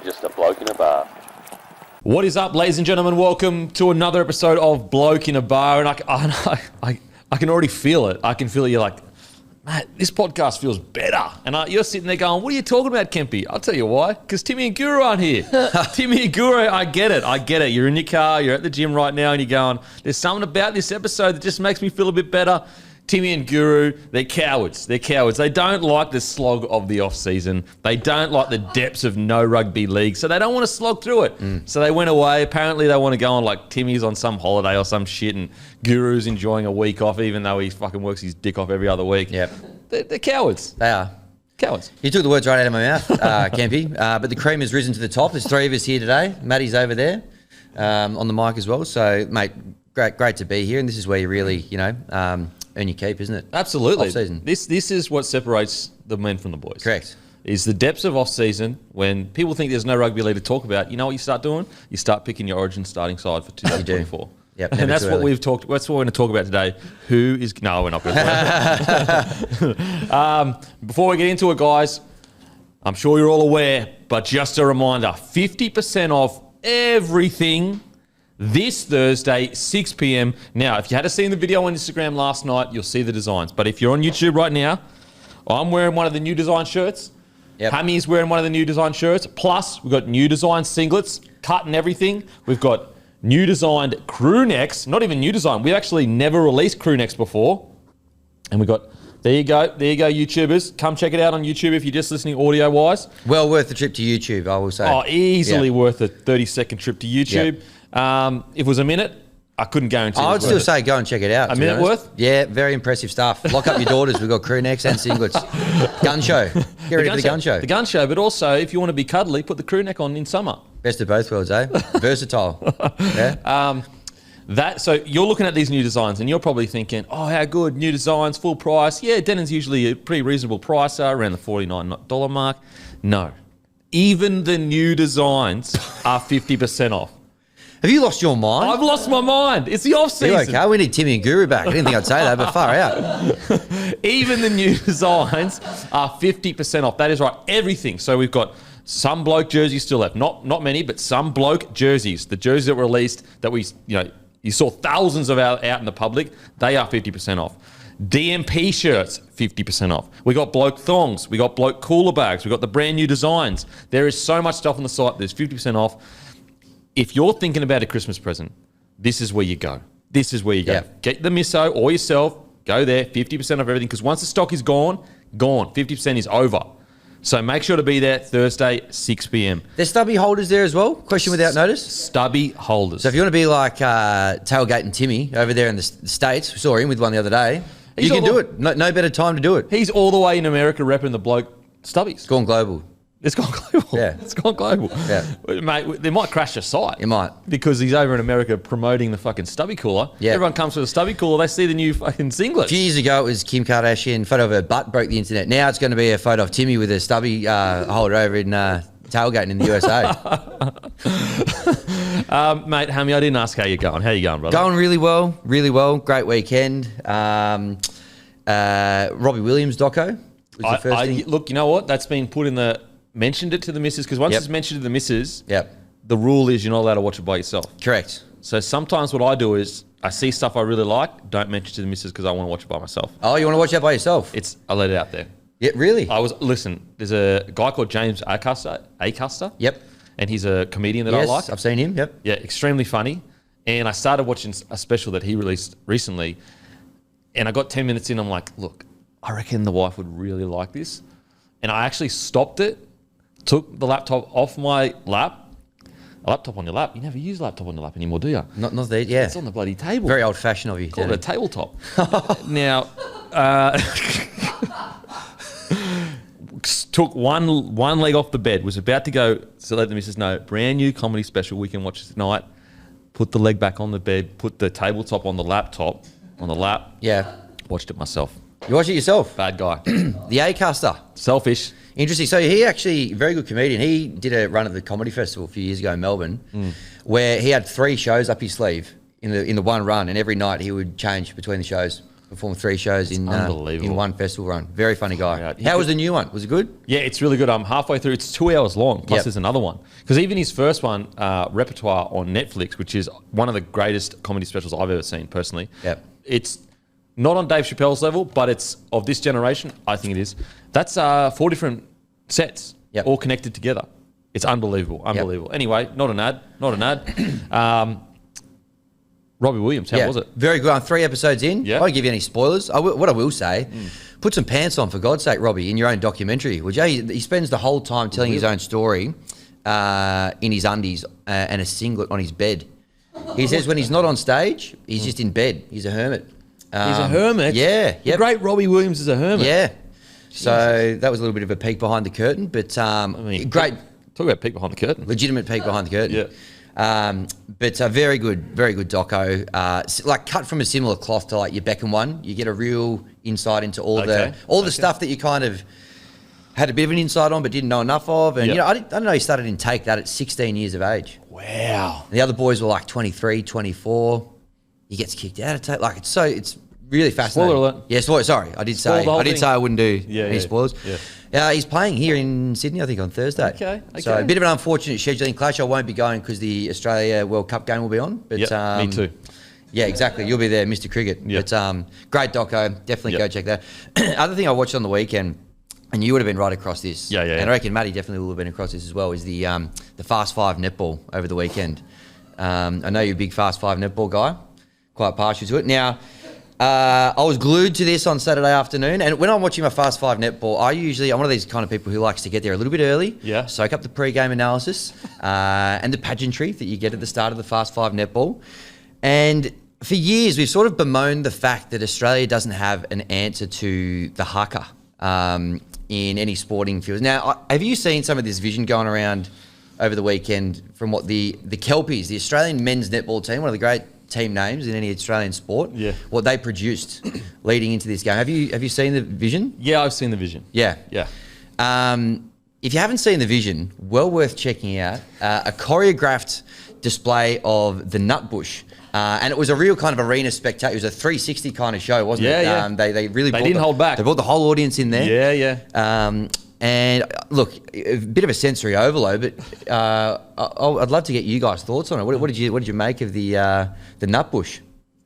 just a bloke in a bar. What is up, ladies and gentlemen? Welcome to another episode of Bloke in a Bar. And I can already feel it. I can feel you're like, Matt, this podcast feels better. And you're sitting there going, what are you talking about, Kempy? I'll tell you why. Because Timmy and Guru aren't here. Timmy and Guru, I get it. You're in your car, you're at the gym right now, and you're going, there's something about this episode that just makes me feel a bit better. Timmy and Guru, they're cowards. They don't like the slog of the off-season. They don't like the depths of no rugby league, so they don't want to slog through it. So they went away. Apparently they want to go on, like, Timmy's on some holiday or some shit, and Guru's enjoying a week off, even though he fucking works his dick off every other week. Yep. They're cowards. They are. Cowards. You took the words right out of my mouth, Kempy. But the cream has risen to the top. There's three of us here today. Matty's over there on the mic as well. So, mate, great to be here. And this is where you really, earn your keep, isn't it? Absolutely. Off-season. This is what separates the men from the boys. Correct. Is the depths of off-season when people think there's no rugby league to talk about. You know what you start doing? You start picking your origin starting side for 2024. Yep, and that's what we've talked. That's what we're going to talk about today. Who is? No, we're not going to. Before we get into it, guys, I'm sure you're all aware, but just a reminder: 50% off everything this Thursday, 6 p.m. Now, if you had seen the video on Instagram last night, you'll see the designs. But if you're on YouTube right now, I'm wearing one of the new design shirts. Yep. Hammy's wearing one of the new design shirts. Plus, we've got new design singlets, cut and everything. We've got new designed crew necks. Not even new design. We've actually never released crew necks before. And we've got, there you go, YouTubers. Come check it out on YouTube if you're just listening audio-wise. Well worth the trip to YouTube, I will say. Oh, easily worth a 30-second trip to YouTube. If it was a minute, I couldn't guarantee. I would still say go and check it out. A minute worth? Yeah, very impressive stuff. Lock up your daughters. We've got crew necks and singlets. Gun show. Get ready for the gun show. The gun show, but also if you want to be cuddly, put the crew neck on in summer. Best of both worlds, eh? Versatile. Yeah. So you're looking at these new designs and you're probably thinking, oh, how good, new designs, full price. Yeah, denim's usually a pretty reasonable price, around the $49 mark. No, even the new designs are 50% off. Have you lost your mind? I've lost my mind. It's the off-season. Okay, we need Timmy and Guru back. I didn't think I'd say that, but far out. Even the new designs are 50% off. That is right, everything. So we've got some bloke jerseys still left. Not many, but some bloke jerseys. The jerseys that were released that you saw thousands of out in the public, they are 50% off. DMP shirts, 50% off. We got bloke thongs. We got bloke cooler bags. We got the brand new designs. There is so much stuff on the site. There's 50% off. If you're thinking about a Christmas present, this is where you go. Yep. Get the misso or yourself, go there, 50% off everything, because once the stock is gone, 50% is over. So make sure to be there Thursday, 6 p.m. There's stubby holders there as well? Question without notice? Stubby holders. So if you want to be like Tailgate and Timmy over there in the States, we saw him with one the other day, you can do it. No better time to do it. He's all the way in America repping the bloke stubbies. It's gone global. It's gone global. Yeah. It's gone global. Yeah. Mate, they might crash the site. It might. Because he's over in America promoting the fucking stubby cooler. Yeah. Everyone comes for the stubby cooler, they see the new fucking singlet. A few years ago, it was Kim Kardashian, photo of her butt broke the internet. Now it's going to be a photo of Timmy with a stubby holder over in tailgating in the USA. Mate, Hammy, I didn't ask how you're going. How you going, brother? Going really well. Great weekend. Robbie Williams doco was the first thing. Look, you know what? That's been put in the... Mentioned it to the missus, because once it's mentioned to the missus, the rule is you're not allowed to watch it by yourself. Correct. So sometimes what I do is I see stuff I really like, don't mention it to the missus because I want to watch it by myself. Oh, you want to watch that by yourself? I let it out there. Yeah, really? Listen, there's a guy called James Acaster. Yep. And he's a comedian that I like. I've seen him, yep. Yeah, extremely funny. And I started watching a special that he released recently, and I got 10 minutes in, I'm like, look, I reckon the wife would really like this. And I actually stopped it, took the laptop off my lap. A laptop on your lap? You never use a laptop on your lap anymore, do you? Not there, yeah. It's on the bloody table. Very old-fashioned of you. Call it a tabletop. Now, took one leg off the bed, was about to go to let the missus know, brand new comedy special we can watch tonight. Put the leg back on the bed, put the tabletop on the laptop, on the lap. Yeah. Watched it myself. You watch it yourself? Bad guy. The Acaster. Selfish. Interesting. So he actually, very good comedian. He did a run at the Comedy Festival a few years ago in Melbourne, where he had 3 shows up his sleeve in the one run, and every night he would change between the shows. Performed 3 shows in one festival run. Very funny guy. Yeah. How was the new one? Was it good? Yeah, it's really good. I'm halfway through. It's 2 hours long. Plus, there's another one. Because even his first one, Repertoire on Netflix, which is one of the greatest comedy specials I've ever seen personally. Yep. It's not on Dave Chappelle's level, but it's of this generation. I think it is. That's 4 different sets, all connected together. It's unbelievable. Anyway, not an ad. Robbie Williams, how was it? Very good. I'm 3 episodes in. Yeah. I won't give you any spoilers. What I will say, put some pants on, for God's sake, Robbie, in your own documentary. Would you? He spends the whole time telling his own story in his undies and a singlet on his bed. He says when he's not on stage, he's just in bed. He's a hermit. He's a hermit? Yeah. The great Robbie Williams is a hermit. Yeah. So that was a little bit of a peek behind the curtain, but great. Talk about peek behind the curtain. Legitimate peek behind the curtain. Yeah. But very good doco. Like cut from a similar cloth to like your Beckham one. You get a real insight into all the stuff that you kind of had a bit of an insight on but didn't know enough of. And I don't know, he started in Take That at 16 years of age. Wow. And the other boys were like 23, 24. He gets kicked out of Take. Like it's really fascinating. Spoiler alert. Yeah, sorry. I did say I wouldn't do any spoilers. Yeah. He's playing here in Sydney, I think, on Thursday. Okay. So a bit of an unfortunate scheduling clash. I won't be going because the Australia World Cup game will be on. But me too. Yeah, exactly. You'll be there, Mr. Cricket. Yep. But great doco. Definitely go check that. Other thing I watched on the weekend, and you would have been right across this. Yeah. And I reckon Matty definitely will have been across this as well, is the Fast 5 netball over the weekend. I know you're a big Fast 5 netball guy. Quite partial to it. Now, I was glued to this on Saturday afternoon, and when I'm watching my Fast 5 netball, I'm one of these kind of people who likes to get there a little bit early, soak up the pre-game analysis and the pageantry that you get at the start of the Fast 5 netball. And for years, we've sort of bemoaned the fact that Australia doesn't have an answer to the haka in any sporting fields. Now, have you seen some of this vision going around over the weekend from what the Kelpies, the Australian men's netball team, one of the great team names in any Australian sport, what they produced leading into this game? Have you seen the vision? Yeah, I've seen the vision. Yeah. If you haven't seen the vision, well worth checking out. A choreographed display of the Nutbush. And it was a real kind of arena spectacle. It was a 360 kind of show, wasn't it? Yeah. They really didn't hold back. They brought the whole audience in there. Yeah. And look, a bit of a sensory overload, but I'd love to get you guys' thoughts on it. What did you make of the Nutbush?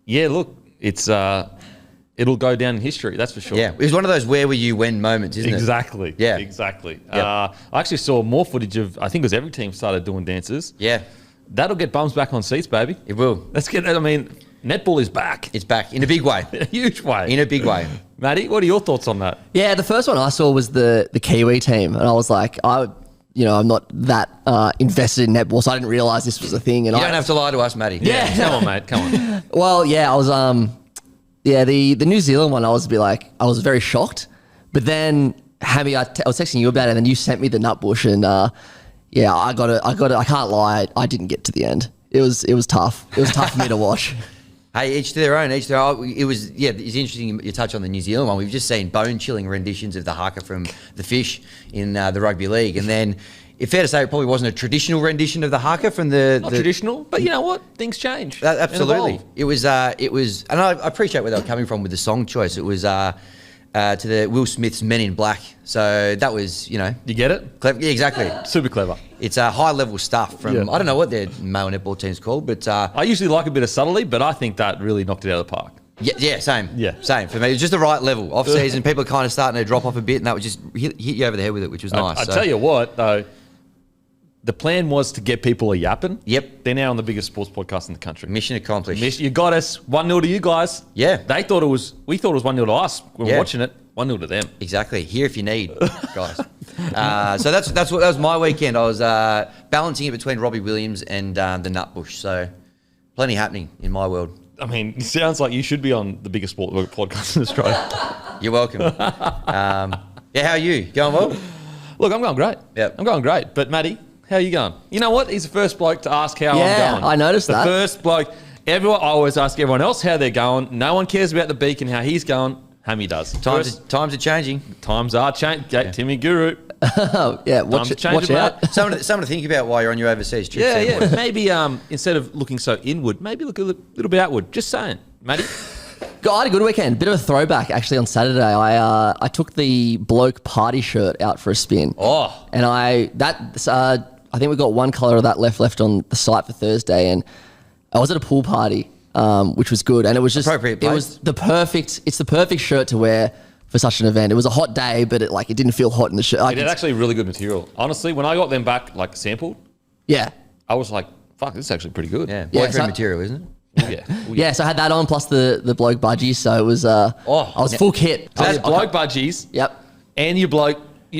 Yeah, look, it's it'll go down in history, that's for sure. Yeah, it was one of those "where were you when" moments, isn't it? Exactly. Yeah, exactly. Yep. I actually saw more footage of. I think it was every team started doing dances. Yeah, that'll get bums back on seats, baby. It will. Netball is back. It's back in a big way. In a huge way. In a big way. Matty, what are your thoughts on that? Yeah, the first one I saw was the Kiwi team, and I was like, I'm not that invested in netball, so I didn't realise this was a thing. And you don't have to lie to us, Matty. Yeah, come on, mate, come on. Well, yeah, I was, the New Zealand one, I was very shocked, but then Hammy, I was texting you about it, and then you sent me the Nutbush, and I can't lie, I didn't get to the end. It was tough. It was tough for me to watch. Hey, each to their own. It's interesting you touch on the New Zealand one. We've just seen bone-chilling renditions of the haka from the Fish in the Rugby League. And then, it's fair to say it probably wasn't a traditional rendition of the haka from the... Not traditional, but you know what? Things change. Absolutely. It was, and I appreciate where they were coming from with the song choice. It was to the Will Smith's Men in Black. So that was, You get it? Clever. Yeah, exactly. Super clever. It's high-level stuff from, I don't know what their male netball team's called, but... I usually like a bit of subtlety, but I think that really knocked it out of the park. Yeah, same. Yeah. Same. For me, it was just the right level. Off-season, people are kind of starting to drop off a bit, and that would just hit you over the head with it, which was nice. I tell you what, though, the plan was to get people a yapping. Yep. They're now on the biggest sports podcast in the country. Mission accomplished. You got us. 1-0 to you guys. Yeah. We thought it was 1-0 to us when we were watching it. 1-0 to them. Exactly. Here if you need, guys. So that was my weekend. I was balancing it between Robbie Williams and the Nutbush. So plenty happening in my world. It sounds like you should be on the biggest sport podcast in Australia. You're welcome. How are you? Going well? Look, I'm going great. Yep. I'm going great. But Matty, how are you going? You know what? He's the first bloke to ask how I'm going. I noticed that. The first bloke. I always ask everyone else how they're going. No one cares about the Beacon, how he's going. Hammy does. Times are changing. Times are changing. Yeah. Timmy Guru. Watch out. Something to think about while you're on your overseas trip. Maybe instead of looking so inward, maybe look a little bit outward. Just saying, Matty. I had a good weekend. Bit of a throwback actually on Saturday. I took the bloke party shirt out for a spin. Oh. And I think we got one colour of that left on the site for Thursday, and I was at a pool party, which was good, and it was just Appropriate place. It's the perfect shirt to wear for such an event. It was a hot day, but it didn't feel hot in the shirt. It had actually really good material. Honestly, when I got them back, sampled, yeah. I was like, fuck, this is actually pretty good. Yeah, Yeah, boyfriend so- material, isn't it? Yeah, so I had that on plus the bloke budgies, so it was I was full kit. So that's bloke budgies. Yep. And your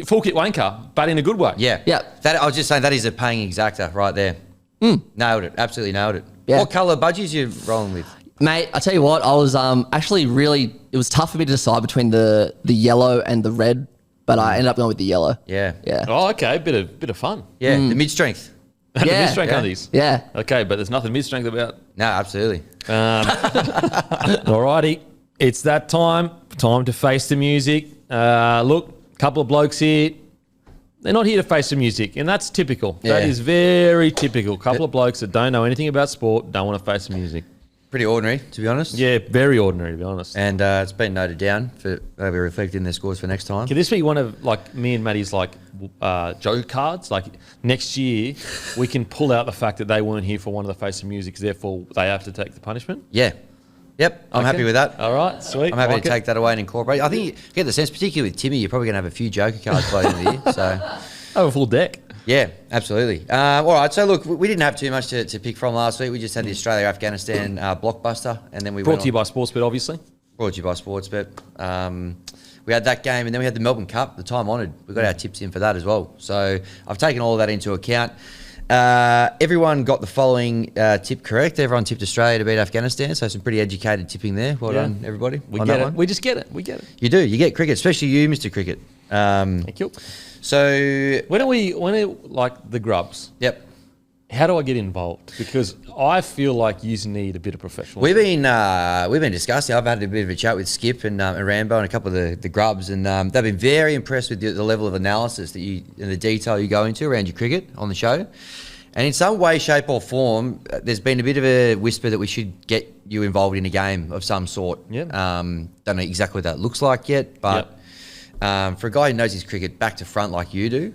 full kit wanker, but in a good way. Yeah. Yep. I was just saying that is a paying exactor right there. Nailed it. Absolutely nailed it. Yeah. What colour budgies you rolling with? Mate, I tell you what, I was actually it was tough for me to decide between the yellow and the red, but I ended up going with the yellow. Yeah. Yeah. Oh, okay. Bit of fun. Yeah, the mid-strength. The Yeah. mid-strength Yeah. undies. Yeah. Okay, but there's nothing mid-strength about. No, absolutely. Alrighty. It's that time to face the music. Look, a couple of blokes here. They're not here to face the music, and that's typical. Yeah. That is very typical. A couple of blokes that don't know anything about sport, don't want to face the music. Pretty ordinary, to be honest. Yeah, very ordinary, to be honest. And it's been noted down for maybe reflecting their scores for next time. Can this be one of me and Matty's joke cards? Next year, we can pull out the fact that they weren't here for one of the face of music, therefore they have to take the punishment. Yeah. Yep, I'm happy with that. All right, sweet. I'm happy Like to it. take that away and incorporate. I think you get the sense, particularly with Timmy, you're probably going to have a few Joker cards by the end of the year. So, Have a full deck. yeah, absolutely. All right, so look, we didn't have too much to pick from last week. We just had the Australia-Afghanistan blockbuster, and then we Brought went to you by Sportsbet, obviously. Brought to you by Sportsbet. We had that game, and then we had the Melbourne Cup, the time-honoured. We got our tips in for that as well. So I've taken all of that into account. Everyone got the following tip correct. Everyone tipped Australia to beat Afghanistan, so some pretty educated tipping there. Well done, everybody. We on get that it. one. We just get it. We get it. You do. You get cricket, especially you, Mr. Cricket. Thank you. So, When are the grubs? yep. How do I get involved? Because I feel like you need a bit of professional. We've been discussing. I've had a bit of a chat with Skip and Rambo and a couple of the grubs, and they've been very impressed with the level of analysis that you and the detail you go into around your cricket on the show. And in some way, shape, or form, there's been a bit of a whisper that we should get you involved in a game of some sort. Yep. Don't know exactly what that looks like yet, but for a guy who knows his cricket back to front like you do,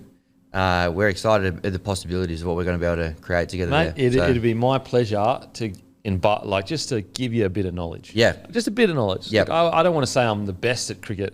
we're excited at the possibilities of what we're going to be able to create together. Mate, there. So, it'd be my pleasure to invite, just to give you a bit of knowledge. Yeah. Just a bit of knowledge. Yep. I don't want to say I'm the best at cricket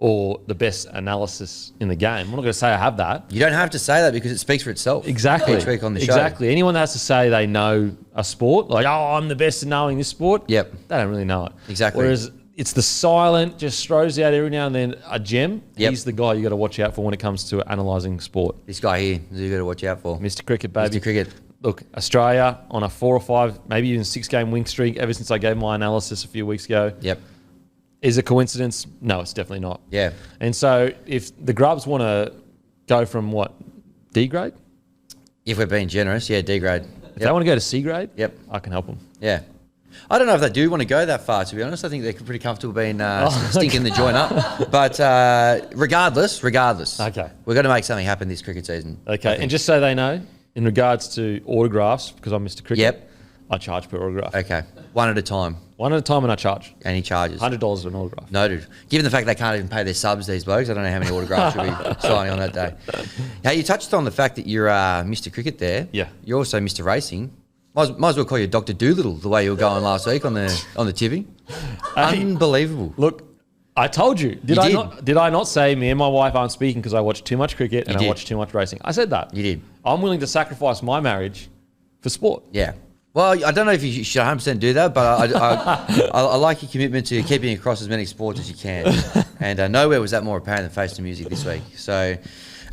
or the best analysis in the game. I'm not going to say I have that. you don't have to say that because it speaks for itself. Exactly. Each week on the show. Exactly. Anyone that has to say they know a sport, I'm the best at knowing this sport. Yep. They don't really know it. Exactly. Whereas it's the silent, just throws out every now and then a gem. Yep. He's the guy you got to watch out for when it comes to analysing sport. This guy here is you got to watch out for. Mr. Cricket, baby. Mr. Cricket. Look, Australia on a 4 or 5, maybe even 6-game win streak ever since I gave my analysis a few weeks ago. Yep. Is it coincidence? No, it's definitely not. Yeah. And so if the grubs want to go from D grade? If we're being generous, yeah, D grade. If they want to go to C grade, Yep. I can help them. Yeah. I don't know if they do want to go that far, to be honest. I think they're pretty comfortable being stinking the joint up. But regardless, Okay. we're going to make something happen this cricket season. I Okay, think. and just so they know, in regards to autographs, because I'm Mr. Cricket, Yep. I charge per autograph. Okay. One at a time. One at a time, and I charge Any charges. $100 an autograph. Noted. Given the fact they can't even pay their subs, these blokes, I don't know how many autographs you'll be signing on that day. Now, you touched on the fact that you're Mr. Cricket there. Yeah. You're also Mr. Racing. Might as well call you Dr. Doolittle the way you were going last week on the tipping. Unbelievable. Look, I told you. did. Did I not say me and my wife aren't speaking because I watch too much cricket and You I did. watch too much racing? I said that. You did. I'm willing to sacrifice my marriage for sport. Yeah. Well, I don't know if you should 100% do that, but I like your commitment to keeping across as many sports as you can. And nowhere was that more apparent than Face to Music this week. So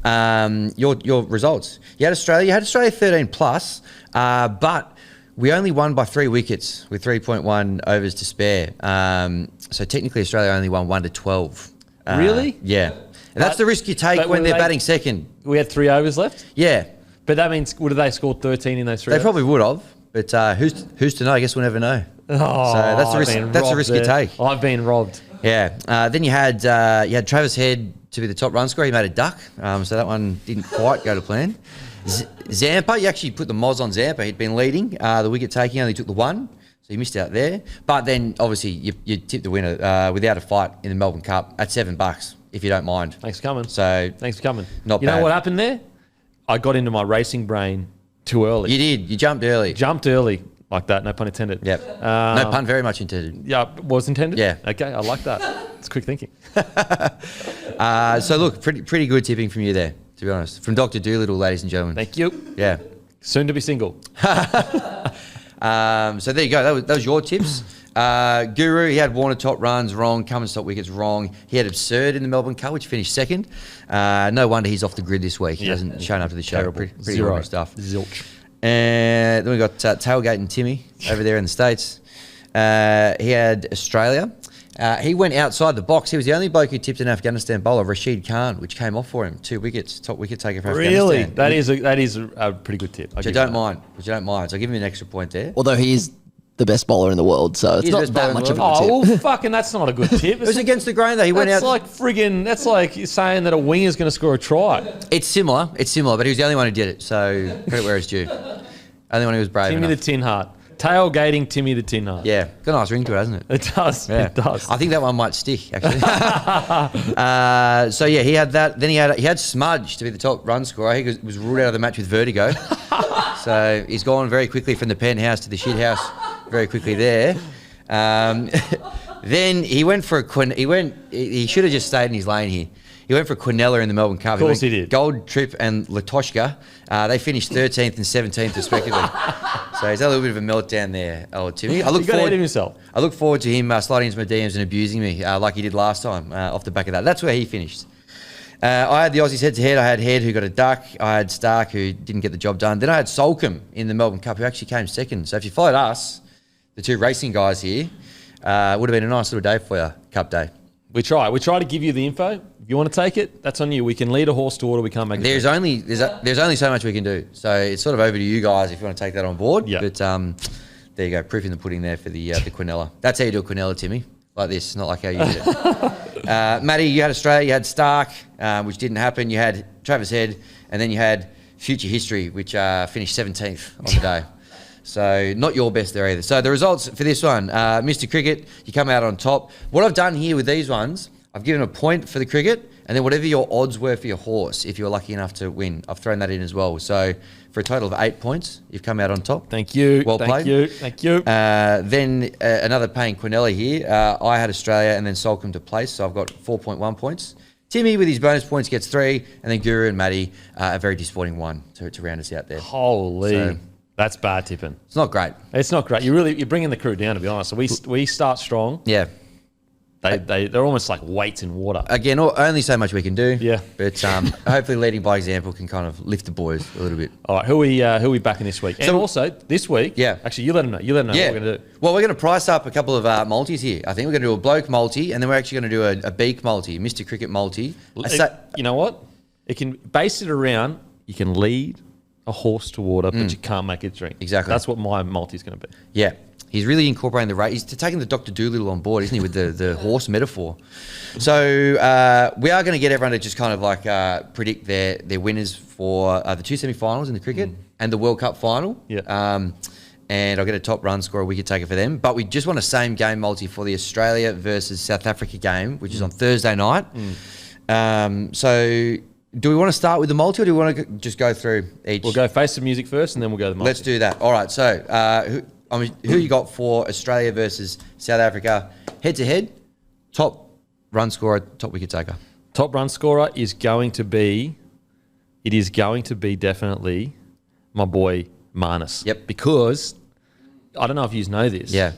your results. You had Australia 13 plus, but we only won by 3 wickets with 3.1 overs to spare. So technically Australia only won 1-12. Really? Yeah. And that's the risk you take but when were they're they- batting second. We had 3 overs left, Yeah. but that means would have they scored 13 in those 3 They overs? probably would have, but who's to know? I guess we'll never know. Oh, So that's the I've risk. been That's the robbed risk you there. take. I've been robbed. Yeah. Then you had Travis Head to be the top run scorer. He made a duck, so that one didn't quite go to plan. Zampa, you actually put the moz on Zampa. He'd been leading the wicket taking, only took the one. So you missed out there. But then, obviously, you tipped the winner without a fight in the Melbourne Cup at $7, if you don't mind. Thanks for coming. So thanks for coming. Not You bad. know what happened there? I got into my racing brain too early. You did. You jumped early. Jumped early like that. No pun intended. Yep. No pun very much intended. Yeah, was intended? Yeah. Okay, I like that. It's quick thinking. So, look, pretty good tipping from you there, to be honest. From Dr. Doolittle, ladies and gentlemen. Thank you. Yeah. Soon to be single. So there you go. That was your tips. Guru, he had Warner top runs wrong, Cummins top wickets wrong. He had Absurd in the Melbourne Cup, which finished second. No wonder he's off the grid this week. He hasn't shown up to the show. Terrible. Pretty Zero ordinary stuff. Zilch. And then we got Tailgate and Timmy over there in the States. He had Australia. He went outside the box. He was the only bloke who tipped an Afghanistan bowler, Rashid Khan, which came off for him. 2 wickets, top wicket taker for Really? Afghanistan. That is a pretty good tip. Which I don't mind. So I'll give him an extra point there. Although he's the best bowler in the world, so it's He's not the best bowler that in much the of a world. good tip. Oh, well, fucking, that's not a good tip. It was against the grain, though. He went out. That's like saying that a winger's going to score a try. It's similar, but he was the only one who did it. So credit where it's due. Only one who was brave Timmy enough. the Tin Heart. Tailgating Timmy the Tin Heart. Yeah, got a nice ring to it, hasn't it? It does. Yeah. It does. I think that one might stick, actually. So yeah, he had that. Then he had Smudge to be the top run scorer. He was ruled out of the match with vertigo. So he's gone very quickly from the penthouse to the shit house, very quickly there. Then he went for he should have just stayed in his lane here. He went for Quinella in the Melbourne Cup. Of course he did. Gold Trip and Latoshka. They finished 13th and 17th respectively. So he's had a little bit of a meltdown there, old Timmy. He got ahead of himself. I look forward to him sliding into my DMs and abusing me like he did last time off the back of that. That's where he finished. I had the Aussies head-to-head. I had Head, who got a duck. I had Stark, who didn't get the job done. Then I had Solcombe in the Melbourne Cup, who actually came second. So if you followed us, the two racing guys here, would have been a nice little day for you, Cup Day. We try to give you the info. If you want to take it, that's on you. We can lead a horse to water. We can't make it. There's only so much we can do. So it's sort of over to you guys if you want to take that on board. Yeah. But there you go, proof in the pudding there for the Quinella. That's how you do a Quinella, Timmy. Like this, not like how you did it. Matty, you had Australia, you had Stark, which didn't happen. You had Travis Head, and then you had Future History, which finished 17th on the day. So not your best there either. So the results for this one, Mr. Cricket, you come out on top. What I've done here with these ones, I've given a point for the cricket, and then whatever your odds were for your horse, if you're lucky enough to win, I've thrown that in as well. So for a total of 8 points, you've come out on top. Thank you. Well played. Thank you. Then another paying Quinella here. I had Australia and then Solcombe to place, so I've got 4.1 points. Timmy with his bonus points gets 3, and then Guru and Matty a very disappointing 1 to round us out there. Holy. So- That's bad tipping. It's not great. It's not great. You're bringing the crew down, to be honest. So we start strong. Yeah. They're almost like weights in water. Again, only so much we can do. Yeah. But hopefully leading by example can kind of lift the boys a little bit. All right, who are we backing this week? And So- also this week. Yeah. Actually, you let them know. Yeah. what we're gonna do. Well, we're going to price up a couple of multis here. I think we're going to do a bloke multi, and then we're actually going to do a beak multi, Mr. Cricket multi. You know what? It can base it around. You can lead a horse to water, but you can't make it drink. Exactly. That's what my multi is going to be. Yeah. He's really incorporating the race. He's taking the Dr. Doolittle on board, isn't he, with the horse metaphor? So we are going to get everyone to just kind of like predict their winners for the 2 semi-finals in the cricket and the World Cup final. Yeah. And I'll get a top run scorer, wicket taker for them. But we just want a same game multi for the Australia versus South Africa game, which is on Thursday night. So do we want to start with the multi, or do we want to just go through each? We'll go face the music first, and then we'll go to the multi. Let's do that. All right. So who you got for Australia versus South Africa? Head to head, top run scorer, top wicket taker. Top run scorer is going to be definitely my boy Manus. Yep. Because I don't know if you know this. Yeah.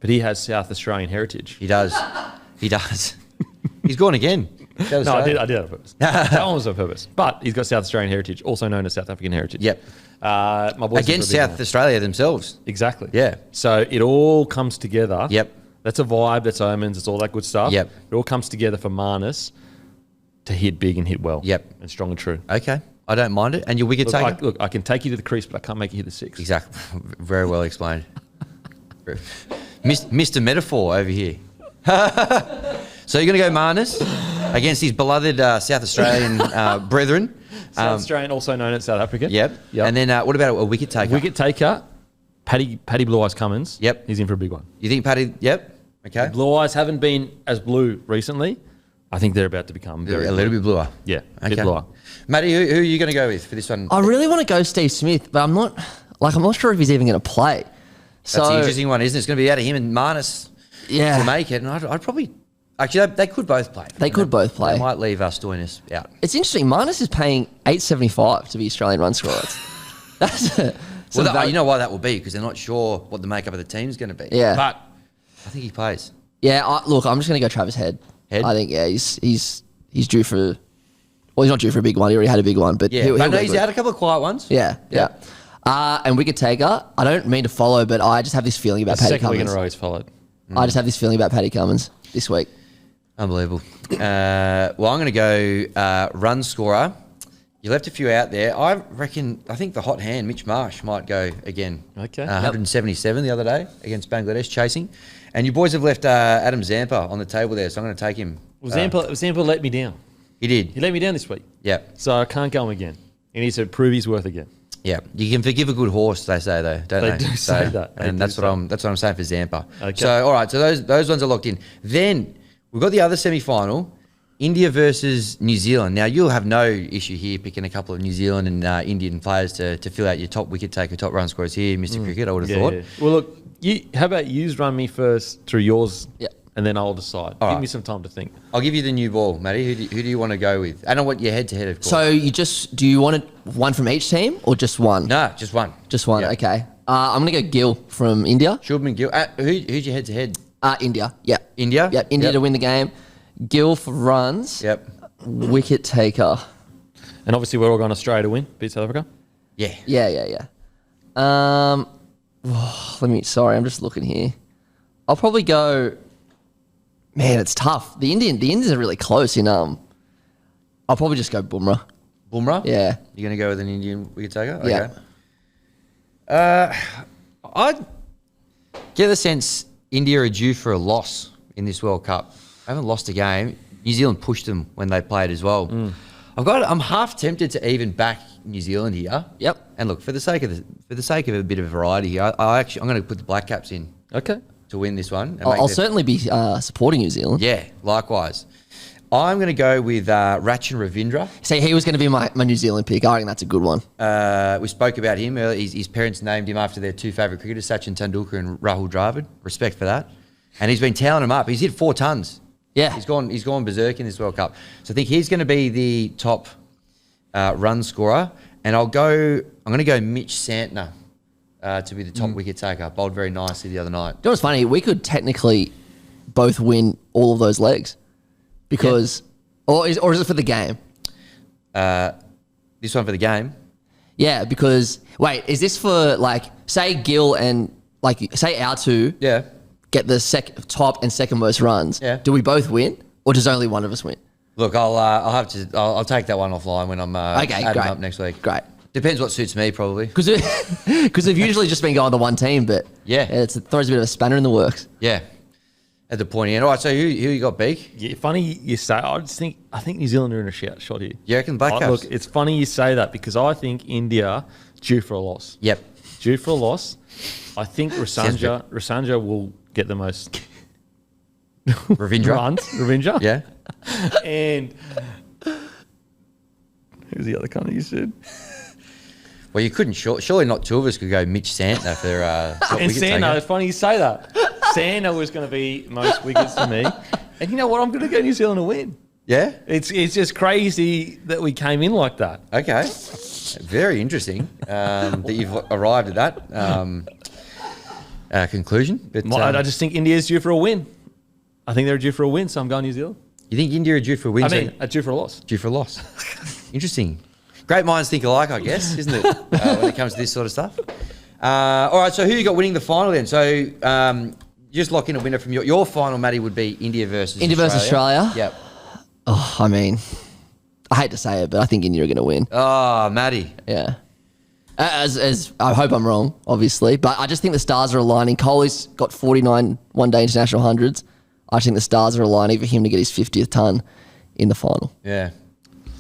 But he has South Australian heritage. He does. He does. He's gone again. No, I did it on purpose. That one was on purpose. But he's got South Australian heritage, also known as South African heritage. Yep. My boys Against South Australia themselves. Exactly. Yeah. So it all comes together. Yep. That's a vibe, that's omens, it's all that good stuff. Yep. It all comes together for Manus to hit big and hit well. Yep. And strong and true. Okay. I don't mind it. And your wicket taker? I can take you to the crease, but I can't make you hit the 6. Exactly. Very well explained. Mr. Metaphor over here. So you're going to go Manus against his beloved South Australian brethren. South Australian, also known as South Africa. Yep. And then what about a wicket taker? Wicket taker, Paddy Blue Eyes Cummins. Yep. He's in for a big one. You think Paddy? Yep. Okay. Blue Eyes haven't been as blue recently. I think they're about to become very a little bit bluer. Yeah, a Okay. bit bluer. Matty, who are you going to go with for this one? I really want to go Steve Smith, but I'm not sure if he's even going to play. That's the interesting one, isn't it? It's going to be out of him and Marnus to make it. And I'd probably... Actually, they could both play. They could both play. They might leave Stoinis out. It's interesting. Marnus is paying $8.75 to be Australian run scorer. That's you know why that will be? Because they're not sure what the makeup of the team's going to be. Yeah. But I think he plays. Yeah, I'm just going to go Travis Head. I think, he's due for... Well, he's not due for a big one. He already had a big one, but Yeah, he'll but be he's good. had a couple of quiet ones. Yeah. And wicket taker, I don't mean to follow, but I just have this feeling about Paddy second week in Cummins. a row he's followed. I just have this feeling about Paddy Cummins this week. Unbelievable. Well, I'm going to go run scorer. You left a few out there. I think the hot hand, Mitch Marsh, might go again. Okay. 177 the other day against Bangladesh chasing. And you boys have left Adam Zampa on the table there, so I'm going to take him. Well, Zampa let me down. He did. He let me down this week. Yeah. So I can't go him again. He needs to prove his worth again. Yeah. You can forgive a good horse, they say, though, don't they? They do say that. And that's what I'm saying for Zampa. Okay. So, all right, so those ones are locked in. Then we've got the other semi-final, India versus New Zealand. Now, you'll have no issue here picking a couple of New Zealand and Indian players to fill out your top wicket taker, top run scorers here, Mr. Cricket, I would have thought. Yeah. Well, look, how about you run me first through yours, and then I'll decide. All Give right. me some time to think. I'll give you the new ball, Matty. Who do you want to go with? And I want your head-to-head, of course. So do you want one from each team or just one? No, just one. Just one, Yeah. okay. I'm going to go Gill from India. Shubman Gill. Who's your head-to-head? India, yeah. India? Yep, India to win the game. Gill for runs. Yep. Wicket taker. And obviously, we're all going Australia to win, beat South Africa. Yeah. Yeah. Sorry, I'm just looking here. I'll probably go... Man, it's tough. The Indians are really close in... I'll probably just go Bumrah. Bumrah? Yeah. You're going to go with an Indian wicket taker? Yeah. Okay. I get the sense India are due for a loss in this World Cup. They haven't lost a game. New Zealand pushed them when they played as well. I'm half tempted to even back New Zealand here. Yep. And look, for the sake of a bit of variety here, I'm going to put the Black Caps in Okay. to win this one. And I'll certainly be supporting New Zealand. Yeah, likewise. I'm going to go with Rachin Ravindra. See, he was going to be my New Zealand pick. I think that's a good one. We spoke about him earlier. His parents named him after their two favourite cricketers, Sachin Tendulkar and Rahul Dravid. Respect for that. And he's been towing him up. He's hit 4 tons. Yeah. He's gone berserk in this World Cup. So I think he's going to be the top run scorer. And I'm going to go Mitch Santner to be the top wicket taker. Bowled very nicely the other night. You know what's funny? We could technically both win all of those legs because, or is it for the game? This one for the game. Yeah, because wait, is this for say Gill and say our two Yeah. get the top and second most runs? Yeah. Do we both win, or does only one of us win? Look, I'll take that one offline when I'm adding great. up next week. Great. Depends what suits me, probably. Because they've usually just been going the one team, but it throws a bit of a spanner in the works. Yeah. At the pointy end. All right, so who you got, Beak? Yeah, funny you say. I think New Zealand are in a shot here. You reckon Black Caps? Look, it's funny you say that because I think India due for a loss. Yep. Due for a loss. I think Rasanja will get the most Ravindra? runs. Ravindra. Yeah. And who's the other cunt you said? Well, you couldn't. Surely not two of us could go Mitch Santner for top And wicket Santa, taker. it's funny you say that. Santa was going to be most wickets to me. And you know what? I'm going to go New Zealand to win. Yeah? It's just crazy that we came in like that. Okay. Very interesting that you've arrived at that conclusion. But I just think India's due for a win. I think they're due for a win, so I'm going New Zealand. you think India are due for a win? I mean, due for a loss. Due for a loss. Interesting. Great minds think alike, I guess, isn't it? When it comes to this sort of stuff. All right, so who you got winning the final then? So just lock in a winner from your final, Matty, would be India versus Australia. Yep. Oh, I mean, I hate to say it, but I think India are going to win. Oh, Matty. Yeah. As I hope I'm wrong, obviously, but I just think the stars are aligning. Kohli's got 49 one-day international hundreds. I think the stars are aligning for him to get his 50th ton in the final. Yeah.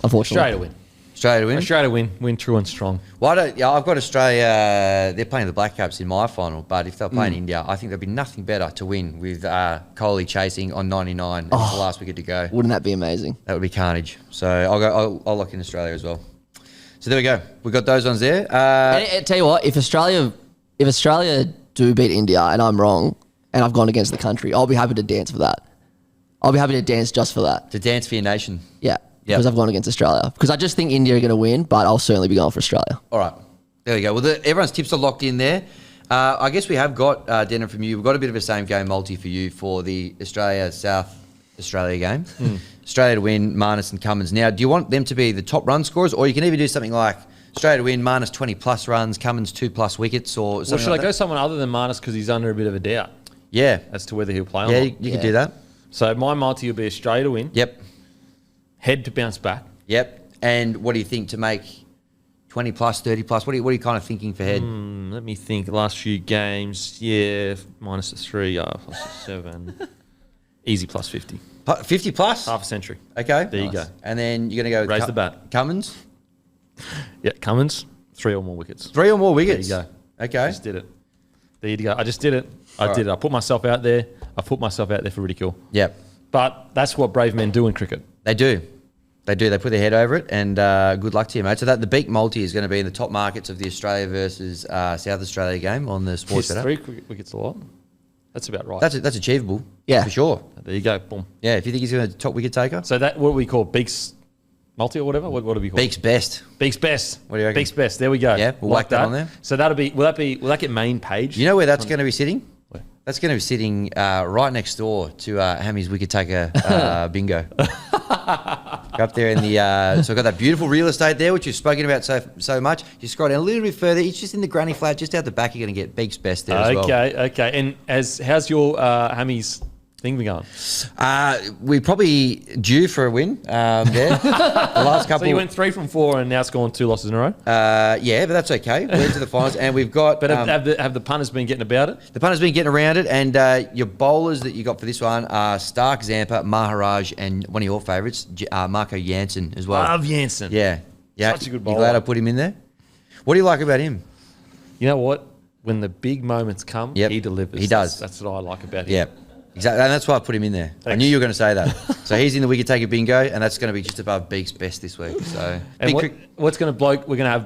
Unfortunately, Australia win. Australia to win? Australia win true and strong. Why don't? Yeah, I've got Australia. They're playing the Black Caps in my final, but if they're playing India, I think there'd be nothing better to win with Kohli chasing on 99 and the last wicket to go. Wouldn't that be amazing? That would be carnage. So I'll lock in Australia as well. So there we go. We got those ones there. And tell you what, if Australia do beat India and I'm wrong and I've gone against the country, I'll be happy to dance for that. I'll be happy to dance just for that. To dance for your nation. Yeah. Because I've gone against Australia. Because I just think India are going to win, but I'll certainly be going for Australia. All right. There we go. Well, everyone's tips are locked in there. I guess we have got, Denham, from you, we've got a bit of a same game multi for you for the Australia-South Australia game. Australia to win, Marnus and Cummins. Now, do you want them to be the top run scorers, or you can even do something like Australia to win, Marnus 20-plus runs, Cummins 2+ wickets, or something Or should like I that? go someone other than Marnus because he's under a bit of a doubt Yeah. as to whether he'll play or Yeah, not? you can do that. So my multi will be Australia to win, Yep. head to bounce back. Yep. And what do you think to make 20-plus, 30-plus? What are you kind of thinking for head? Let me think. The last few games, minus the 3, plus the 7. Easy plus 50. 50-plus? Half a century. Okay. There you go. And then you're going to go with Raise the bat. Cummins? Yeah, Cummins, 3 or more wickets. 3 or more wickets? There you go. Okay. I just did it. There you go. I just did it. I did it. I put myself out there. I put myself out there for ridicule. Yep. But that's what brave men do in cricket. They do. They do. They put their head over it, and good luck to you, mate. So that the beak multi is going to be in the top markets of the Australia versus South Australia game on the Sports Is Better. 3 wickets a lot? That's about right. That's achievable. Yeah. For sure. There you go. Boom. Yeah, if you think he's going to top wicket taker. So that, what do we call Beaks multi or whatever? What do we call Beak's best. Beaks best. What do you reckon? Beaks best. There we go. Yeah, we'll whack that on there. So that'll be. Will that get main page? You know where that's going to be sitting? Where? That's going to be sitting right next door to Hammy's wicket taker bingo. Go up there in the so I've got that beautiful real estate there, which you've spoken about so much. You scroll down a little bit further, it's just in the granny flat, just out the back. You're going to get Beak's best there as well. Okay. And how's your Hammy's thing been going? We're probably due for a win there. The last couple. So you went 3 from 4, and now it's gone 2 losses in a row. Yeah, but that's okay. We're into the finals, and we've got. But have the punters been getting about it? The punter's been getting around it, and your bowlers that you got for this one are Stark, Zampa, Maharaj, and one of your favourites, Marco Jansen as well. Love Jansen. Yeah. Such a good You bowler. glad I put him in there? What do you like about him? You know what? When the big moments come, Yep. he delivers. He does. That's what I like about him. Yeah, exactly. And that's why I put him in there. I Thanks. knew you were going to say that. So he's in the wicket taker bingo, and that's going to be just above Beak's best this week. So And big what's going to bloke? We're going to have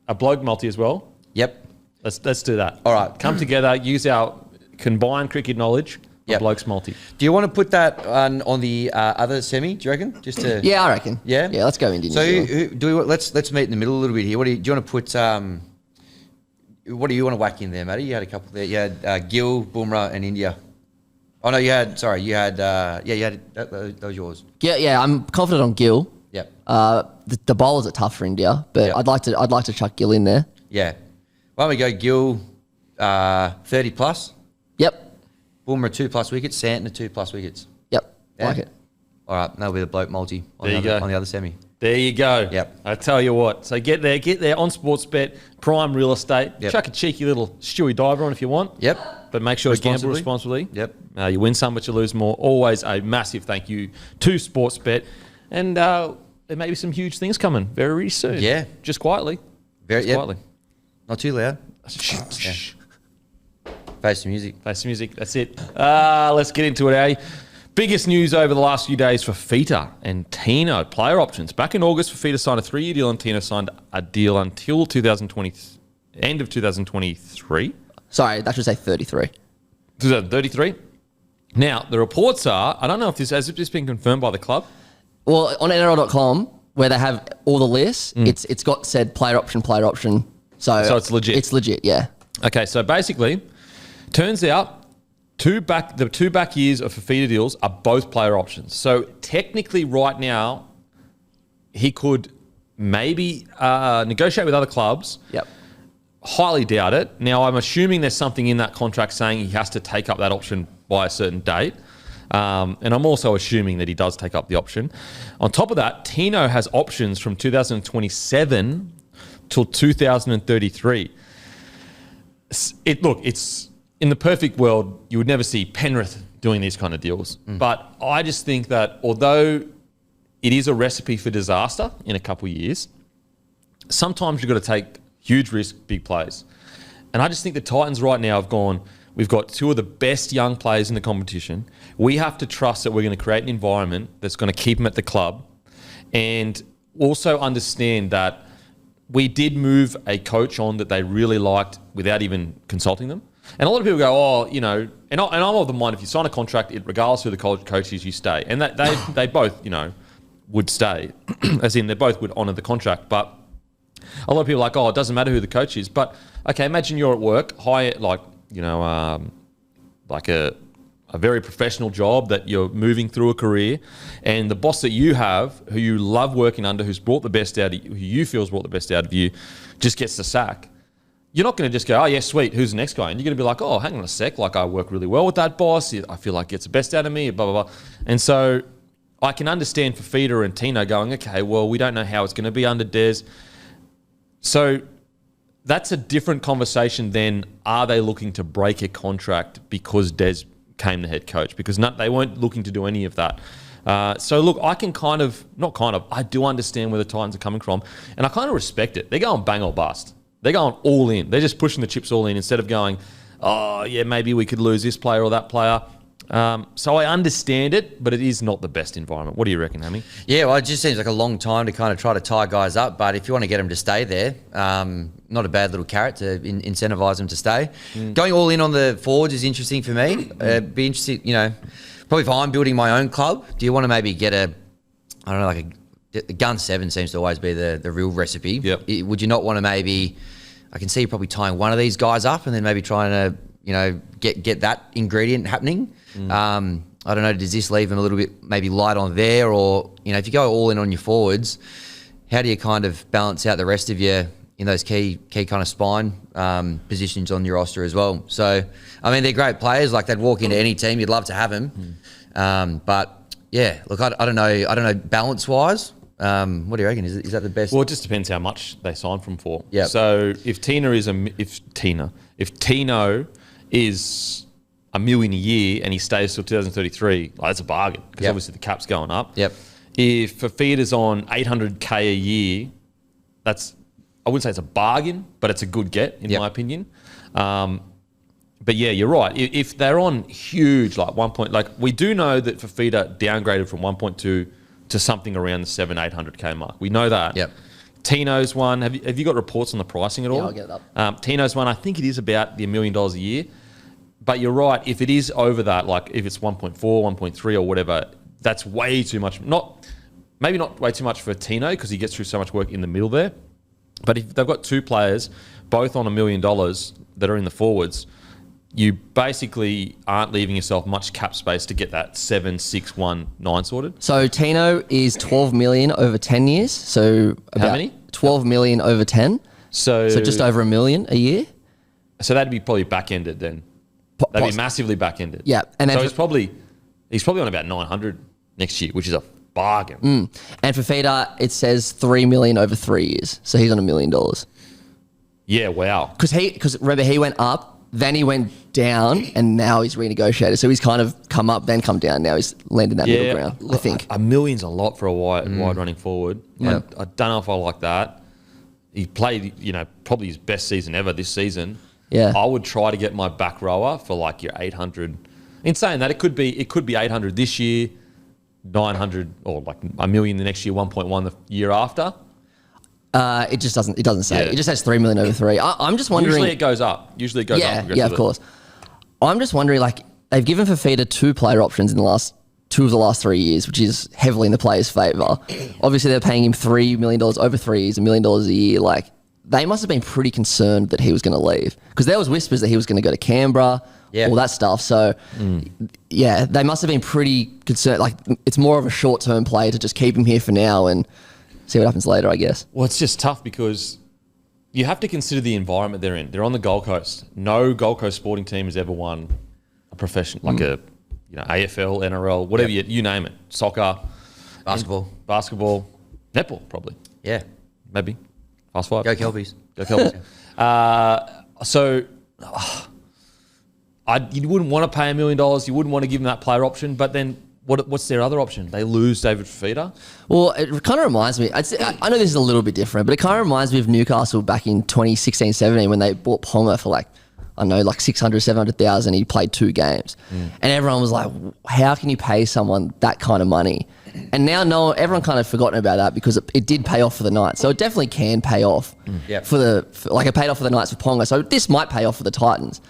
a bloke multi as well. Yep. Let's do that. All right. Come together, use our combined cricket knowledge. Yep. Blokes multi. Do you want to put that on the other semi? Do you reckon? Just to Yeah, I reckon. Yeah? Yeah, let's go Indian. So New Zealand. who do we? Let's meet in the middle a little bit here. Do you want to put? What do you want to whack in there, Matty? You had a couple there. You had Gill, Bumrah, and India. Oh no, you had that was yours. Yeah, I'm confident on Gill. Yep. The bowlers are tough for India, but Yep. I'd like to chuck Gill in there. Yeah. Why don't we go Gill 30 plus, Yep. Bumrah 2+ wickets, Santon 2+ wickets. Yep. Yeah. Like it. All right, that'll be the bloke multi on, There the you other, go. on the other semi. There you go. Yep. I tell you what. So get there on Sportsbet, prime real estate. Yep. Chuck a cheeky little Stewie diver on if you want. Yep. But make sure you gamble responsibly. Yep. You win some, but you lose more. Always a massive thank you to Sportsbet. And there may be some huge things coming very soon. Yeah. Just quietly. Very Just quietly. Not too loud. Shh. Face the music. Play some music. That's it. Let's get into it, eh? Biggest news over the last few days for Fifita and Tino. Player options. Back in August, Fifita signed a 3-year deal and Tino signed a deal until end of 2023. Sorry, that should say 33. 2033. Now, the reports are, I don't know if this has this been confirmed by the club. Well, on NRL.com, where they have all the lists, Mm. it's got said player option. So it's legit. It's legit, yeah. Okay, so basically, turns out the two back years of Fifita deals are both player options. So technically, right now, he could maybe negotiate with other clubs. Yep. Highly doubt it. Now, I'm assuming there's something in that contract saying he has to take up that option by a certain date. And I'm also assuming that he does take up the option. On top of that, Tino has options from 2027 till 2033. It's in the perfect world, you would never see Penrith doing these kind of deals. But I just think that although it is a recipe for disaster in a couple of years. Sometimes you've got to take huge risk, big plays. And I just think the Titans right now have gone, we've got two of the best young players in the competition. We have to trust that we're going to create an environment that's going to keep them at the club, and also understand that we did move a coach on that they really liked without even consulting them. And a lot of people go, oh, you know, and I'm of the mind, if you sign a contract, regardless of who the coach is, you stay. And that they both, you know, would stay, as in they both would honour the contract. But a lot of people are like, oh, it doesn't matter who the coach is. But, okay, imagine you're at work, like a very professional job that you're moving through a career, and the boss that you have, who you love working under, who's brought the best out of you, who you feel's brought the best out of you, just gets the sack. You're not going to just go, oh, yeah, sweet, who's the next guy? And you're going to be like, oh, hang on a sec, like I work really well with that boss. I feel like gets the best out of me, blah, blah, blah. And so I can understand Fifita and Tino going, okay, well, we don't know how it's going to be under Des. So that's a different conversation than, are they looking to break a contract because Des came the head coach? Because they weren't looking to do any of that. So look, I can I do understand where the Titans are coming from, and I kind of respect it. They're going bang or bust. They're going all in. They're just pushing the chips all in instead of going, oh yeah, maybe we could lose this player or that player. So I understand it, but it is not the best environment. What do you reckon, Hammy? Yeah, well, it just seems like a long time to kind of try to tie guys up. But if you want to get them to stay there, not a bad little carrot to incentivise them to stay. Going all in on the forwards is interesting for me. Be interesting, you know, probably if I'm building my own club, do you want to maybe get a gun 7 seems to always be the real recipe. Yep. Would you not want to maybe, I can see you probably tying one of these guys up and then maybe trying to, you know, get that ingredient happening. I don't know, does this leave them a little bit maybe light on there? Or, you know, if you go all in on your forwards, how do you kind of balance out the rest of your, in those key kind of spine positions on your roster as well? So, I mean, they're great players. Like, they'd walk into any team. You'd love to have them. But, yeah, look, I don't know balance-wise. What do you reckon? Is that the best? Well, it just depends how much they sign from for. Yep. So if Tino is $1 million a year and he stays till 2033, like, that's a bargain, because obviously the cap's going up. Yep. If Fifita's on $800K a year, I wouldn't say it's a bargain, but it's a good get in my opinion. But yeah, you're right. If they're on huge, like we do know that Fifita downgraded from 1.2 to something around the 700-800K mark. We know that. Yep. Tino's one. Have you got reports on the pricing at all? Yeah, I'll get it up. Tino's one, I think it is about the $1 million a year. But you're right. If it is over that, like if it's 1.4, 1.3 or whatever, that's way too much. Maybe not way too much for Tino, because he gets through so much work in the middle there. But if they've got two players, both on $1 million that are in the forwards, you basically aren't leaving yourself much cap space to get that 7, 6, 1, 9 sorted. So Tino is 12 million over 10 years. So about how many? 12 million over 10. So just over $1 million a year. So that'd be probably back-ended then. That'd be massively back-ended. Yeah. And then so he's probably on about 900 next year, which is a bargain. And for Fifita, it says 3 million over 3 years. So he's on $1 million. Yeah, wow. Because remember, he went up, then he went down, and now he's renegotiated. So he's kind of come up, then come down. Now he's landed that middle ground, I think. $1 million's a lot for a wide running forward. Yeah. I don't know if I like that. He played, probably his best season ever this season. Yeah. I would try to get my back rower for like your 800. In saying that, it could be 800 this year, 900, or like $1 million the next year, 1.1 the year after. It just doesn't. It doesn't say. It just says 3 million over 3. I'm just wondering. Usually it goes up. up. Yeah, of course. I'm just wondering. Like, they've given Fifita 2 player options in the last 2 of the last 3 years, which is heavily in the player's favour. Obviously, they're paying him $3 million over 3 years, $1 million a year. Like, they must have been pretty concerned that he was going to leave, because there was whispers that he was going to go to Canberra, all that stuff. So, yeah, they must have been pretty concerned. Like, it's more of a short-term play to just keep him here for now and see what happens later, I guess. Well, it's just tough because you have to consider the environment they're in. They're on the Gold Coast. No Gold Coast sporting team has ever won a profession, like a AFL, NRL, whatever you name it. Soccer, basketball, netball, probably. Yeah, maybe. Fast 5. Go Kelpies. Go Kelpies. You wouldn't want to pay $1 million. You wouldn't want to give them that player option, but then what's their other option? They lose David Fifita? Well, it kind of reminds me. I know this is a little bit different, but it kind of reminds me of Newcastle back in 2016-17 when they bought Ponga for like 600, 700,000. He played 2 games. And everyone was like, how can you pay someone that kind of money? And now everyone kind of forgotten about that because it did pay off for the Knights. So it definitely can pay off Yep. it paid off for the Knights for Ponga. So this might pay off for the Titans.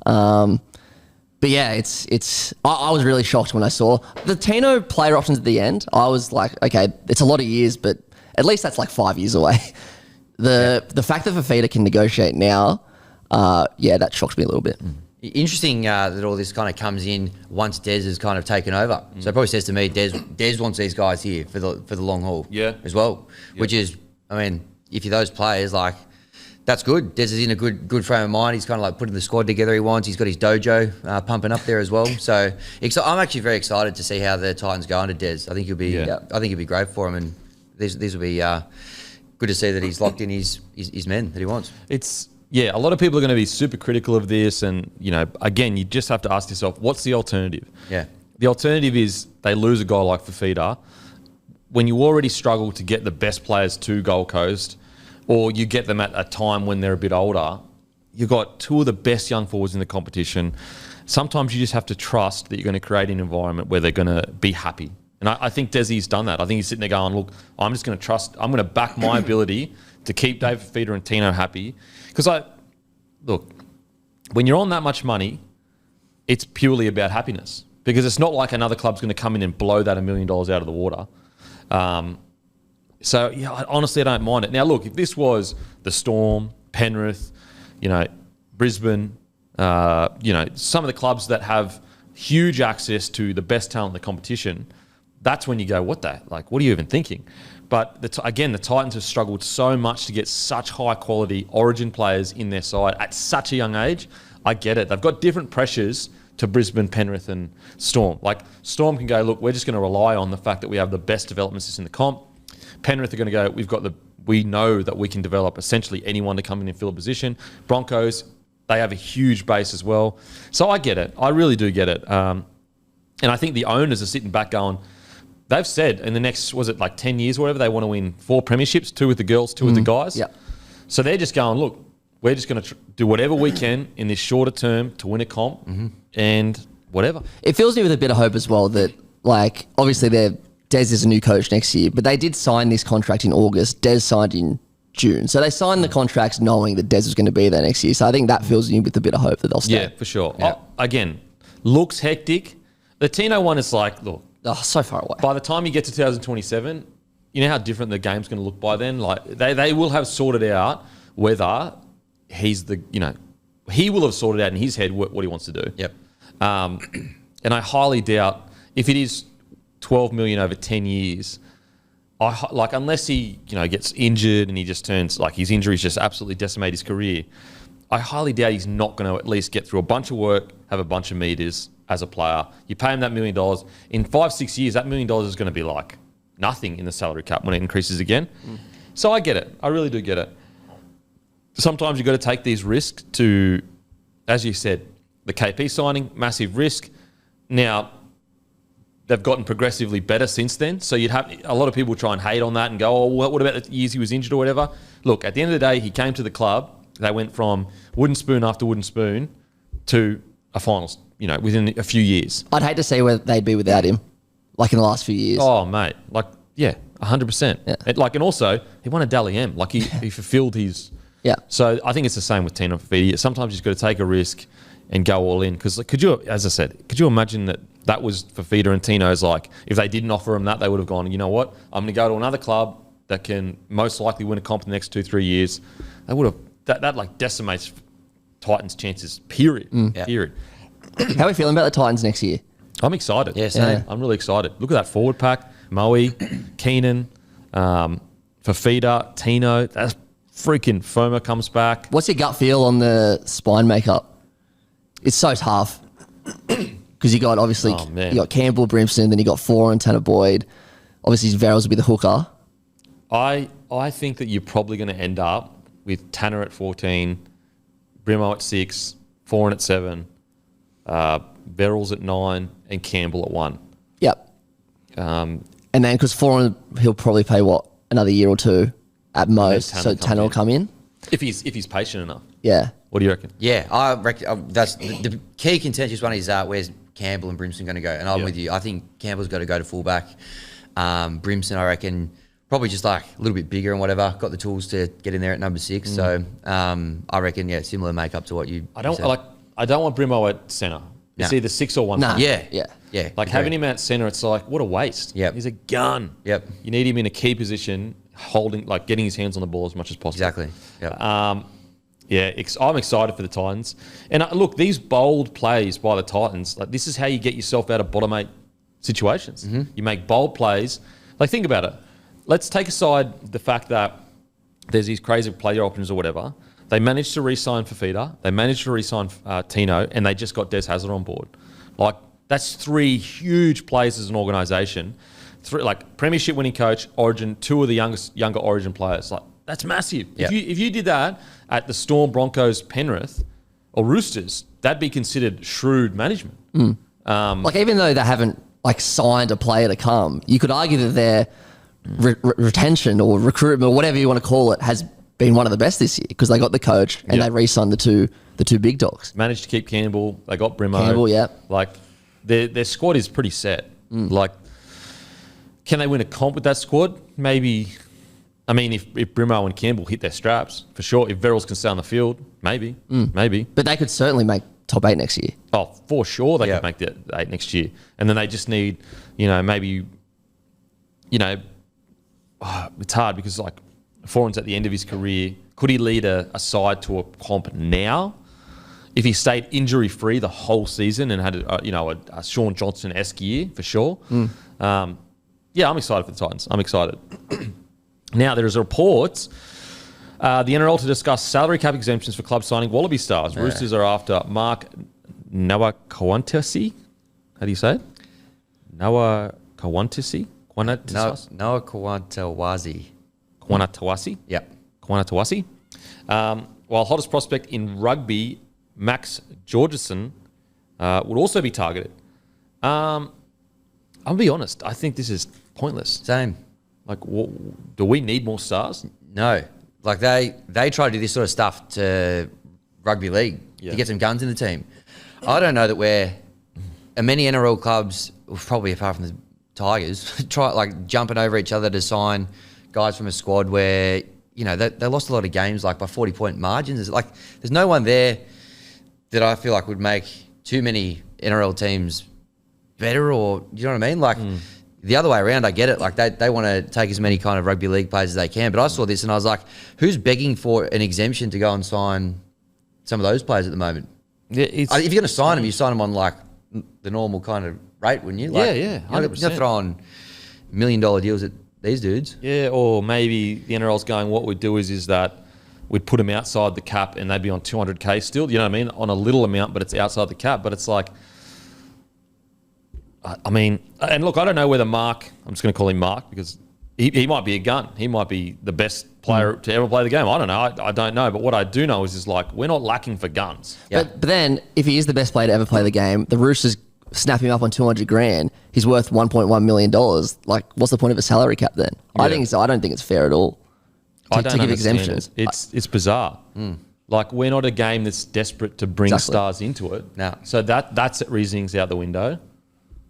But yeah, I was really shocked when I saw the Tino player options at the end. I was like, okay, it's a lot of years, but at least that's like 5 years away. The fact that Fifita can negotiate now, that shocked me a little bit. Interesting that all this kind of comes in once Des has kind of taken over. So it probably says to me, Des wants these guys here for the long haul as well, which is, I mean, if you're those players, like, that's good. Des is in a good frame of mind. He's kind of like putting the squad together he wants. He's got his dojo pumping up there as well. So I'm actually very excited to see how the Titans go under Des. I think he'll be great for him, and these will be good to see that he's locked in his men that he wants. A lot of people are going to be super critical of this, and again, you just have to ask yourself, what's the alternative? Yeah, the alternative is they lose a guy like Fifita when you already struggle to get the best players to Gold Coast, or you get them at a time when they're a bit older. You've got 2 of the best young forwards in the competition. Sometimes you just have to trust that you're going to create an environment where they're going to be happy. And I think Desi's done that. I think he's sitting there going, look, I'm just going to trust, I'm going to back my ability to keep David Fifita and Tino happy. Because when you're on that much money, it's purely about happiness. Because it's not like another club's going to come in and blow that $1 million out of the water. Honestly, I don't mind it. Now, look, if this was the Storm, Penrith, Brisbane, some of the clubs that have huge access to the best talent in the competition, that's when you go, what are you even thinking? But the Titans have struggled so much to get such high quality origin players in their side at such a young age. I get it. They've got different pressures to Brisbane, Penrith and Storm. Like Storm can go, look, we're just going to rely on the fact that we have the best development system in the comp. Penrith are going to go, we know that we can develop essentially anyone to come in and fill a position. Broncos, they have a huge base as well. So I get it. I really do get it. And I think the owners are sitting back going, they've said in the next, 10 years or whatever, they want to win 4 premierships, 2 with the girls, 2 with the guys. Yeah. So they're just going, look, we're just going to do whatever we can in this shorter term to win a comp and whatever. It fills me with a bit of hope as well that, obviously Des is a new coach next year, but they did sign this contract in August. Des signed in June. So they signed the contracts knowing that Des was going to be there next year. So I think that fills me with a bit of hope that they'll stay. Yeah, for sure. Yeah. Again, looks hectic. The Tino one is look. So far away. By the time you get to 2027, you know how different the game's going to look by then? They will have sorted out whether he's he will have sorted out in his head what he wants to do. Yep. And I highly doubt if it is 12 million over 10 years, unless he gets injured and he just turns his injuries just absolutely decimate his career, I highly doubt he's not going to at least get through a bunch of work, have a bunch of meters as a player. You pay him that $1 million. In 5-6 years, that $1 million is going to be nothing in the salary cap when it increases again. So I get it. I really do get it. Sometimes you've got to take these risks to, as you said, the KP signing, massive risk. Now, they've gotten progressively better since then. So you'd have a lot of people try and hate on that and go, oh, what about the years he was injured or whatever? Look, at the end of the day, he came to the club. They went from wooden spoon after wooden spoon to a finals, within a few years. I'd hate to see where they'd be without him, in the last few years. Oh, mate. 100%. Yeah. And also, he won a Dally M. He fulfilled his... Yeah. So I think it's the same with Tino Fifita. Sometimes you've got to take a risk and go all in. Because could you imagine that was Fifita and Tino's if they didn't offer him that, they would have gone, you know what, I'm going to go to another club that can most likely win a comp in the next 2-3 years. They would have, that decimates Titans' chances, period. Period. How are we feeling about the Titans next year? I'm excited. Yeah, same. Yeah. I'm really excited. Look at that forward pack. Moe, Keenan, Fifita, Tino. That's freaking Foma comes back. What's your gut feel on the spine makeup? It's so tough. Because you got, obviously, you got Campbell, Brimson, then you got Four and Tanner Boyd. Obviously, Verrills will be the hooker. I think that you're probably going to end up with Tanner at 14, Brimo at 6, Foran at 7, Verrills at 9, and Campbell at 1. Yep. And then because Foran, he'll probably play another year or two at most. So Tanner will come in if he's patient enough. Yeah. What do you reckon? Yeah, I reckon that's the key contentious one is where's Campbell and Brimson going to go? And I'm with you. I think Campbell's got to go to fullback. Brimson, I reckon, probably just like a little bit bigger and whatever. Got the tools to get in there at number 6. So I reckon, similar makeup to what you. I don't said. want Brimo at centre. It's either 6 or 1. Nah. Yeah. Like having him at centre, it's like what a waste. Yep. He's a gun. Yep. You need him in a key position, getting his hands on the ball as much as possible. Exactly. Yep. I'm excited for the Titans. And look, these bold plays by the Titans, like this is how you get yourself out of bottom 8 situations. Mm-hmm. You make bold plays. Like think about it. Let's take aside the fact that there's these crazy player options or whatever. They managed to re-sign Fifita. They managed to re-sign Tino, and they just got Des Hazard on board. Like that's 3 huge players as an organisation. 3 like premiership winning coach, Origin, 2 of the younger Origin players. Like that's massive. Yep. If you did that at the Storm, Broncos, Penrith, or Roosters, that'd be considered shrewd management. Like even though they haven't like signed a player to come, you could argue that their retention or recruitment or whatever you want to call it has been one of the best this year because they got the coach and they re-signed the two big dogs. Managed to keep Campbell. They got Brimo. Campbell, yeah. Like their squad is pretty set. Like, can they win a comp with that squad? Maybe. I mean, if Brimo and Campbell hit their straps, for sure. If Verrills can stay on the field, maybe. But they could certainly make top 8 next year. Oh, for sure they could make the 8 next year. And then they just need, maybe, it's hard because like Foran's at the end of his career. Could he lead a side to a comp now? If he stayed injury-free the whole season and had a Sean Johnson-esque year, for sure. I'm excited for the Titans. I'm excited. Now, there is reports the NRL to discuss salary cap exemptions for clubs signing Wallaby stars. Yeah. Roosters are after Mark Nawaqanitawase. How do you say it? Nawaqanitawase? Nawaqanitawase. Nawaqanitawase? Yep. Nawaqanitawase. While hottest prospect in rugby, Max Georgeson, would also be targeted. I'll be honest. I think this is pointless. Same. Like, do we need more stars? No. Like, they try to do this sort of stuff to Rugby League to get some guns in the team. I don't know that many NRL clubs, probably apart from the Tigers, try like jumping over each other to sign guys from a squad where, they lost a lot of games like by 40-point margins. There's no one there that I feel like would make too many NRL teams better or, you know what I mean? Like, the other way around, I get it. Like, they want to take as many kind of rugby league players as they can. But I saw this and I was like, who's begging for an exemption to go and sign some of those players at the moment? Yeah, if you're going to sign them, you sign them on, like, the normal kind of rate, wouldn't you? Like, 100%. You're throwing $1 million deals at these dudes. Yeah, or maybe the NRL's going, what we'd do is that we'd put them outside the cap and they'd be on 200K still, you know what I mean? On a little amount, but it's outside the cap. But it's like, I mean, and look, I don't know whether Mark, I'm just going to call him Mark because he might be a gun. He might be the best player to ever play the game. I don't know. I don't know. But what I do know is like, we're not lacking for guns. Yeah. But then if he is the best player to ever play the game, the Roosters snap him up on $200,000. He's worth $1.1 million. Like, what's the point of a salary cap then? Yeah. I don't think it's fair at all to give exemptions. It's bizarre. Like, we're not a game that's desperate to bring stars into it. No. So that's reasoning's out the window.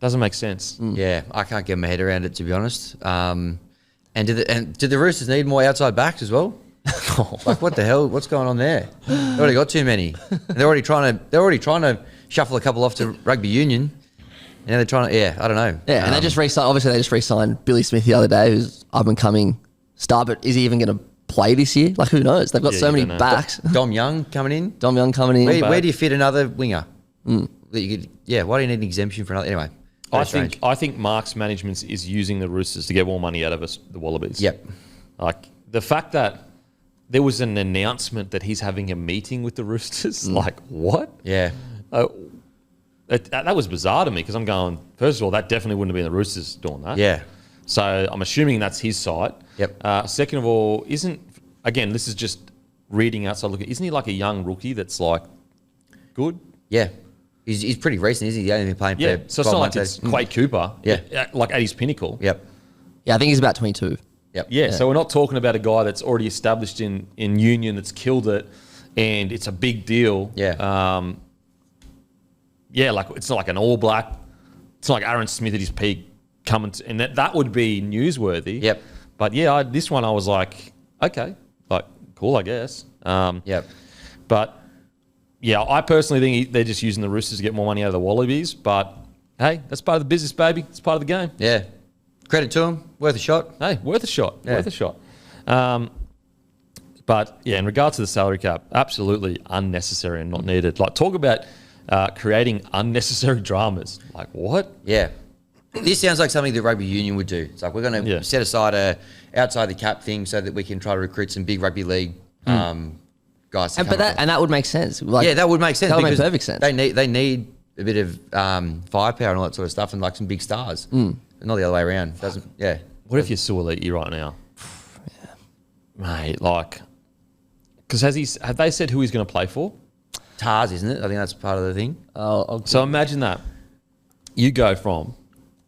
Doesn't make sense. Yeah, I can't get my head around it, to be honest. And do the Roosters need more outside backs as well? Like, what the hell? What's going on there? They've already got too many. They're already trying to shuffle a couple off to rugby union. And now they're trying to, I don't know. Yeah, and they just re-signed Billy Smith the other day, who's up and coming star. But is he even going to play this year? Like, who knows? They've got so many backs. Dom Young coming in. Where do you fit another winger? That you could, why do you need an exemption for another? Anyway. I think Mark's management is using the Roosters to get more money out of us, the Wallabies. Yep. Like, the fact that there was an announcement that he's having a meeting with the Roosters, like, what? Yeah. That was bizarre to me because I'm going, first of all, that definitely wouldn't have been the Roosters doing that. Yeah. So I'm assuming that's his side. Yep. Second of all, this is just reading outside looking, isn't he like a young rookie that's like good? Yeah. He's pretty recent, isn't he? He's only been playing Yeah, for so it's 12 not like months. it's Quade Cooper. Yeah. Like at his pinnacle. Yep. Yeah, I think he's about 22. Yep. Yeah, so we're not talking about a guy that's already established in Union, that's killed it, and it's a big deal. Yeah. Like it's not like an All Black. It's not like Aaron Smith at his peak coming to, and that would be newsworthy. Yep. But yeah, this one I was like, okay, like cool, I guess. Yep. But yeah, I personally think they're just using the Roosters to get more money out of the Wallabies. But hey, that's part of the business, baby. It's part of the game. Yeah. Credit to him. Worth a shot. Hey, worth a shot. Yeah. Worth a shot. But yeah, in regards to the salary cap, absolutely unnecessary and not needed. Like, talk about creating unnecessary dramas. Like, what? Yeah. This sounds like something that rugby union would do. It's like, we're going to set aside a outside the cap thing so that we can try to recruit some big rugby league guys. And that would make sense. Like, yeah, that would make sense. That would make because perfect sense. They need a bit of firepower and all that sort of stuff, and like some big stars. Not the other way around. Doesn't. Yeah. What if you're Suoliti right now? Mate, like, because have they said who he's going to play for? Tars, isn't it? I think that's part of the thing. So imagine that. You go from,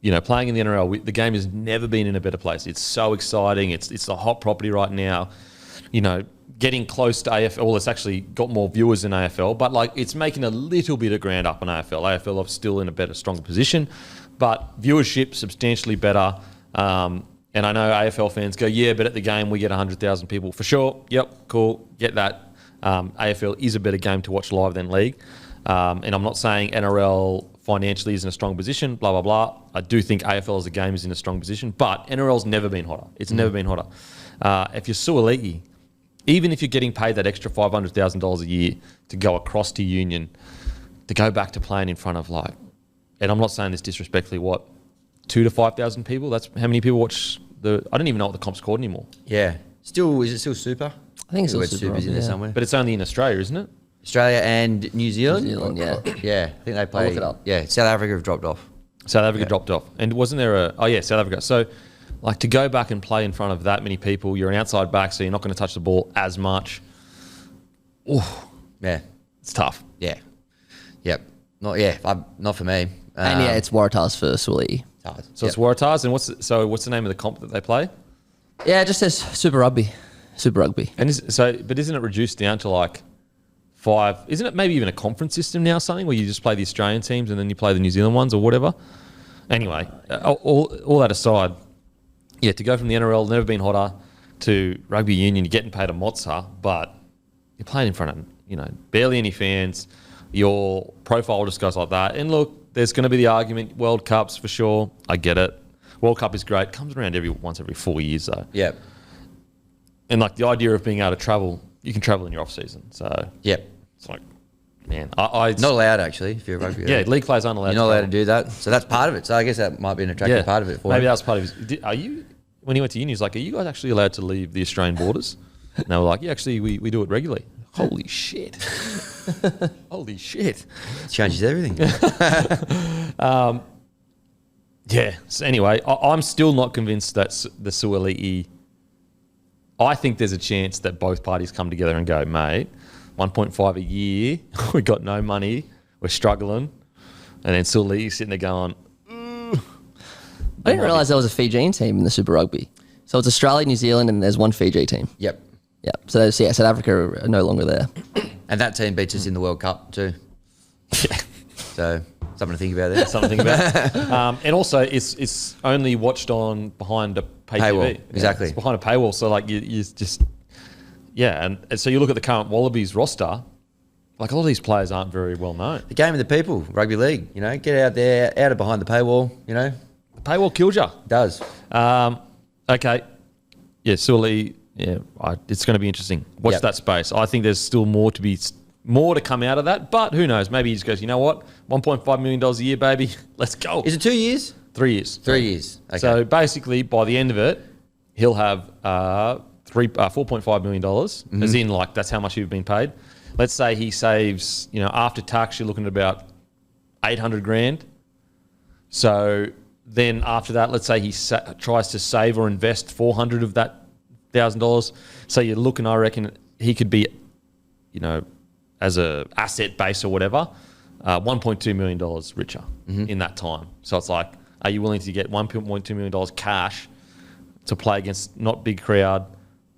playing in the NRL, the game has never been in a better place. It's so exciting. It's the hot property right now. Getting close to AFL. Well, it's actually got more viewers than AFL, but like it's making a little bit of ground up on AFL. AFL are still in a better, stronger position, but viewership substantially better. And I know AFL fans go, yeah, but at the game we get 100,000 people. For sure. Yep, cool. Get that. AFL is a better game to watch live than league. And I'm not saying NRL financially is in a strong position, blah, blah, blah. I do think AFL as a game is in a strong position, but NRL's never been hotter. It's never been hotter. If you're Suoliti, even if you're getting paid that extra $500,000 a year to go across to Union, to go back to playing in front of and I'm not saying this disrespectfully, 2,000 to 5,000 people? That's how many people watch I don't even know what the comp's called anymore. Yeah. Is it still Super? I think it's The still word Super's in there yeah. somewhere. But it's only in Australia, isn't it? Australia and New Zealand? New Zealand, yeah. Yeah. I think they play. look it up. Yeah. South Africa have dropped off. South Africa dropped off. And wasn't there South Africa. So, to go back and play in front of that many people, you're an outside back, so you're not going to touch the ball as much. Oh, Yeah. it's tough. Yeah. Yep. Not for me. And it's Waratahs for Suoliti. So it's Waratahs. And what's the name of the comp that they play? Yeah, it just says Super Rugby. Super Rugby. And but isn't it reduced down to 5? Isn't it maybe even a conference system now, something where you just play the Australian teams and then you play the New Zealand ones or whatever? Anyway, all that aside, yeah, to go from the NRL, never been hotter, to rugby union, you're getting paid a mozza, but you're playing in front of, barely any fans. Your profile just goes like that. And look, there's going to be the argument, World Cups for sure. I get it. World Cup is great. Comes around once every 4 years though. Yep. And the idea of being able to travel, you can travel in your off season. So Yep. it's man, I Not allowed, actually, if you're a rugby. yeah, league players aren't allowed. You're not allowed to do that. So that's part of it. So I guess that might be an attractive part of it for maybe him. that was part of his. Are you when he went to uni? He's like, are you guys actually allowed to leave the Australian borders? And they were like, yeah, actually, we do it regularly. Holy shit! Holy shit! It changes everything. Yeah. So anyway, I'm still not convinced that the Suoliti. I think there's a chance that both parties come together and go, mate, 1.5 a year. We got no money. We're struggling, and then Suoliti's sitting there going, I didn't realise there was a Fijian team in the Super Rugby. So it's Australia, New Zealand, and there's one Fiji team. Yep. Yeah. So South Africa are no longer there. And that team beats us in the World Cup too. yeah. So something to think about there. Something about. And also, it's only watched on behind a pay Paywall, TV. exactly. It's behind a paywall, so you just and so you look at the current Wallabies roster. A lot of these players aren't very well known. The game of the people, rugby league. Get out there, out of behind the paywall. The paywall kills you. It does. Okay. Yeah, Suoli. Yeah, it's going to be interesting. Watch that space. I think there's still more to come out of that, but who knows? Maybe he just goes, you know what? $1.5 million a year, baby. Let's go. Is it 2 years? 3 years. 3 years. Okay. So basically, by the end of it, he'll have $4.5 million, as in that's how much he's been paid. Let's say he saves, after tax, you're looking at about 800 grand. So then after that, let's say he tries to save or invest 400 of that $1,000. So you're looking, I reckon he could be, as a asset base or whatever, $1.2 million richer in that time. So it's like, are you willing to get $1.2 million cash to play against not big crowd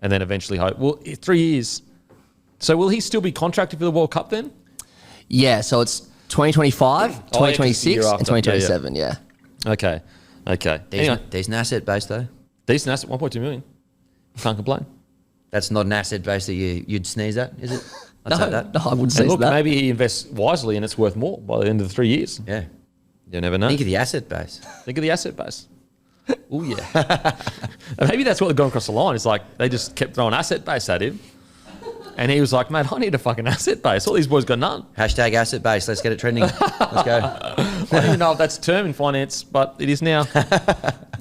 and then eventually hope? Well, 3 years. So will he still be contracted for the World Cup then? Yeah, so it's 2025, 2026, and 2027, yeah. Okay. Anyway, Decent asset base, though. decent asset, 1.2 million. Can't complain. That's not an asset base that you'd sneeze at, is it? I'd say that. No, I wouldn't say And look, that. maybe he invests wisely and it's worth more by the end of the 3 years. Yeah. You never know. Think of the asset base. Think of the asset base. Oh, yeah. And maybe that's what they've gone across the line. It's like they just kept throwing asset base at him. And he was like, mate, I need a fucking asset base. All these boys got none. Hashtag asset base. Let's get it trending. Let's go. I don't even know if that's a term in finance, but it is now.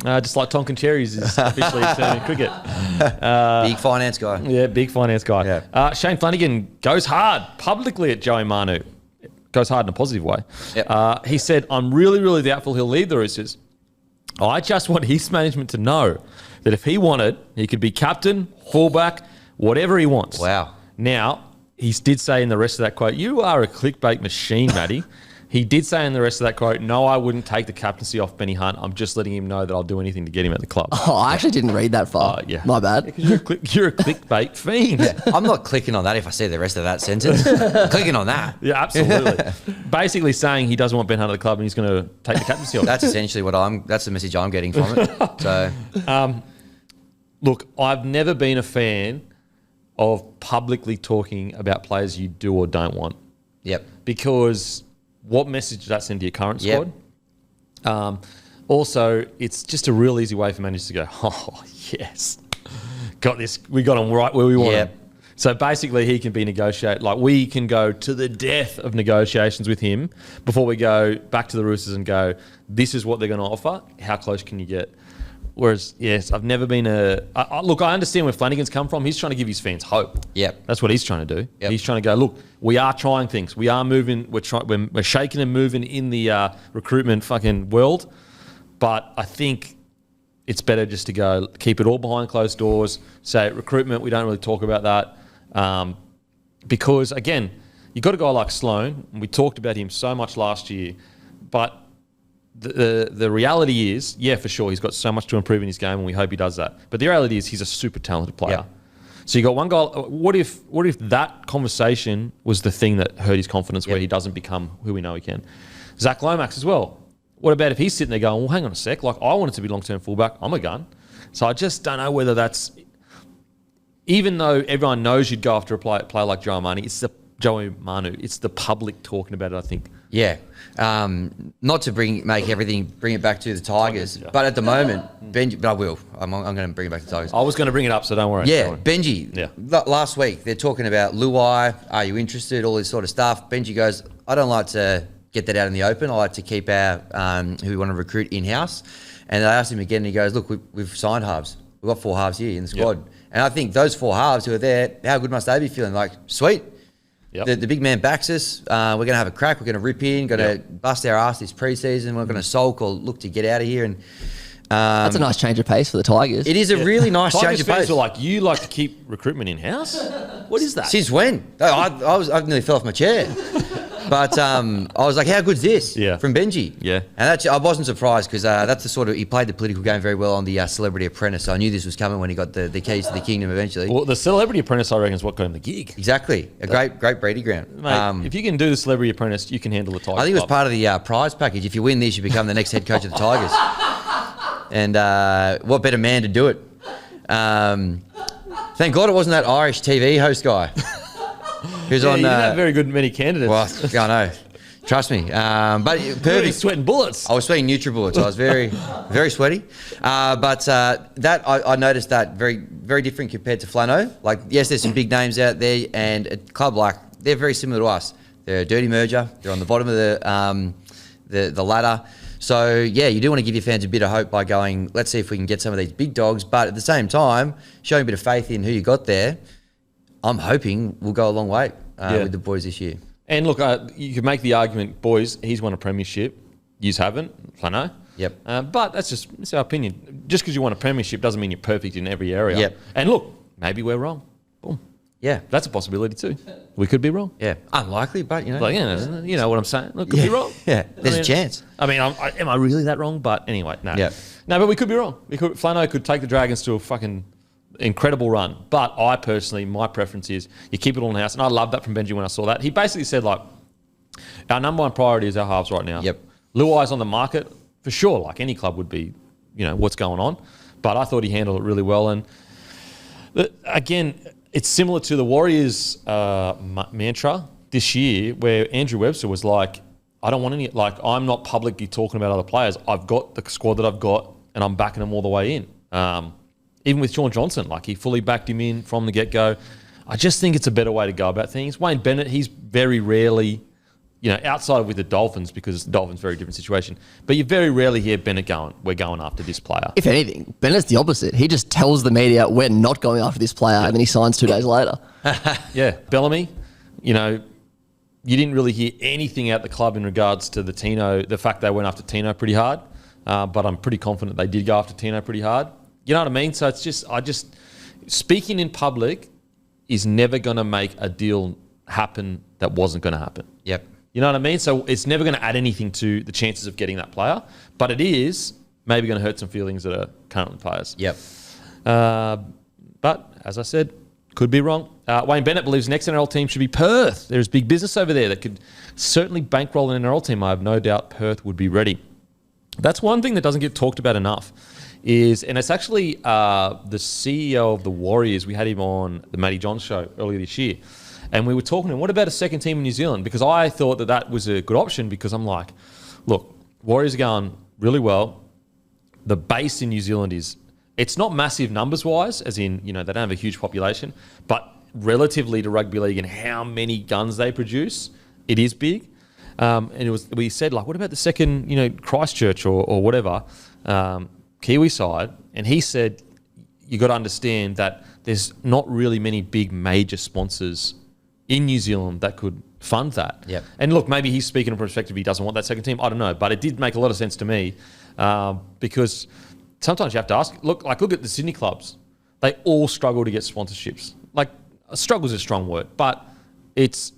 Just like Tonkin Cherries is officially a term in cricket. Big finance guy. Yeah, big finance guy. Yeah. Shane Flanagan goes hard publicly at Joey Manu. Goes hard in a positive way. Yep. He said, I'm really, really doubtful he'll leave the Roosters. I just want his management to know that if he wanted, he could be captain, fullback, whatever he wants. Wow. Now, he did say in the rest of that quote, you are a clickbait machine, Matty. He did say in the rest of that quote, no, I wouldn't take the captaincy off Benny Hunt. I'm just letting him know that I'll do anything to get him at the club. Oh, I actually didn't read that far. Yeah. My bad. You're a clickbait fiend. Yeah, I'm not clicking on that if I see the rest of that sentence. I'm clicking on that. Yeah, absolutely. Basically saying he doesn't want Ben Hunt at the club and he's going to take the captaincy off. That's essentially that's the message I'm getting from it. So, Look, I've never been a fan of publicly talking about players you do or don't want. yep. Because what message does that send to your current Yep. squad? Also, it's just a real easy way for managers to go, oh, yes, got this. We got him right where we want Yep. him. So basically, he can be negotiated. Like, we can go to the death of negotiations with him before we go back to the Roosters and go, this is what they're going to offer. How close can you get? Whereas, yes, I've never been look, I understand where Flanagan's come from. He's trying to give his fans hope. Yep. That's what he's trying to do. Yep. He's trying to go, look, we are trying things. We are moving. We're shaking and moving in the recruitment fucking world. But I think it's better just to go keep it all behind closed doors. Say recruitment, we don't really talk about that. Because, again, you've got a guy like Sloan. And we talked about him so much last year. But the reality is, yeah, for sure, he's got so much to improve in his game, and we hope he does that. But the reality is he's a super talented player. Yeah. So you got one guy. What if that conversation was the thing that hurt his confidence, where he doesn't become who we know he can? Zach Lomax as well. What about if he's sitting there going, well, hang on a sec, like I wanted to be long-term fullback, I'm a gun. So I just don't know whether that's, even though everyone knows you'd go after a player like Joey Manu, it's the public talking about it, I think. Yeah. Not to bring it back to the Tigers, but at the moment, Benji, but I will. I'm going to bring it back to the Tigers. I was going to bring it up, so don't worry. Yeah, Don't worry. Benji. Yeah. Last week, they're talking about Luai. Are you interested? All this sort of stuff. Benji goes, I don't like to get that out in the open. I like to keep our who we want to recruit in-house. And they asked him again, and he goes, look, we've signed halves. We've got 4 halves here in the squad. Yep. And I think those 4 halves who are there, how good must they be feeling? Like, sweet. Yep. The big man backs us. We're going to have a crack. We're going to rip in. Going to bust our ass this preseason. We're going to sulk or look to get out of here. And That's a nice change of pace for the Tigers. it is a really nice Tigers change of fans pace. were like, you like to keep recruitment in-house? What is that? Since when? I nearly fell off my chair. But I was like, how good's this from Benji? Yeah. And I wasn't surprised because that's the sort of, he played the political game very well on the Celebrity Apprentice. So I knew this was coming when he got the keys to the kingdom eventually. Well, the Celebrity Apprentice, I reckon, is what got him the gig. Exactly. A great breeding ground. Mate, if you can do the Celebrity Apprentice, you can handle the Tigers. I think it was part of the prize package. If you win this, you become the next head coach of the Tigers. And what better man to do it? Thank God it wasn't that Irish TV host guy. Who's on? You didn't have very good many candidates. Well, I know. Trust me. But Perfect. Really sweating bullets. I was sweating NutriBullets. I was very, very sweaty. But that I noticed that very, very different compared to Flano. Like, yes, there's some big names out there, and a club like they're very similar to us. They're a dirty merger. They're on the bottom of the ladder. So yeah, you do want to give your fans a bit of hope by going, let's see if we can get some of these big dogs. But at the same time, showing a bit of faith in who you got there. I'm hoping we'll go a long way with the boys this year. And look, you could make the argument, boys, he's won a premiership. Yous haven't, I know. Yep. But that's our opinion. Just because you won a premiership doesn't mean you're perfect in every area. Yep. And look, maybe we're wrong. Boom. Yeah. That's a possibility too. We could be wrong. Yeah. Unlikely, but, you know. Like, you know what I'm saying? Look, could be wrong. Yeah. There's a chance. I mean, am I really that wrong? But anyway, no. Yeah. No, but we could be wrong. Flano could take the Dragons to a fucking incredible run. But I personally, my preference is you keep it all in the house. And I love that from Benji when I saw that. He basically said, like, our number one priority is our halves right now. Yep. Luai's on the market, for sure, like any club would be, you know, what's going on. But I thought he handled it really well. And again, it's similar to the Warriors mantra this year where Andrew Webster was like, I don't want any, like, I'm not publicly talking about other players. I've got the squad that I've got and I'm backing them all the way in. Even with Sean Johnson, like, he fully backed him in from the get-go. I just think it's a better way to go about things. Wayne Bennett, he's very rarely, you know, outside of with the Dolphins, because the Dolphins are a very different situation, but you very rarely hear Bennett going, we're going after this player. If anything, Bennett's the opposite. He just tells the media we're not going after this player, and then he signs 2 days later. Yeah, Bellamy, you know, you didn't really hear anything out the club in regards to the fact they went after Tino pretty hard, but I'm pretty confident they did go after Tino pretty hard. You know what I mean? So it's just, speaking in public is never going to make a deal happen that wasn't going to happen. Yep. You know what I mean? So it's never going to add anything to the chances of getting that player, but it is maybe going to hurt some feelings that are currently players. Yep. But as I said, could be wrong. Wayne Bennett believes the next NRL team should be Perth. There's big business over there that could certainly bankroll an NRL team. I have no doubt Perth would be ready. That's one thing that doesn't get talked about enough and it's actually the CEO of the Warriors. We had him on the Matty Johns show earlier this year. And we were talking to him, what about a second team in New Zealand? Because I thought that was a good option, because I'm like, look, Warriors are going really well. The base in New Zealand it's not massive numbers-wise, as in, you know, they don't have a huge population, but relatively to rugby league and how many guns they produce, it is big. And we said, like, what about the second, you know, Christchurch or whatever, Kiwi side? And he said, you got to understand that there's not really many big major sponsors in New Zealand that could fund that. Yep. And look, maybe he's speaking in perspective, he doesn't want that second team. I don't know. But it did make a lot of sense to me because sometimes you have to ask, look at the Sydney clubs. They all struggle to get sponsorships. Like, struggle is a strong word, but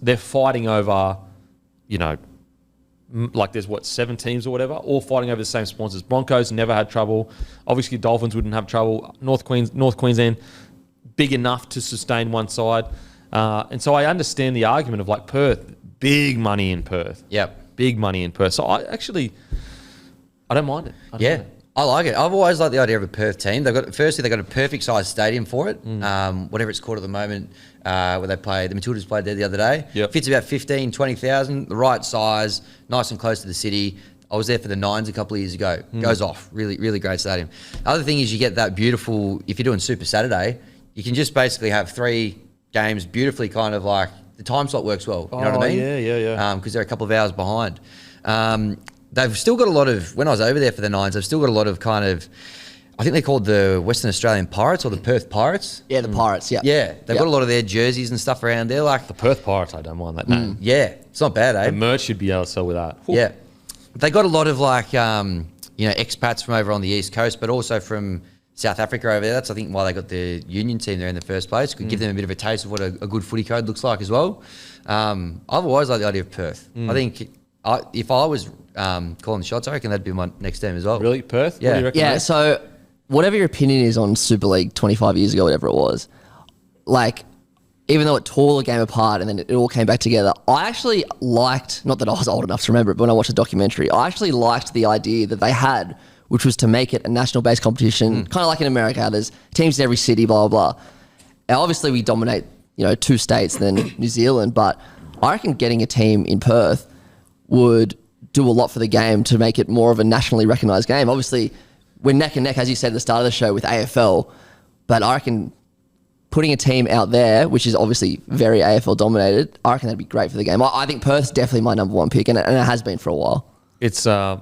they're fighting over, you know, like there's 7 teams or whatever, all fighting over the same sponsors. Broncos never had trouble. Obviously, Dolphins wouldn't have trouble. North Queensland, big enough to sustain one side. And so I understand the argument of, like, Perth, big money in Perth. Yep. Big money in Perth. So I don't mind it. I like it. I've always liked the idea of a Perth team. They've got a perfect sized stadium for it. Whatever it's called at the moment, where they play. The Matildas played there the other day. Yep. Fits about 15,000, 20,000. The right size, nice and close to the city. I was there for the Nines a couple of years ago. Goes off. Really, really great stadium. Other thing is you get that beautiful, if you're doing Super Saturday, you can just basically have 3 games beautifully, kind of like the time slot works well. You know what I mean? Yeah. Because they're a couple of hours behind. They've still got a lot of, when I was over there for the Nines, they've still got a lot of kind of, I think they're called the Western Australian Pirates or the Perth Pirates. Yeah, the Pirates, yeah. Yeah, they've got a lot of their jerseys and stuff around there. Like The Perth Pirates, I don't mind that name. Yeah, it's not bad, eh? The merch should be able to sell with that. Yeah. They got a lot of, like, expats from over on the East Coast, but also from South Africa over there. That's, I think, why they got the union team there in the first place. Could give them a bit of a taste of what a good footy code looks like as well. I've always liked the idea of Perth. I think if I was calling the shots, I reckon that'd be my next team as well. Really? Perth? Yeah. What do you reckon? Yeah, so whatever your opinion is on Super League 25 years ago, whatever it was, like, even though it tore the game apart and then it all came back together, I actually liked, not that I was old enough to remember it, but when I watched the documentary, I actually liked the idea that they had, which was to make it a national-based competition, kind of like in America. There's teams in every city, blah, blah, blah. And obviously, we dominate, 2 states and then New Zealand, but I reckon getting a team in Perth would do a lot for the game to make it more of a nationally recognised game. Obviously, we're neck and neck, as you said at the start of the show, with AFL, but I reckon putting a team out there, which is obviously very AFL dominated, I reckon that'd be great for the game. I think Perth's definitely my number 1 pick, and it has been for a while. It's the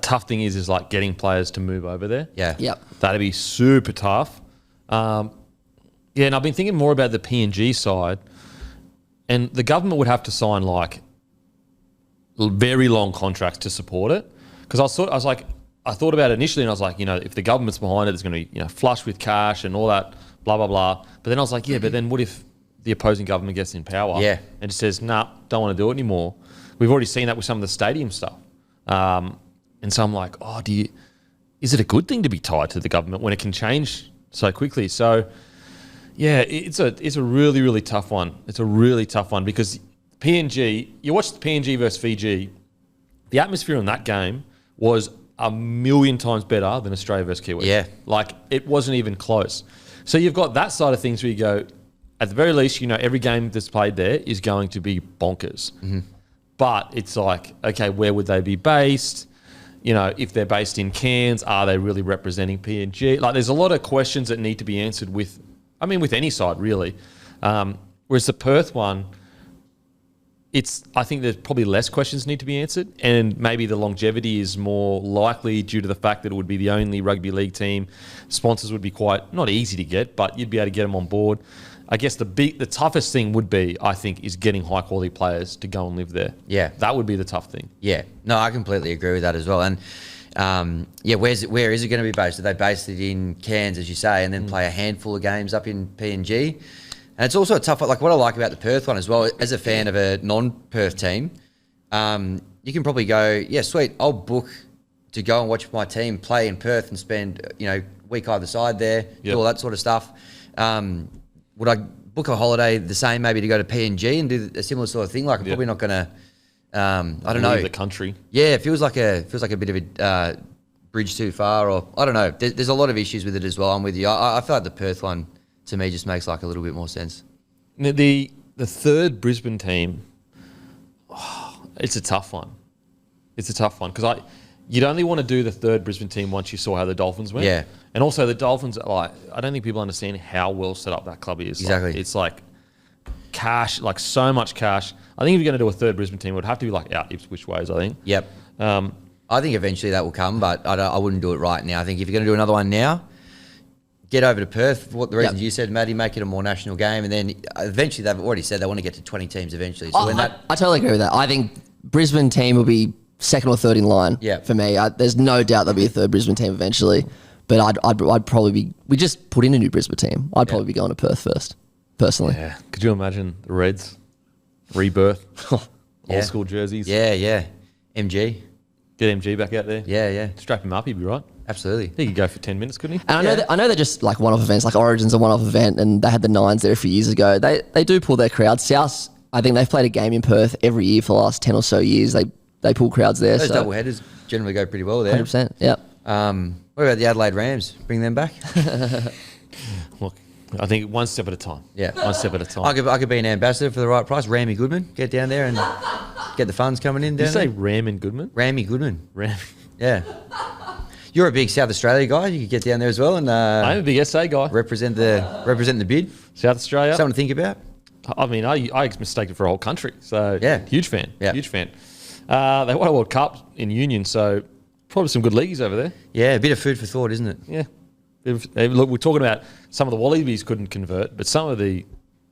tough thing is like getting players to move over there. Yeah. Yep. That'd be super tough. And I've been thinking more about the PNG side, and the government would have to sign like very long contracts to support it. Because I thought about it initially, and I was like, if the government's behind it, there's going to be flush with cash and all that, blah blah blah. But then I was like, yeah, but then what if the opposing government gets in power and just says, nah, don't want to do it anymore. We've already seen that with some of the stadium stuff. And so I'm like, is it a good thing to be tied to the government when it can change so quickly? So, yeah, it's a really, really tough one. It's a really tough one because PNG, you watch the PNG versus Fiji, the atmosphere in that game was a million times better than Australia versus Kiwis. Yeah. Like, it wasn't even close. So you've got that side of things where you go, at the very least, every game that's played there is going to be bonkers. Mm-hmm. But it's like, okay, where would they be based? If they're based in Cairns, are they really representing PNG? Like, there's a lot of questions that need to be answered with any side, really. Whereas the Perth one, I think there's probably less questions need to be answered, and maybe the longevity is more likely due to the fact that it would be the only rugby league team. Sponsors would be quite, not easy to get, but you'd be able to get them on board. I guess the toughest thing would be, I think, is getting high quality players to go and live there. Yeah. That would be the tough thing. Yeah. No, I completely agree with that as well. And where is it going to be based? Are they based it in Cairns, as you say, and then play a handful of games up in PNG? And it's also a tough one. Like, what I like about the Perth one as well, as a fan of a non-Perth team, you can probably go, yeah, sweet, I'll book to go and watch my team play in Perth and spend, week either side there, do all that sort of stuff. Would I book a holiday the same, maybe to go to PNG and do a similar sort of thing? Like, I'm probably not going to, I don't know. Leave the country. Yeah, it feels like a bit of a bridge too far, or I don't know. There's a lot of issues with it as well. I'm with you. I feel like the Perth one, to me, just makes like a little bit more sense. The third Brisbane team, it's a tough one. It's a tough one because you'd only want to do the third Brisbane team once you saw how the Dolphins went. Yeah. And also the Dolphins, I don't think people understand how well set up that club is. Exactly. It's like cash, like so much cash. I think if you're going to do a third Brisbane team, it would have to be like out Ipswich ways, I think. Yep. I think eventually that will come, but I wouldn't do it right now. I think if you're going to do another one now, get over to Perth. What the reasons you said, Matty, make it a more national game, and then eventually they've already said they want to get to 20 teams eventually. So I totally agree with that. I think Brisbane team will be second or third in line for me. There's no doubt there'll be a third Brisbane team eventually, but I'd probably be. We just put in a new Brisbane team. I'd probably be going to Perth first, personally. Yeah. Could you imagine the Reds rebirth, old school jerseys? Yeah. MG. Get MG back out there. Yeah. Strap him up, he'd be right. Absolutely. He could go for 10 minutes, couldn't he? And I know they're just like one-off events, like Origin's a one-off event, and they had the Nines there a few years ago. They do pull their crowds. South, I think they've played a game in Perth every year for the last 10 or so years. They pull crowds there. Those so. double headers generally go pretty well there. 100%, yeah. What about the Adelaide Rams? Bring them back? Look, I think one step at a time. Yeah. One step at a time. I could be an ambassador for the right price. Rammy Goodman. Get down there and get the funds coming in. Did you say there. Ram and Goodman? Rammy Goodman. Ram. Yeah. You're a big South Australia guy. You could get down there as well and I'm a big SA guy. represent the bid. South Australia. Something to think about. I mean, I mistaked it for a whole country. So, Yeah. huge fan. Yeah. Huge fan. They won a World Cup in Union, so probably some good leagues over there. Yeah, a bit of food for thought, isn't it? Yeah. Look, we're talking about some of the Wallabies couldn't convert, but some of the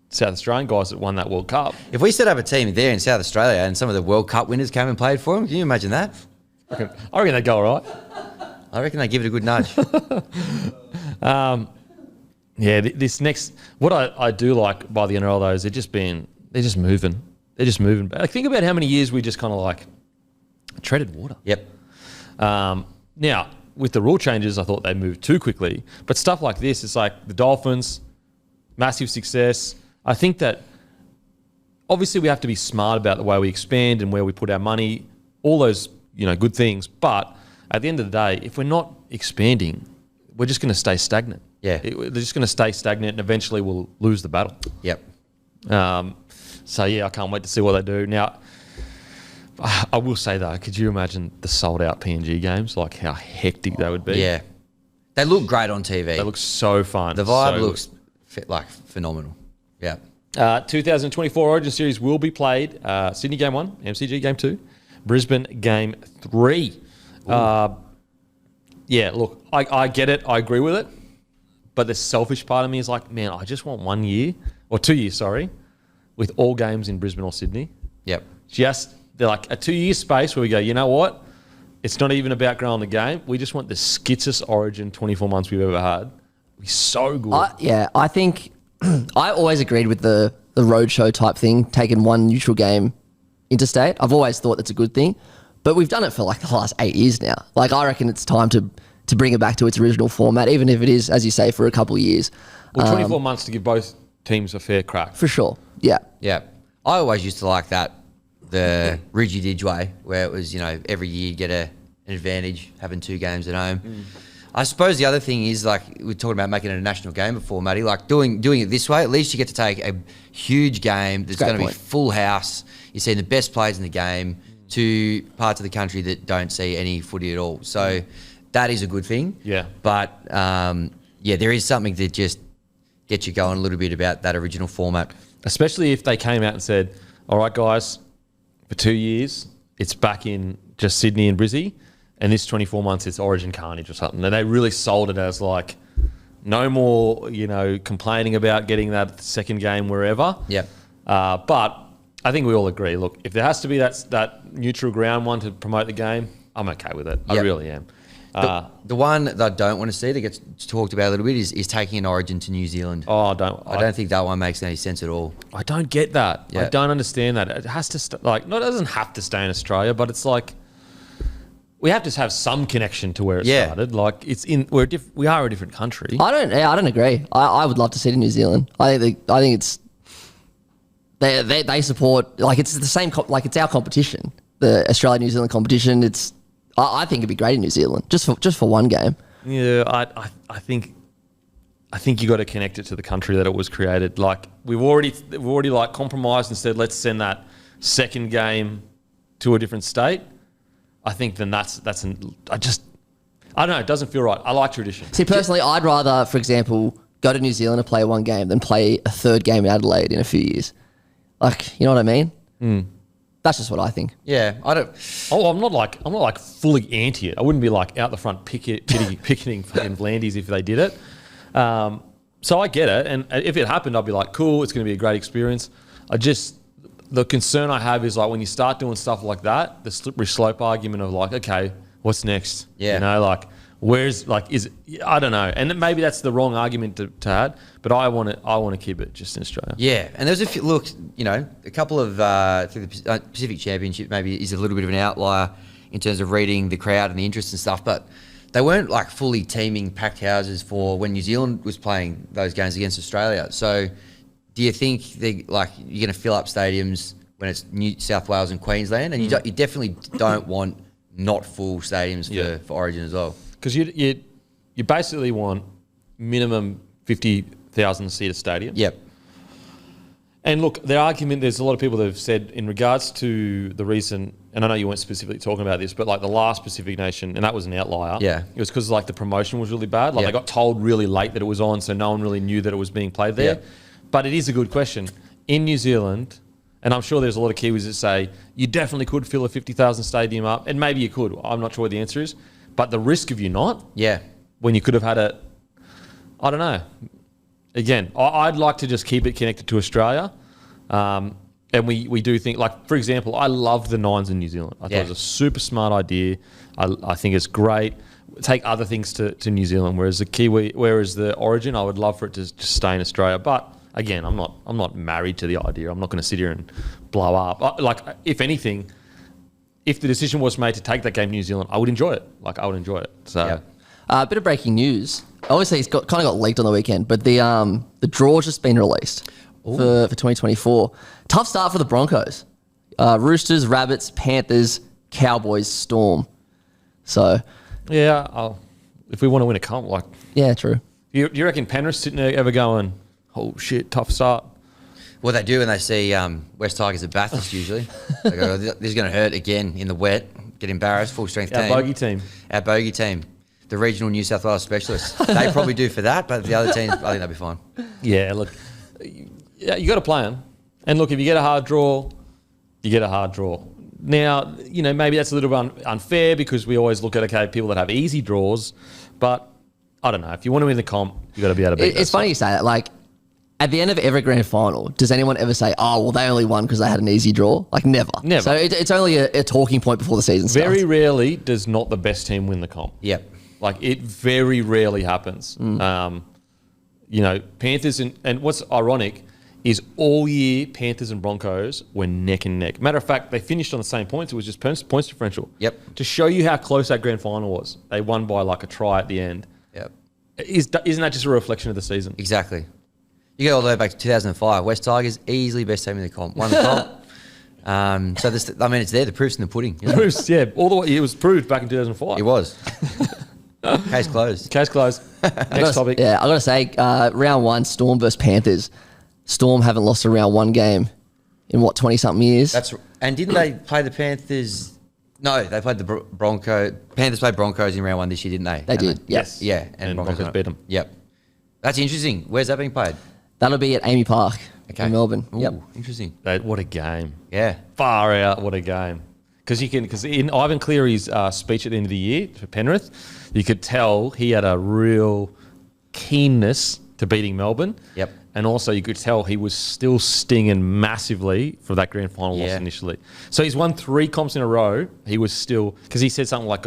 South Australian guys that won that World Cup. If we set up a team there in South Australia and some of the World Cup winners came and played for them, can you imagine that? I reckon they'd go all right. I reckon they give it a good nudge. Yeah, this next, what I do like by the NRL though is they're just moving. They're just moving. Like, think about how many years we just kind of like treaded water. Yep. Now, with the rule changes, I thought they moved too quickly. But stuff like this, it's like the Dolphins, massive success. I think that obviously we have to be smart about the way we expand and where we put our money, all those, good things. But at the end of the day, if we're not expanding, we're just going to stay stagnant. Yeah. They're just going to stay stagnant and eventually we'll lose the battle. Yep. So, yeah, I can't wait to see what they do. Now, I will say, though, could you imagine the sold-out PNG games, like how hectic they would be? Yeah. They look great on TV. They look so fun. The vibe so looks phenomenal. Yeah. 2024 Origin Series will be played. Sydney Game 1, MCG Game 2, Brisbane Game 3. Yeah, look, I get it. I agree with it. But the selfish part of me is like, man, I just want 1 year, or 2 years, sorry, with all games in Brisbane or Sydney. Yep. They're like a 2 year space where we go, you know what? It's not even about growing the game. We just want the skitzest Origin 24 months we've ever had. It'd be so good. I think I always agreed with the roadshow type thing, taking one neutral game interstate. I've always thought that's a good thing, but we've done it for like the last 8 years now. Like, I reckon it's time to bring it back to its original format, even if it is, as you say, for a couple of years. Well, 24 months to give both teams a fair crack. For sure. Yeah. Yeah. I always used to like that, the Ridgy Didge way, where it was, every year you get an advantage having 2 games at home. I suppose the other thing is, like, we were talking about making it a national game before, Matty, like doing it this way, at least you get to take a huge game that's going to be full house. You're seeing the best players in the game to parts of the country that don't see any footy at all. So that is a good thing. Yeah. But, there is something that just gets you going a little bit about that original format. Especially if they came out and said, all right, guys, for 2 years, it's back in just Sydney and Brizzy, and this 24 months, it's Origin Carnage or something. And they really sold it as like, no more, complaining about getting that second game wherever. Yep. But I think we all agree, look, if there has to be that neutral ground one to promote the game, I'm okay with it. Yep. I really am. The one that I don't want to see that gets talked about a little bit is taking an Origin to New Zealand. Oh, I don't think that one makes any sense at all. I don't get that. Yeah. I don't understand that. It has to it doesn't have to stay in Australia, but it's like we have to have some connection to where it started. Like we are a different country. I don't agree. I would love to see it in New Zealand. I think it's they support, like, it's the same like it's our competition, the Australia New Zealand competition. I think it'd be great in New Zealand just for one game. Yeah, I think you got to connect it to the country that it was created. Like we've already like compromised and said let's send that second game to a different state. I think then I don't know. It doesn't feel right. I like tradition. See, personally, I'd rather, for example, go to New Zealand and play one game than play a third game in Adelaide in a few years. Like, you know what I mean? That's just what I think. Yeah, I don't. Oh, I'm not like fully anti it. I wouldn't be like out the front picketing fucking Vlandys if they did it. So I get it, and if it happened, I'd be like, cool. It's going to be a great experience. The concern I have is like when you start doing stuff like that, the slippery slope argument of like, okay, what's next? Yeah. Like where's like I don't know, and maybe that's the wrong argument to add, but I want to keep it just in Australia. Yeah, and there's a few, a couple of through the Pacific Championship maybe is a little bit of an outlier in terms of reading the crowd and the interest and stuff, but they weren't like fully teeming packed houses for when New Zealand was playing those games against Australia. So do you think you're going to fill up stadiums when it's New South Wales and Queensland, and you definitely don't want not full stadiums for Origin as well? Because you basically want minimum 50,000 seat stadium. Yep. And look, there's a lot of people that have said in regards to the recent, and I know you weren't specifically talking about this, but like the last Pacific Nation, and that was an outlier. Yeah. It was because like the promotion was really bad. Like they got told really late that it was on, so no one really knew that it was being played there. Yeah. But it is a good question. In New Zealand, and I'm sure there's a lot of Kiwis that say, you definitely could fill a 50,000 stadium up, and maybe you could. I'm not sure what the answer is. But the risk of you not, when you could have had it, I don't know. Again, I'd like to just keep it connected to Australia. And we do think, like, for example, I love the Nines in New Zealand. I thought it was a super smart idea. I think it's great. Take other things to New Zealand, whereas the Origin, I would love for it to just stay in Australia. But again, I'm not married to the idea. I'm not going to sit here and blow up. Like, if anything, if the decision was made to take that game to New Zealand, I would enjoy it. Like, I would enjoy it. So, a bit of breaking news. Obviously, it's kind of got leaked on the weekend, but the draw's just been released for 2024. Tough start for the Broncos. Roosters, Rabbits, Panthers, Cowboys, Storm. So, yeah, if we want to win a comp, like, yeah, true. You reckon Penrith sitting there ever going, oh shit, tough start? Well, they do when they see West Tigers at Bathurst usually. They go, this is going to hurt again in the wet, get embarrassed, full strength team. Our bogey team. The regional New South Wales specialists. They probably do for that, but the other teams, I think they'll be fine. Yeah, look, you got to play them. And look, if you get a hard draw, you get a hard draw. Now, maybe that's a little bit unfair because we always look at, people that have easy draws, but I don't know. If you want to win the comp, you got to be able to beat It's funny you say that. Like, at the end of every grand final, does anyone ever say, oh, well, they only won because they had an easy draw? Like, never. Never. So it's only a talking point before the season starts. Very rarely does not the best team win the comp. Yep. Like, it very rarely happens. You know, Panthers and what's ironic is all year Panthers and Broncos were neck and neck. Matter of fact, they finished on the same points. It was just points differential. Yep. To show you how close that grand final was, they won by like a try at the end. Yep. Isn't that just a reflection of the season? Exactly. You go all the way back to 2005. West Tigers, easily best team in the comp. Won the comp. So this, I mean, it's there. The proof's in the pudding. Proofs, yeah. All the way, it was proved back in 2005. It was. Case closed. Case closed. Next topic. Yeah, I got to say, round one, Storm versus Panthers. Storm haven't lost a round one game in, 20-something years? And didn't they play the Panthers? No, they played the Broncos. Panthers played Broncos in round one this year, didn't they? They did, yes. Yeah, And Broncos beat them. Yep. That's interesting. Where's that being played? That'll be at Amy Park in Melbourne. Ooh, Yep. interesting. What a game. Yeah. Far out, what a game. Because in Ivan Cleary's speech at the end of the year for Penrith, you could tell he had a real keenness to beating Melbourne. Yep. And also you could tell he was still stinging massively for that grand final loss initially. So he's won 3 comps in a row. He was still, because he said something like,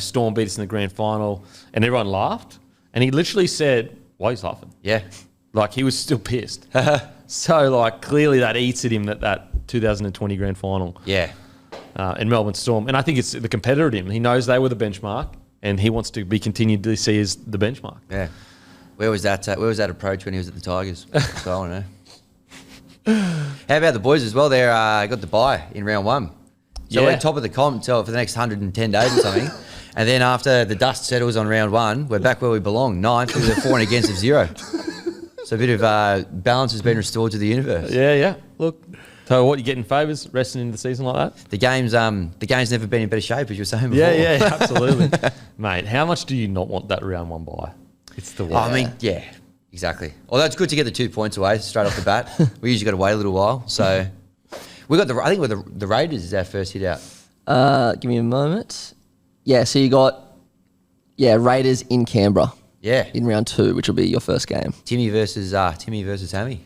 Storm beat us in the grand final, and everyone laughed. And he literally said, why he's laughing? Yeah. Like, he was still pissed. So, clearly that eats at him that 2020 grand final. Yeah. In Melbourne Storm. And I think it's the competitor in him. He knows they were the benchmark, and he wants to be continued to see as the benchmark. Yeah. Where was that approach when he was at the Tigers? So I want to know. How about the boys as well? They got the bye in round one. So we're top of the comp until for the next 110 days or something. And then after the dust settles on round one, we're back where we belong, 9th with a 4 and against of 0. So a bit of balance has been restored to the universe. Yeah. Look, so what, you getting favours resting into the season like that? The game's never been in better shape, as you were saying before. Yeah, absolutely. Mate, how much do you not want that round one bye? It's the way. I mean, yeah, exactly. Although it's good to get the 2 points away straight off the bat. We usually got to wait a little while. So we got I think the Raiders is our first hit out. Give me a moment. Yeah, so you got Raiders in Canberra. Yeah. In round 2, which will be your first game. Timmy versus Hammy.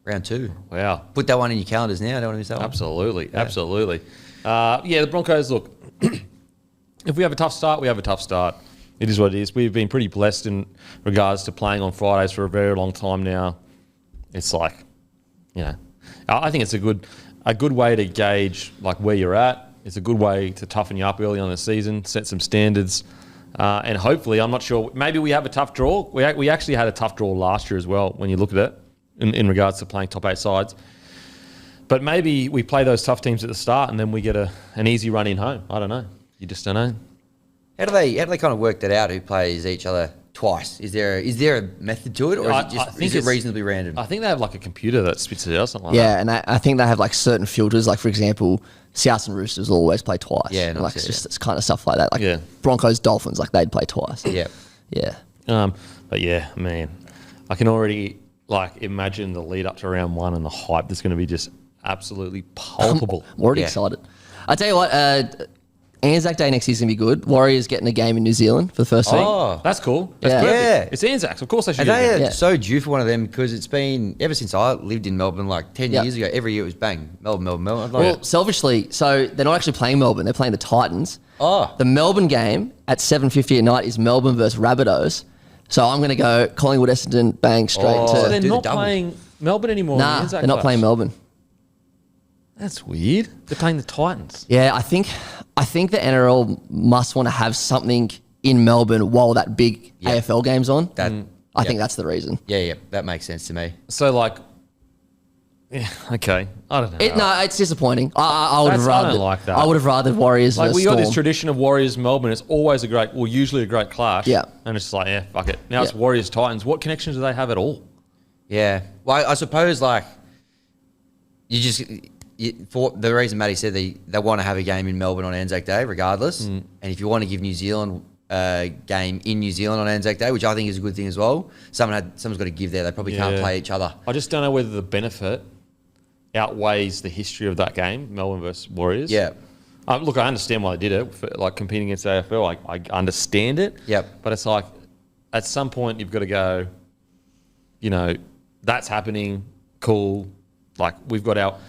Round 2. Wow. Put that one in your calendars now. I don't want to miss that one. Absolutely. The Broncos, look, if we have a tough start, we have a tough start. It is what it is. We've been pretty blessed in regards to playing on Fridays for a very long time now. It's like, I think it's a good way to gauge where you're at. It's a good way to toughen you up early on in the season, set some standards. And hopefully, I'm not sure, maybe we have a tough draw. We actually had a tough draw last year as well when you look at it in regards to playing top 8 sides. But maybe we play those tough teams at the start and then we get an easy run in home. I don't know. You just don't know. How do they kind of work that out? Who plays each other twice? Is there a method to it, or is it reasonably random? I think they have a computer that spits it out or something like that. Yeah, and I think they have certain filters. For example, South and Roosters will always play twice. Yeah, nice, it's just it's kind of stuff like that. Yeah. Broncos, Dolphins, they'd play twice. Yeah. Yeah. But yeah, man, I can already imagine the lead up to round 1 and the hype that's going to be just absolutely palpable. I'm already excited. I tell you what, Anzac Day next year's going to be good. Warriors getting a game in New Zealand for the first time. Oh, that's cool. That's Yeah. perfect. Yeah. It's Anzacs. Of course they should And do they that. are so due for one of them because it's been, ever since I lived in Melbourne 10 Yep. years ago, every year it was bang, Melbourne. Well, selfishly, so they're not actually playing Melbourne. They're playing the Titans. Oh. The Melbourne game at 7:50 at night is Melbourne versus Rabbitohs. So I'm going to go Collingwood, Essendon, bang, straight Oh. So to... they're do the not double. playing Melbourne anymore. in the Nah, Anzac they're not clash. playing Melbourne. That's weird. They're playing the Titans. Yeah, I think the NRL must want to have something in Melbourne while that big AFL game's on. I think that's the reason. Yeah, that makes sense to me. So okay. I don't know. No, it's disappointing. I would have I rather. don't like that. I would have rather Warriors versus we got this Storm. tradition of Warriors Melbourne. It's always usually a great clash. Yeah. And it's just fuck it. Now it's Yeah. Warriors Titans. What connections do they have at all? Yeah. Well, I suppose for the reason Matty said they want to have a game in Melbourne on Anzac Day regardless. And if you want to give New Zealand a game in New Zealand on Anzac Day, which I think is a good thing as well, someone's got to give there. They probably can't play each other. I just don't know whether the benefit outweighs the history of that game, Melbourne versus Warriors. Yeah. Look, I understand why they did it, for, competing against the AFL. I understand it. Yep. But it's at some point you've got to go, that's happening, cool. We've got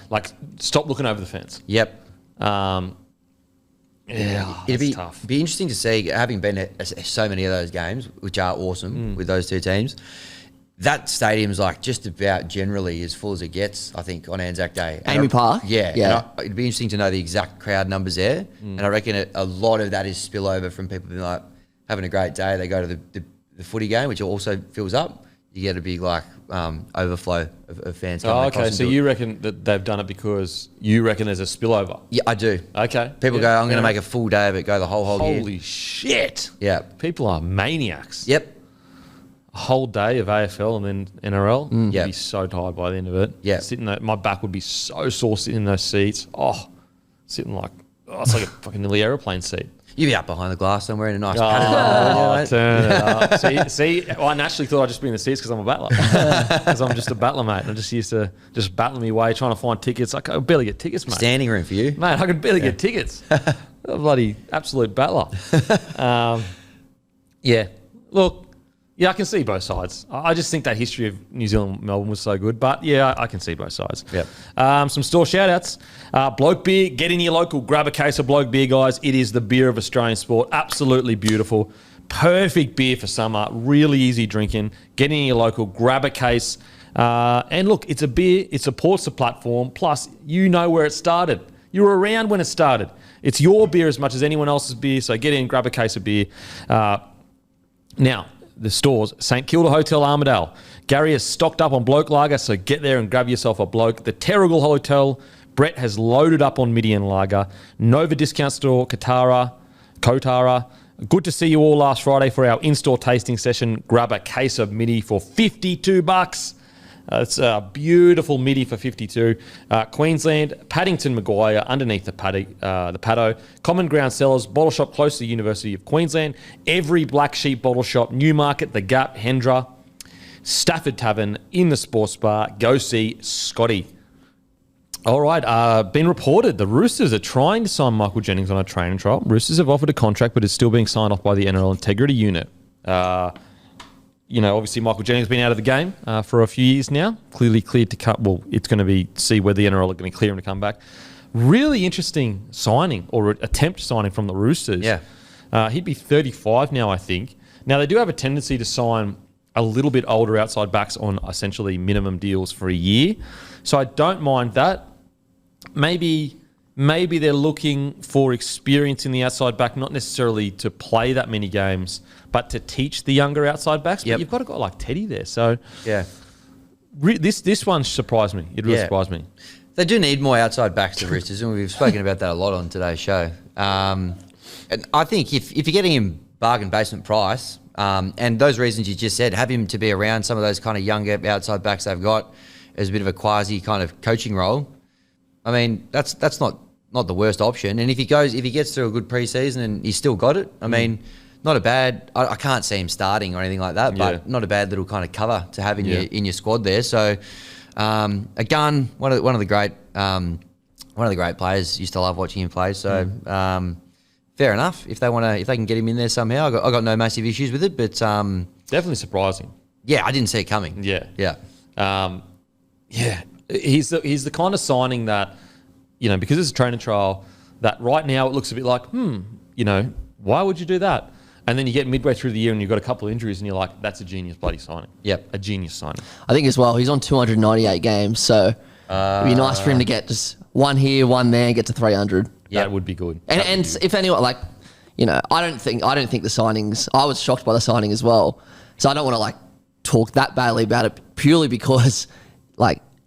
stop looking over the fence. Yep. It'd tough. Be interesting to see, having been at so many of those games, which are awesome with those two teams. that stadium's like just about generally as full as it gets, I think, on Anzac Day. Amy Park? Yeah. Yeah. It'd be interesting to know the exact crowd numbers there. And I reckon a lot of that is spillover from people being like having a great day. They go to the footy game, which also fills up. You get a big overflow of fans coming across. Okay. So you reckon that they've done it because you reckon there's a spillover? Yeah, I do. Okay. People go, I'm going to make a full day of it, go the whole year. Holy shit. Yeah. People are maniacs. Yep. A whole day of AFL and then NRL. You'd Yeah. be so tired by the end of it. Yeah. My back would be so sore sitting in those seats. It's like a fucking nearly aeroplane seat. You'd be up behind the glass somewhere in a nice Turn it up. See, I naturally thought I'd just be in the seats because I'm a battler. Because I'm just a battler, mate. I'm just used to just battling my way, trying to find tickets. I could barely get tickets, mate. Standing room for you. Mate, I could barely get tickets. A bloody absolute battler. Look, I can see both sides. I just think that history of New Zealand Melbourne was so good. But yeah, I can see both sides. Yep. Some store shout outs. Bloke Beer, get in your local, grab a case of Bloke Beer, guys. It is the beer of Australian sport. Absolutely beautiful. Perfect beer for summer. Really easy drinking. Get in your local, grab a case. And look, it's a beer. It supports the platform. Plus, you know where it started. You were around when it started. It's your beer as much as anyone else's beer. So get in, grab a case of beer. Now, the stores, St Kilda Hotel Armidale. Gary has stocked up on Bloke Lager, so get there and grab yourself a Bloke. The Terrigal Hotel, Brett has loaded up on Midi and Lager. Nova Discount Store, Kotara. Good to see you all last Friday for our in-store tasting session. Grab a case of Midi for $52. It's a beautiful Midi for 52. Queensland, Paddington Maguire, underneath the paddo. Common Ground Cellars, bottle shop close to the University of Queensland. Every Black Sheep bottle shop, Newmarket, The Gap, Hendra. Stafford Tavern, in the Sports Bar. Go see Scotty. All right, been reported the Roosters are trying to sign Michael Jennings on a training trial. Roosters have offered a contract, but it's still being signed off by the NRL Integrity Unit. Obviously Michael Jennings has been out of the game for a few years now. Clearly cleared to cut. Well, it's going to be see whether the NRL are going to clear him to come back. Really interesting signing or attempt signing from the Roosters. Yeah. He'd be 35 now, I think. Now, they do have a tendency to sign a little bit older outside backs on essentially minimum deals for a year. So I don't mind that. Maybe they're looking for experience in the outside back, not necessarily to play that many games, but to teach the younger outside backs. But you've got a guy like Teddy there. So yeah, this one surprised me. It really surprised me. They do need more outside backs, the Roosters, and we've spoken about that a lot on today's show. And I think if you're getting him bargain basement price, and those reasons you just said, have him to be around some of those kind of younger outside backs they've got as a bit of a quasi kind of coaching role. I mean, that's not the worst option. And if he gets through a good preseason and he's still got it, I mean, not a bad. I can't see him starting or anything like that, but not a bad little kind of cover to have in your squad there. So, a gun, one of the great players. Used to love watching him play. So, fair enough. If they can get him in there somehow, I got no massive issues with it. But definitely surprising. Yeah, I didn't see it coming. Yeah. He's the kind of signing that, because it's a training trial, that right now it looks a bit like, why would you do that? And then you get midway through the year and you've got a couple of injuries and you're like, that's a genius bloody signing. Yep. A genius signing. I think as well, he's on 298 games, so it'd be nice for him to get just one here, one there, get to 300. That would be good. And if anyone, I don't think the signings, I was shocked by the signing as well. So I don't want to talk that badly about it purely because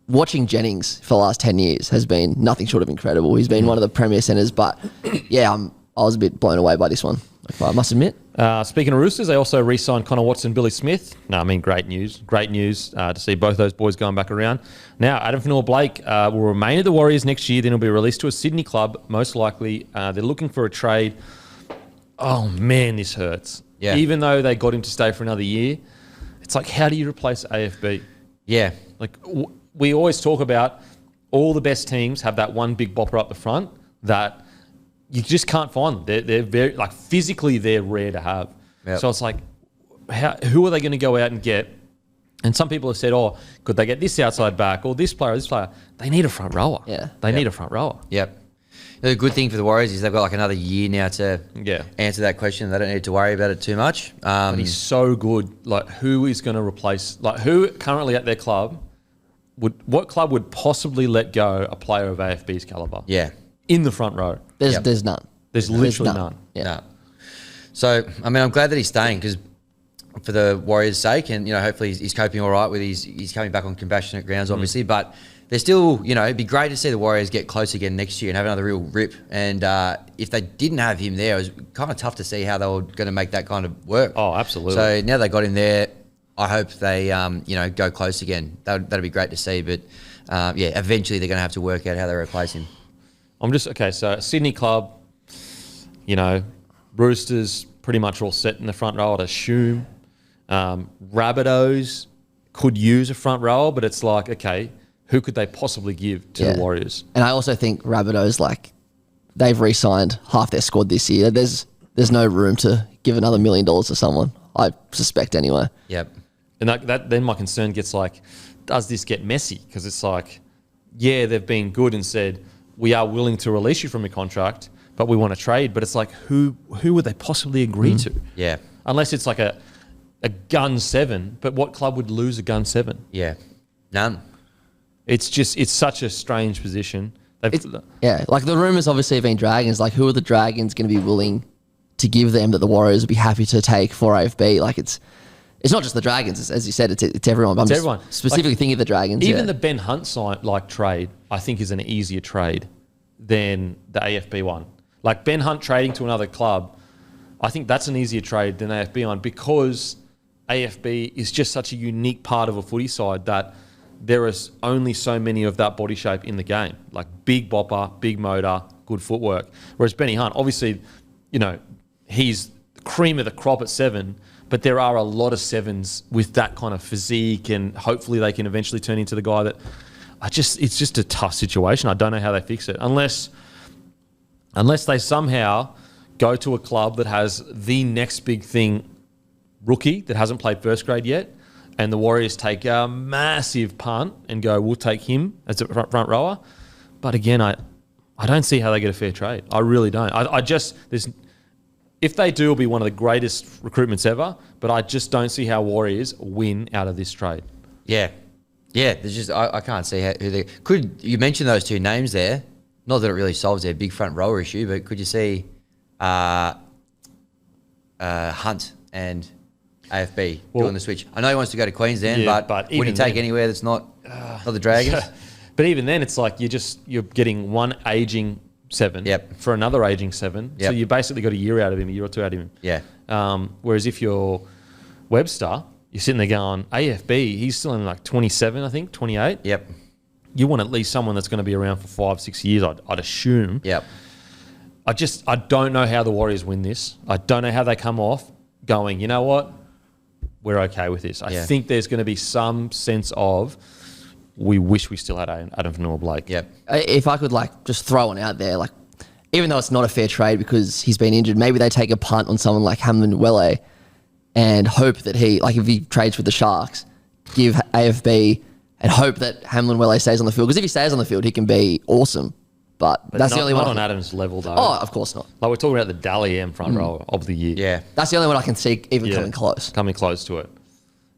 watching Jennings for the last 10 years has been nothing short of incredible. He's been one of the premier centres, but I was a bit blown away by this one, I must admit. Speaking of Roosters, they also re-signed Connor Watson, Billy Smith. Great news. Great news to see both those boys going back around. Now, Addin Fonua-Blake will remain at the Warriors next year, then he'll be released to a Sydney club, most likely. They're looking for a trade. Oh, man, this hurts. Yeah. Even though they got him to stay for another year, it's like, how do you replace AFB? Yeah. We always talk about all the best teams have that one big bopper up the front that you just can't find them. They're very, physically, they're rare to have. Yep. So it's like, who are they going to go out and get? And some people have said, could they get this outside back or this player or this player? They need a front rower. Yeah. They need a front rower. Yep. The good thing for the Warriors is they've got like another year now to Yeah. answer that question. They don't need to worry about it too much. But he's so good. Like, who is going to replace? Like, who currently at their club what club would possibly let go a player of AFB's caliber? Yeah. In the front row, There's none. there's literally none. Yeah. No. So, I mean, I'm glad that he's staying because for the Warriors' sake, and, you know, hopefully he's coping all right with he's coming back on compassionate grounds, obviously, but there's still, you know, it'd be great to see the Warriors get close again next year and have another real rip. And if they didn't have him there, it was kind of tough to see how they were going to make that kind of work. Oh, absolutely. So now they got him there, I hope they, you know, go close again. That'd be great to see. But, yeah, eventually they're going to have to work out how they replace him. So Sydney club, you know, Roosters pretty much all set in the front row, I'd assume. Rabbitohs could use a front row, but it's like, okay, who could they possibly give to the Warriors? And I also think Rabbitohs, like, they've re-signed half their squad this year. There's no room to give another $1 million to someone, I suspect anyway. Yep. And that then my concern gets like, does this get messy? Because it's like, yeah, they've been good and said, we are willing to release you from your contract, but we want to trade. But it's like, who would they possibly agree to? Yeah. Unless it's like a gun 7, but what club would lose a gun 7? Yeah. None. It's such a strange position. Yeah, like the rumours obviously have been Dragons. Like, who are the Dragons going to be willing to give them that the Warriors would be happy to take for AFB? Like, it's not just the Dragons, as you said, it's everyone. But I'm everyone. specifically thinking of the Dragons. Even the Ben Hunt trade, I think, is an easier trade than the AFB one. Like, Ben Hunt trading to another club, I think that's an easier trade than AFB one, because AFB is just such a unique part of a footy side that there is only so many of that body shape in the game. Like, big bopper, big motor, good footwork. Whereas Benny Hunt, obviously, you know, he's the cream of the crop at 7, but there are a lot of 7s with that kind of physique, and hopefully they can eventually turn into the guy that it's just a tough situation. I don't know how they fix it. Unless they somehow go to a club that has the next big thing rookie that hasn't played first grade yet, and the Warriors take a massive punt and go, we'll take him as a front rower. But again, I don't see how they get a fair trade. I really don't. If they do, it'll be one of the greatest recruitments ever, but I just don't see how Warriors win out of this trade. Yeah. Yeah, there's just I can't see who they could. You mentioned those two names there. Not that it really solves their big front rower issue, but could you see Hunt and AFB doing the switch? I know he wants to go to Queensland, but would he take anywhere that's not the Dragons? But even then, it's like you're getting one aging 7 for another aging 7. So you basically got a year out of him, a year or two out of him. Yeah. Whereas if you're Webster, you're sitting there going, AFB, he's still in like 27, I think, 28. Yep. You want at least someone that's going to be around for 5-6 years, I'd assume. Yep. I don't know how the Warriors win this. I don't know how they come off going, you know what, we're okay with this. I think there's going to be some sense of, we wish we still had Addin Fonua-Blake. Yep. If I could just throw one out there, like, even though it's not a fair trade because he's been injured, maybe they take a punt on someone like Hammy and Matty and hope that if he trades with the Sharks, give AFB and hope that Hammy and Matty stays on the field. Because if he stays on the field, he can be awesome. But that's the only one. Not on Adam's level, though. Oh, of course not. Like, we're talking about the Dally M front row of the year. Yeah. That's the only one I can see even coming close. Coming close to it.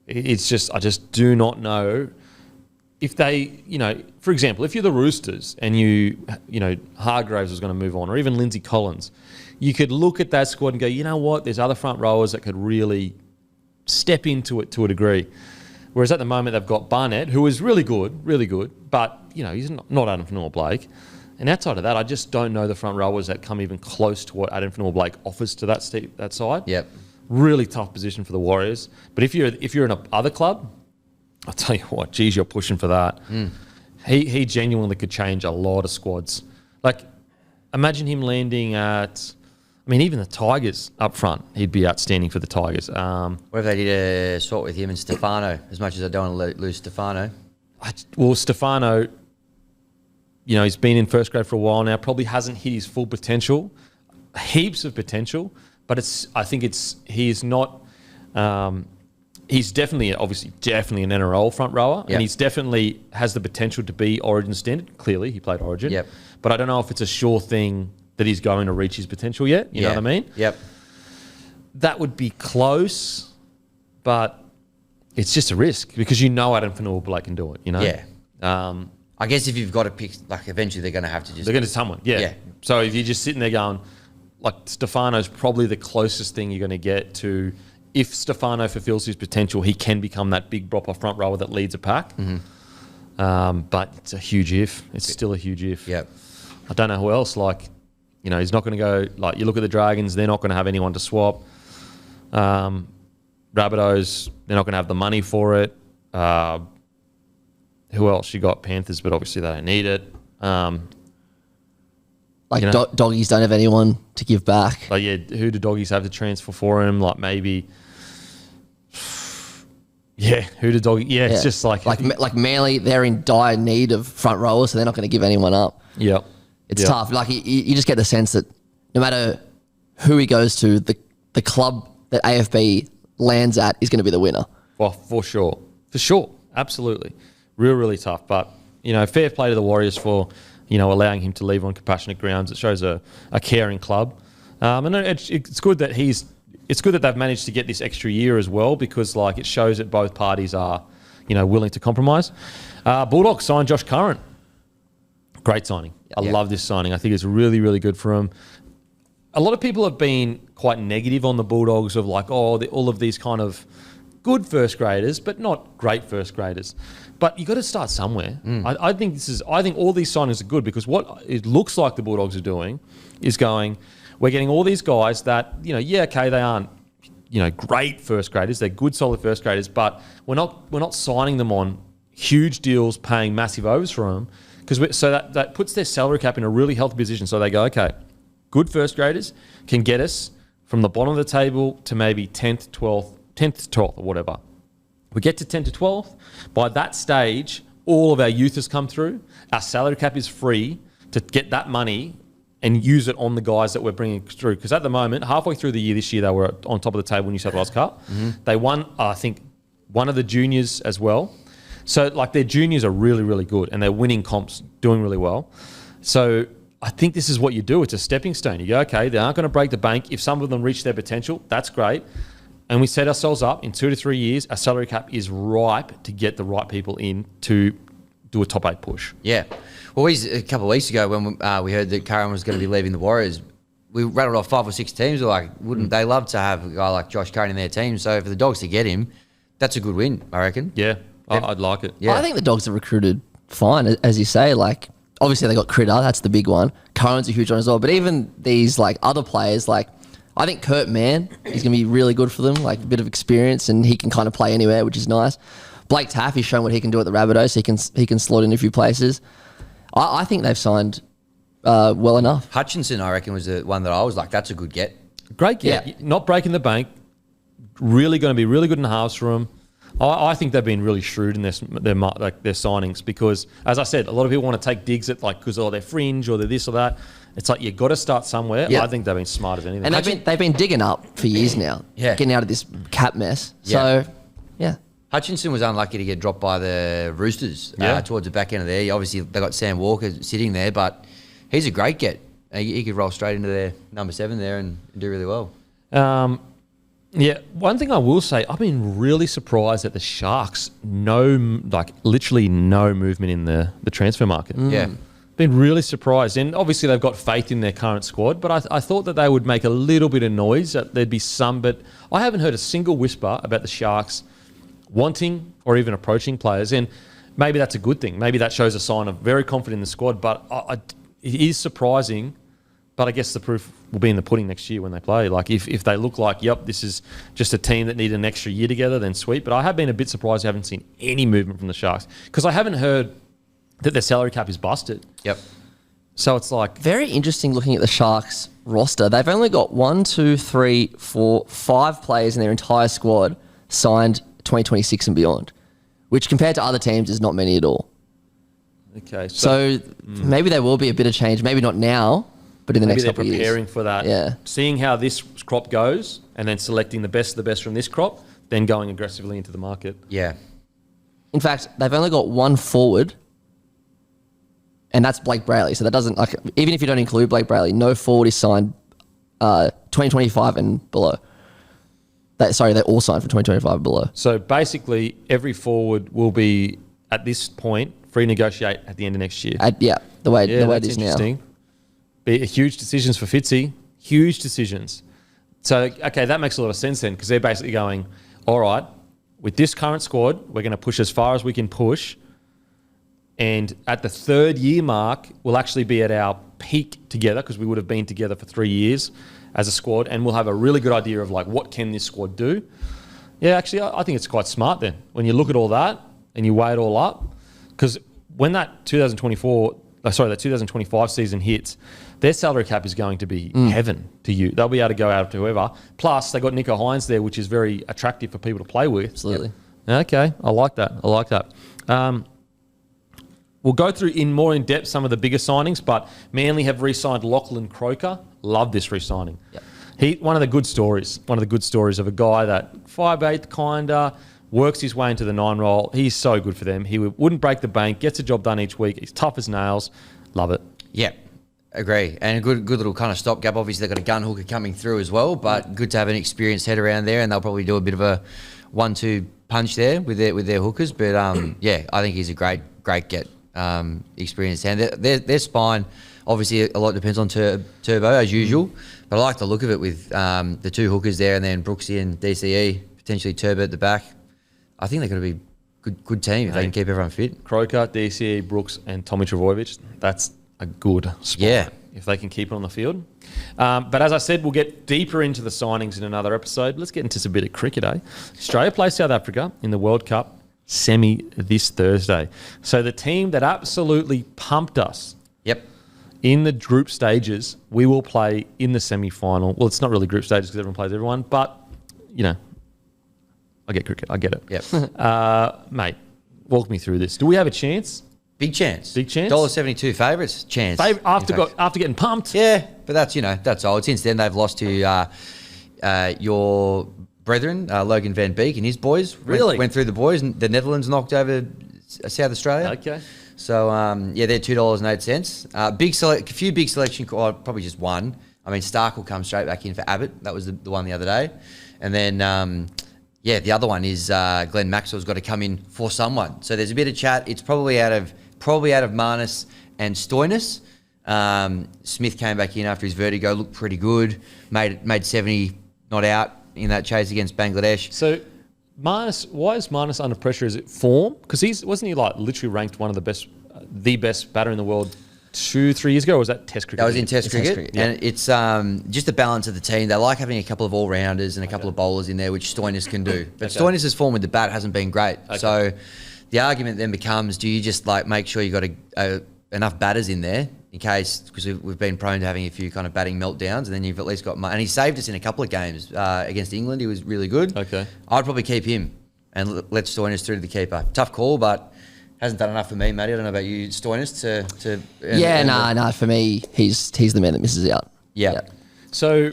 It's just, I just do not know if they, for example, if you're the Roosters and Hargraves was going to move on, or even Lindsay Collins, you could look at that squad and go, you know what, there's other front rowers that could really step into it to a degree. Whereas at the moment they've got Barnett, who is really good, but he's not Addin Fonua-Blake. And outside of that, I just don't know the front rowers that come even close to what Addin Fonua-Blake offers to that side. Yep. Really tough position for the Warriors. But if you're in a other club, I'll tell you what, geez, you're pushing for that. He genuinely could change a lot of squads. Like, imagine him landing at, even the Tigers up front. He'd be outstanding for the Tigers. What if they did a swap with him and Stefano, as much as I don't want to lose Stefano? Stefano, he's been in first grade for a while now, probably hasn't hit his full potential. Heaps of potential, but he he's definitely an NRL front rower, and he's definitely has the potential to be Origin standard. Clearly, he played Origin. Yep. But I don't know if it's a sure thing that he's going to reach his potential yet. You know what I mean? Yep. That would be close, but it's just a risk because Addin Fonua-Blake can do it. You know? Yeah. I guess if you've got to pick, like, eventually they're going to have to just... They're going to someone, yeah. So if you're just sitting there going, like, Stefano's probably the closest thing you're going to get to... If Stefano fulfills his potential, he can become that big proper front rower that leads a pack. But it's a huge if. It's still a huge if. Yep. I don't know who else. Like, he's not going to go... Like, you look at the Dragons, they're not going to have anyone to swap. Rabbitohs, they're not going to have the money for it. Who else? You got Panthers, but obviously they don't need it. Doggies don't have anyone to give back. Like, yeah, who do Doggies have to transfer for him? Like, maybe... Yeah, who do Doggies... Yeah, it's just like Manly, they're in dire need of front rowers, so they're not going to give anyone up. Yeah. It's tough. Like, you just get the sense that no matter who he goes to, the club that AFB lands at is going to be the winner. Well, for sure. For sure. Absolutely. Really tough. But, fair play to the Warriors for, allowing him to leave on compassionate grounds. It shows a caring club. And it's good that they've managed to get this extra year as well because, like, it shows that both parties are, willing to compromise. Bulldogs signed Josh Curran. Great signing. I love this signing. I think it's really, really good for him. A lot of people have been quite negative on the Bulldogs of like, all of these kind of good first graders, but not great first graders. But you got to start somewhere. I think all these signings are good because what it looks like the Bulldogs are doing is going, we're getting all these guys that, okay, they aren't, great first graders. They're good, solid first graders, but we're not signing them on huge deals, paying massive overs for them because so that puts their salary cap in a really healthy position. So they go, okay, good first graders can get us from the bottom of the table to maybe 10th, 12th or whatever. We get to 10th to 12th. By that stage, all of our youth has come through. Our salary cap is free to get that money and use it on the guys that we're bringing through. Because at the moment, halfway through the year this year, they were on top of the table in New South Wales Cup. They won, I think, one of the juniors as well. So, like, their juniors are really, really good and they're winning comps, doing really well. So I think this is what you do. It's a stepping stone. You go, okay, they aren't going to break the bank. If some of them reach their potential, that's great. And we set ourselves up in 2 to 3 years, our salary cap is ripe to get the right people in to do a top 8 push. Yeah. Well, a couple of weeks ago when we heard that Curran was going to be leaving the Warriors, we rattled off 5 or 6 teams. We're like, wouldn't they love to have a guy like Josh Curran in their team? So for the Dogs to get him, that's a good win, I reckon. Yeah, I'd like it. Yeah. I think the Dogs are recruited fine, as you say. Like, obviously they got Critter, that's the big one. Curran's a huge one as well. But even these like other players, like I think Kurt Mann is going to be really good for them, like a bit of experience, and he can kind of play anywhere, which is nice. Blake Taff, he's shown what he can do at the Rabbitohs, so he can slot in a few places. I think they've signed well enough. Hutchinson, I reckon, was the one that I was like, that's a good get. Great get. Yeah. Not breaking the bank. Really going to be really good in the halves for them. I think they've been really shrewd in their signings because, as I said, a lot of people want to take digs at because they're fringe or they're this or that. It's like you've got to start somewhere. Yep. I think they've been smart as anything. And they've been digging up for years now, getting out of this cap mess. So, yeah. Hutchinson was unlucky to get dropped by the Roosters towards the back end of there. Obviously, they got Sam Walker sitting there, but he's a great get. He could roll straight into their number 7 there and do really well. Yeah, one thing I will say, I've been really surprised at the Sharks. Literally no movement in the transfer market. Yeah. Been really surprised. And obviously they've got faith in their current squad, but I thought that they would make a little bit of noise, that there'd be some, but I haven't heard a single whisper about the Sharks wanting or even approaching players. And maybe that's a good thing. Maybe that shows a sign of very confident in the squad, but it is surprising. But I guess the proof will be in the pudding next year when they play. Like, if they look like, yep, this is just a team that needed an extra year together, then sweet. But I have been a bit surprised I haven't seen any movement from the Sharks because I haven't heard that their salary cap is busted. Yep. So it's like... Very interesting looking at the Sharks roster. They've only got 1, 2, 3, 4, 5 players in their entire squad signed 2026 and beyond, which compared to other teams is not many at all. Okay. So maybe there will be a bit of change. Maybe not now, but in the next couple of years. Maybe they're preparing for that. Yeah. Seeing how this crop goes and then selecting the best of the best from this crop, then going aggressively into the market. Yeah. In fact, they've only got one forward, and that's Blake Brayley. So that doesn't, like, even if you don't include Blake Brayley, no forward is signed 2025 and below. They're all signed for 2025 and below. So basically, every forward will be, at this point, free negotiate at the end of next year. The way it is now. Be huge decisions for Fitzy. Huge decisions. So, okay, that makes a lot of sense then, because they're basically going, all right, with this current squad, we're going to push as far as we can push. And at the 3rd year mark, we'll actually be at our peak together, because we would have been together for 3 years as a squad, and we'll have a really good idea of, like, what can this squad do? Yeah, actually, I think it's quite smart then. When you look at all that and you weigh it all up, because when that 2025 season hits, their salary cap is going to be heaven to you. They'll be able to go out to whoever. Plus, they got Nico Hines there, which is very attractive for people to play with. Absolutely. Yep. Okay, I like that. We'll go through in more in depth some of the bigger signings, but Manly have re-signed Lachlan Croker. Love this re-signing. Yep. One of the good stories of a guy that 5'8", kinda works his way into the 9 role. He's so good for them. He wouldn't break the bank, gets the job done each week. He's tough as nails. Love it. Yeah, agree. And a good little kind of stopgap. Obviously, they've got a gun hooker coming through as well, but good to have an experienced head around there, and they'll probably do a bit of a 1-2 punch there with their hookers. But yeah, I think he's a great get. Experienced hand. Their spine, obviously, a lot depends on Turbo as usual, but I like the look of it with the 2 hookers there, and then Brooksy and DCE, potentially Turbo at the back. I think they're going to be good team if they can keep everyone fit. Croker, DCE, Brooks, and Tommy Trbojevic. That's a good spot. Yeah. If they can keep it on the field. But as I said, we'll get deeper into the signings in another episode. Let's get into some bit of cricket, eh? Australia plays South Africa in the World Cup semi this Thursday. So the team that absolutely pumped us in the group stages, we will play in the semi-final. Well, it's not really group stages because everyone plays everyone, but, you know, I get cricket. I get it. Yep. Mate, walk me through this. Do we have a chance? Big chance. Big chance? $1.72 favourites. Chance. After getting pumped? Yeah, but that's old. Since then, they've lost to your brethren, Logan Van Beek and his boys. Really? Went through the boys, and the Netherlands knocked over South Australia. Okay. So, yeah, they're $2.08. A few big selection, probably just one. I mean, Stark will come straight back in for Abbott. That was the one the other day. And then, the other one is Glenn Maxwell's got to come in for someone. So there's a bit of chat. It's probably out of Marnus and Stoinis. Smith came back in after his vertigo, looked pretty good. Made 70 not out in that chase against Bangladesh. So, Marnus, why is Marnus under pressure? Is it form? Because wasn't he like literally ranked one of the best batter in the world 2-3 years ago? Or was that Test cricket? That was in Test cricket. Yeah. And it's just the balance of the team. They like having a couple of all-rounders and a couple of bowlers in there, which Stoinis can do. But Stoinis' form with the bat hasn't been great. Okay. So the argument then becomes, do you just like make sure you got enough batters in there in case, because we've been prone to having a few kind of batting meltdowns, and then you've at least got... And he saved us in a couple of games. Against England, he was really good. Okay. I'd probably keep him and let Stoinis through to the keeper. Tough call, but... Hasn't done enough for me, Matty. I don't know about you, Stoinis, to no. For me, he's the man that misses out. Yeah. So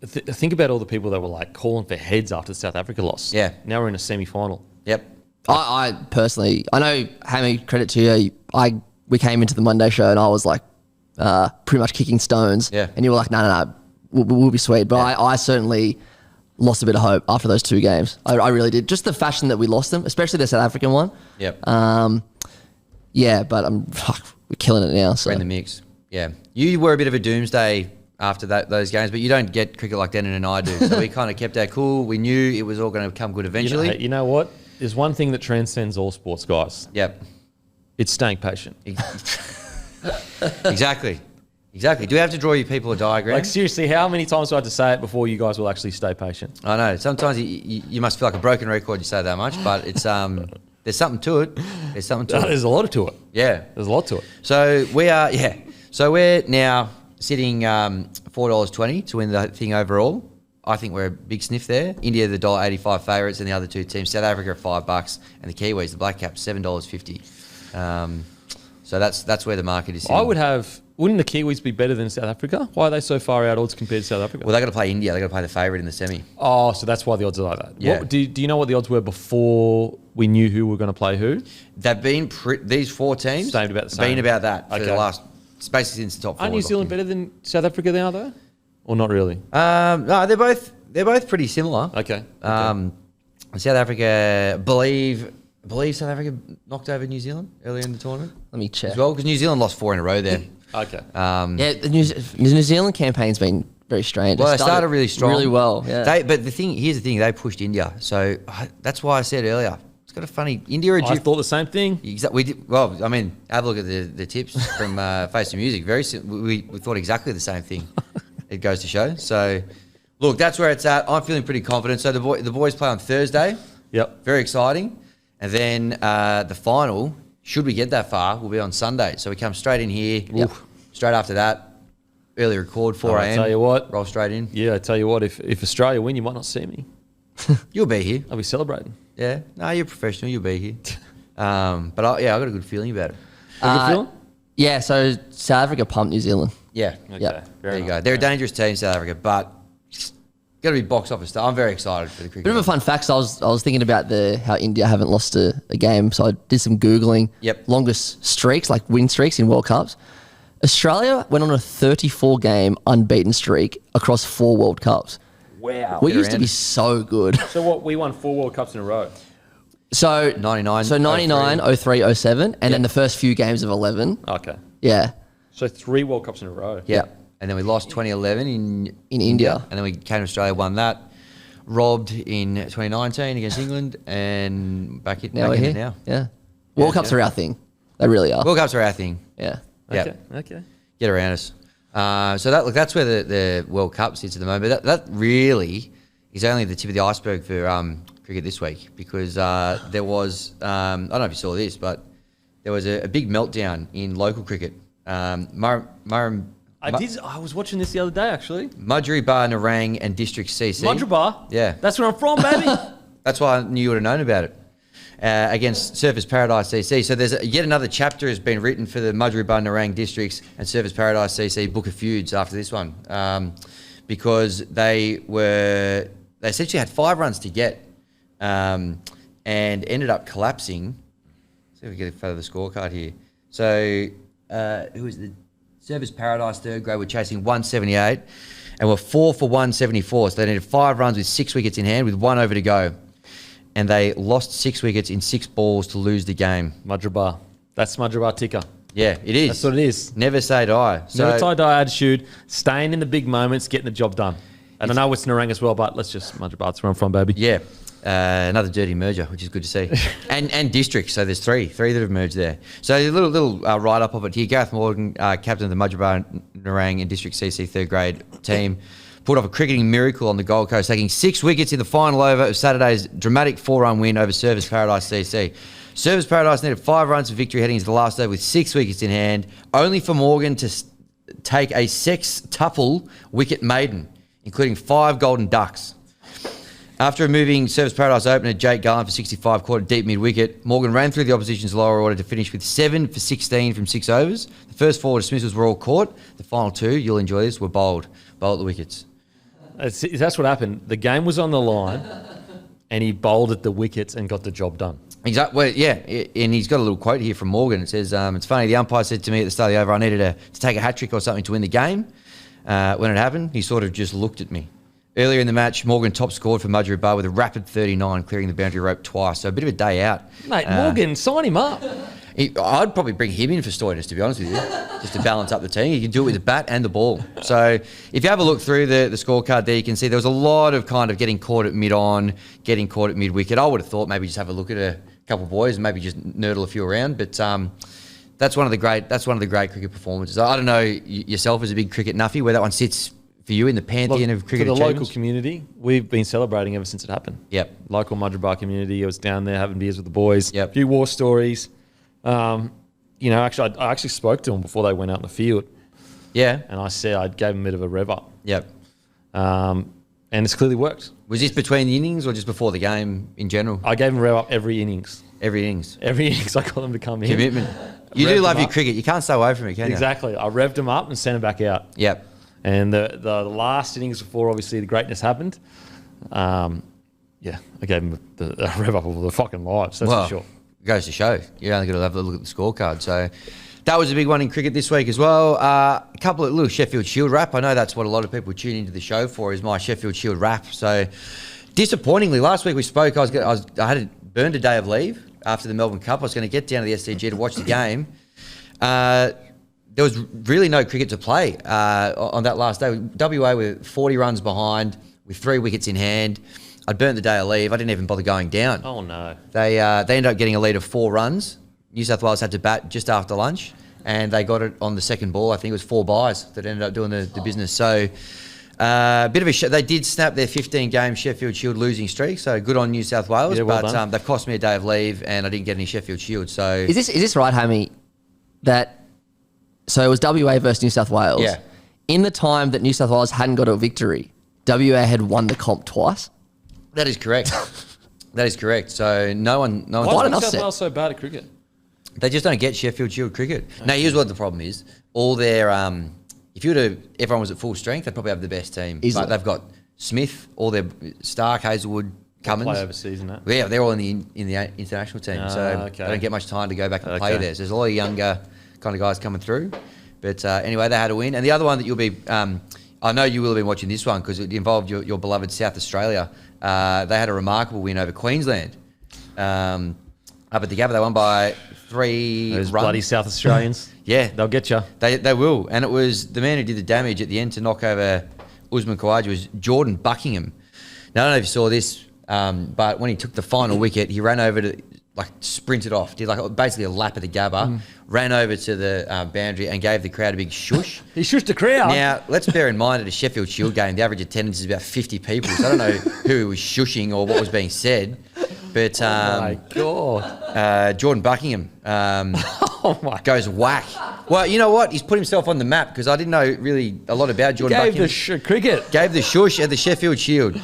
think about all the people that were like calling for heads after the South Africa loss. Yeah. Now we're in a semi-final. Yep. I personally, I know, Hammy, credit to you. We came into the Monday show and I was like pretty much kicking stones. Yeah. And you were like, no, we'll be sweet. But yeah. I certainly lost a bit of hope after those 2 games. I really did. Just the fashion that we lost them, especially the South African one. Yep. Yeah, but we're killing it now. So. We're in the mix. Yeah. You were a bit of a doomsday after those games, but you don't get cricket like Addin and I do. So we kind of kept our cool. We knew it was all going to come good eventually. You know what? There's one thing that transcends all sports, guys. Yep. It's staying patient. Exactly. Do we have to draw you people a diagram? Like, seriously, how many times do I have to say it before you guys will actually stay patient? I know. Sometimes you must feel like a broken record, you say that much, but it's there's something to it. There's a lot to it. Yeah. There's a lot to it. So we're now sitting $4.20 to win the thing overall. I think we're a big sniff there. India, the $1.85 favourites, and the other 2 teams. South Africa, $5, and the Kiwis, the Black Caps, $7.50. So that's where the market is sitting. wouldn't the Kiwis be better than South Africa? Why are they so far out odds compared to South Africa? Well, they got to play India. They got to play the favourite in the semi. Oh, so that's why the odds are like that. Yeah. Do you know what the odds were before we knew who were going to play who? They've been these 4 teams. Stayed about the same. Been about that for Okay. the last, basically since the top 4. Are New Zealand better than South Africa now, though? Or not really? No, they're both pretty similar. Okay. South Africa believe South Africa knocked over New Zealand earlier in the tournament Let me check. as well, because New Zealand lost 4 in a row there. Okay. Yeah, the New Zealand campaign's been very strange. Well, It they started really strong, really well. Yeah, But here's the thing: they pushed India, so that's why I said earlier. It's got a funny India. I thought the same thing. We did well. I mean, have a look at the tips from Face to Music. We thought exactly the same thing. It goes to show. So, look, that's where it's at. I'm feeling pretty confident. So the boys play on Thursday. Yep. Very exciting. And then the final, should we get that far, will be on Sunday. So we come straight in here. Yep. Straight after that, early record, 4 a.m. I'll tell you what. Roll straight in. Yeah, I tell you what. If Australia win, you might not see me. You'll be here. I'll be celebrating. Yeah. No, you're professional. You'll be here. But I got a good feeling about it. Good feeling? Yeah, so South Africa pumped New Zealand. Yeah. Okay. Yeah. There you go. They're a dangerous team, South Africa, but got to be box office stuff. I'm very excited for the cricket. Bit of a fun fact. So I was thinking about how India haven't lost a game. So I did some Googling. Yep. Longest streaks, like win streaks in World Cups. Australia went on a 34-game unbeaten streak across 4 World Cups. Wow. We Get used to around be it. so good. So what? We won 4 World Cups in a row. So 99, So 99, 03, 07, and then the first few games of 11. Okay. Yeah. So 3 World Cups in a row. Yeah. And then we lost 2011 in India. And then we came to Australia, won that. Robbed in 2019 against England, and back Now we're in here. it now. Yeah. World Cups are our thing. They really are. World Cups are our thing. Yeah. Okay. Yeah. Okay. Get around us. So that's where the World Cup sits at the moment. But that really is only the tip of the iceberg for cricket this week, because there was I don't know if you saw this, but there was a big meltdown in local cricket. I was watching this the other day, actually. Mudgery Bar, Nerang and District CC. Mandrabar. Yeah. That's where I'm from, baby. That's why I knew you would have known about it. Against Surfers Paradise CC. So there's yet another chapter has been written for the Mudgery Bar, Nerang districts and Surfers Paradise CC book of feuds after this one, because they essentially had 5 runs to get, and ended up collapsing. See if we get a photo of the scorecard here. So who was the Surfers Paradise third grade were chasing 178 and were 4 for 174. So they needed 5 runs with 6 wickets in hand with 1 over to go. And they lost 6 wickets in 6 balls to lose the game. Mandrabar. That's Mandrabar ticker. Yeah, it is. That's what it is. Never say die. Never tie-dye attitude, staying in the big moments, getting the job done. And I know it's Nerang as well, but let's just Mandrabar. That's where I'm from, baby. Yeah. Another dirty merger, which is good to see. and districts. So there's three that have merged there. So a little write-up of it here. Gareth Morgan, captain of the Mudgery Nerang and District CC third grade team, pulled off a cricketing miracle on the Gold Coast, taking 6 wickets in the final over of Saturday's dramatic 4-run win over Surfers Paradise CC. Surfers Paradise needed 5 runs for victory heading into the last over with 6 wickets in hand, only for Morgan to take a sextuple wicket maiden, including 5 golden ducks. After removing Surfers Paradise opener Jake Garland for 65, caught a deep mid-wicket, Morgan ran through the opposition's lower order to finish with 7 for 16 from 6 overs. The first 4 dismissals were all caught. The final 2, you'll enjoy this, were bowled at the wickets. That's what happened. The game was on the line, and he bowled at the wickets and got the job done. Exactly. Well, yeah, and he's got a little quote here from Morgan. It says, "It's funny. The umpire said to me at the start of the over, I needed to take a hat trick or something to win the game. When it happened, he sort of just looked at me." Earlier in the match, Morgan top scored for Mudgery Bar with a rapid 39, clearing the boundary rope twice. So a bit of a day out. Mate, Morgan, sign him up. I'd probably bring him in for Stoinis, to be honest with you, just to balance up the team. You can do it with the bat and the ball. So if you have a look through the scorecard there, you can see there was a lot of kind of getting caught at mid-on, getting caught at mid-wicket. I would have thought maybe just have a look at a couple of boys and maybe just nerdle a few around. But that's one of the great cricket performances. I don't know yourself as a big cricket nuffy where that one sits for you in the pantheon of cricket for the achievements. local community, we've been celebrating ever since it happened. Yep. Local Mudgery Bar community. I was down there having beers with the boys. Yep. A few war stories. Actually, I actually spoke to them before they went out in the field, Yeah. and I gave them a bit of a rev up. Yep. And it's clearly worked. Was this between the innings or just before the game in general? I gave them a rev up every innings. Every innings. Every innings I got them to come in. Commitment. You revved do love them your up. cricket. You can't stay away from it, can you? Exactly. I revved them up and sent them back out. Yep. And the last innings before, obviously, the greatness happened. I gave them the rev up of the fucking lives, that's for sure. Goes to show. You're only going to have a look at the scorecard. So that was a big one in cricket this week as well. A couple of little Sheffield Shield wrap. I know that's what a lot of people tune into the show for, is my Sheffield Shield wrap. So disappointingly, last week we spoke, I had burned a day of leave after the Melbourne Cup. I was going to get down to the SCG to watch the game. There was really no cricket to play on that last day. WA were 40 runs behind with 3 wickets in hand. I'd burnt the day of leave. I didn't even bother going down. Oh, no. They ended up getting a lead of 4 runs. New South Wales had to bat just after lunch, and they got it on the second ball. I think it was 4 byes that ended up doing the business. So bit of a they did snap their 15-game Sheffield Shield losing streak, so good on New South Wales. Yeah, well but done. they've cost me a day of leave, and I didn't get any Sheffield Shield. So Is this right, Hammy? So it was WA versus New South Wales. Yeah. In the time that New South Wales hadn't got a victory, WA had won the comp twice. that is correct. That is correct. So no one. Why Quite is an New South upset. Wales so bad at cricket? They just don't get Sheffield Shield cricket. Now, here's what the problem is. All their, if everyone was at full strength, they'd probably have the best team. Easily. But they've got Smith, all their Stark, Hazelwood, Cummins. Play overseas and that. Yeah, they're all in the international team. So okay. they don't get much time to go back and play Okay. there. So there's a lot of younger kind of guys coming through. But anyway, they had a win. And the other one that you'll be, I know you will have been watching this one because it involved your beloved South Australia. They had a remarkable win over Queensland. Up at the Gabba, they won by 3 Those runs. bloody South Australians. Yeah. They'll get you. They will. And it was the man who did the damage at the end to knock over Usman Khawaja was Jordan Buckingham. Now, I don't know if you saw this, but when he took the final wicket, he ran over to, sprinted off, did basically a lap of the Gabba, ran over to the boundary and gave the crowd a big shush. He shushed the crowd. Now, let's bear in mind at a Sheffield Shield game, the average attendance is about 50 people. So I don't know who he was shushing or what was being said. But Oh my God. Jordan Buckingham Oh my God. goes whack. Well, you know what? He's put himself on the map because I didn't know really a lot about Jordan Gave Buckingham. the cricket. Gave the shush at the Sheffield Shield.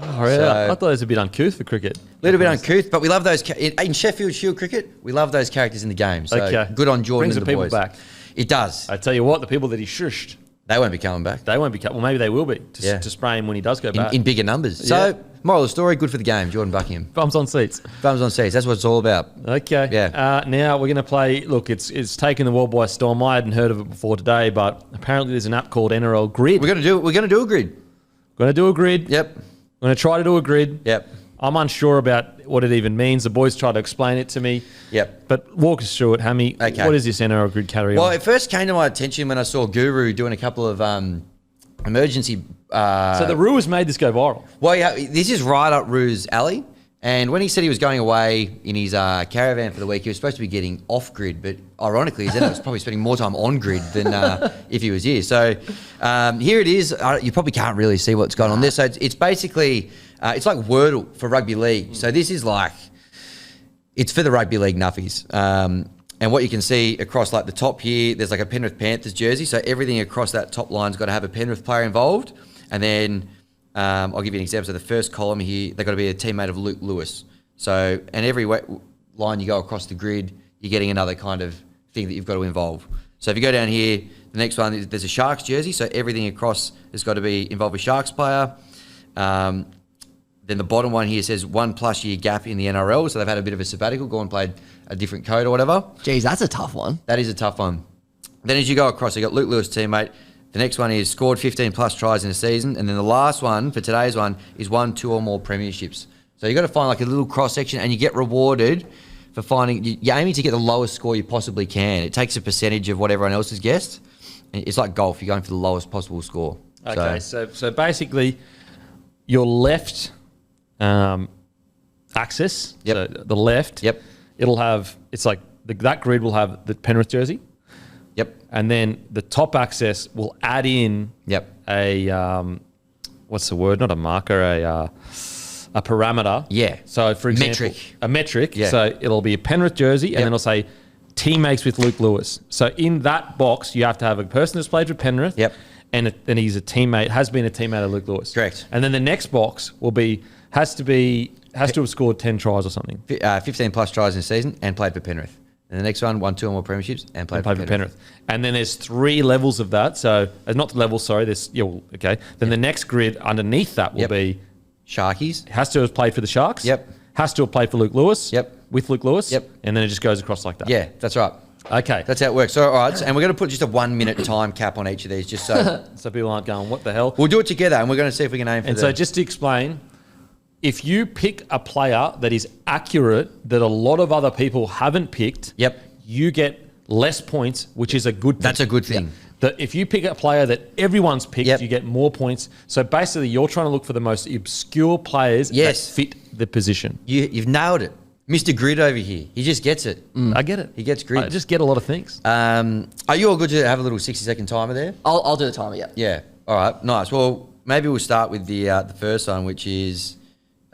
Oh, yeah. I thought it was a bit uncouth for cricket. A little bit uncouth, but we love those. In Sheffield Shield cricket, we love those characters in the game. So Okay. good on Jordan Brings and the the people boys. back. It does. I tell you what, the people that he shushed, They won't be coming back they won't be cut. Well, maybe they will be to spray him when he does go back. in bigger numbers. So, Yeah. moral of the story, good for the game, Jordan Buckingham. Bums on seats. Thumbs on seats. That's what it's all about. Okay. Yeah. Now we're going to play. Look, it's taken the world by storm. I hadn't heard of it before today, but apparently there's an app called NRL Grid. We're gonna do a grid. Going to do a grid. Yep. We're going to try to do a grid. Yep. I'm unsure about what it even means. The boys tried to explain it to me. Yep. But walk us through it, Hammy. Okay. What is this NRL Grid carry Well, on? it first came to my attention when I saw Guru doing a couple of emergency. So the Ruers made this go viral. Well, yeah, this is right up Rue's alley. And when he said he was going away in his caravan for the week, he was supposed to be getting off grid. But ironically, he was probably spending more time on grid than if he was here. So here it is. You probably can't really see what's going on there. So it's basically, it's like Wordle for rugby league. So this is it's for the rugby league nuffies. And what you can see across the top here, there's a Penrith Panthers jersey. So everything across that top line's got to have a Penrith player involved. And then I'll give you an example. So the first column here, they've got to be a teammate of Luke Lewis. So, and every line you go across the grid, you're getting another kind of thing that you've got to involve. So if you go down here, the next one, there's a Sharks jersey. So everything across has got to be involve a Sharks player. Then the bottom one here says 1+ year gap in the NRL. So they've had a bit of a sabbatical, gone and played a different code or whatever. Geez, that's a tough one. That is a tough one. Then as you go across, you got Luke Lewis teammate. The next one is scored 15+ tries in a season. And then the last one for today's one is 1, 2 or more premierships. So you've got to find a little cross section and you get rewarded for finding, you're aiming to get the lowest score you possibly can. It takes a percentage of what everyone else has guessed. It's like golf. You're going for the lowest possible score. Okay, so basically your left axis, Yep. so the left, Yep. it'll have, it's that grid will have the Penrith jersey. Yep. And then the top axis will add in Yep. a, what's the word? Not a marker, a parameter. Yeah. So for example, Metric. a metric. Yeah. So it'll be a Penrith jersey and Yep. then it'll say teammates with Luke Lewis. So in that box, you have to have a person that's played for Penrith. Yep. And he's a teammate, has been a teammate of Luke Lewis. Correct. And then the next box will be, has to have scored 10 tries or something. 15+ tries in a season and played for Penrith. And the next one won 2 or more premierships and played for Penrith. And then there's 3 levels of that. So not levels, sorry. There's okay. Then the next grid underneath that will be Sharkies. Has to have played for the Sharks. Yep. Has to have played for Luke Lewis. Yep. With Luke Lewis. Yep. And then it just goes across like that. Yeah, that's right. Okay. That's how it works. So, all right, and we're going to put just a 1 minute time cap on each of these, just so So people aren't going, what the hell? we'll do it together, and we're going to see if we can aim for. And so just to explain, if you pick a player that is accurate that a lot of other people haven't picked, you get less points, which is a good thing. That's a good thing. That if you pick a player that everyone's picked, you get more points. So basically, you're trying to look for the most obscure players that fit the position. You've nailed it. Mr. Grid over here. He just gets it. I get it. He gets grid. I just get a lot of things. Are you all good to have a little 60-second timer there? I'll do the timer, yeah. Yeah. All right. Nice. Well, maybe we'll start with the first one, which is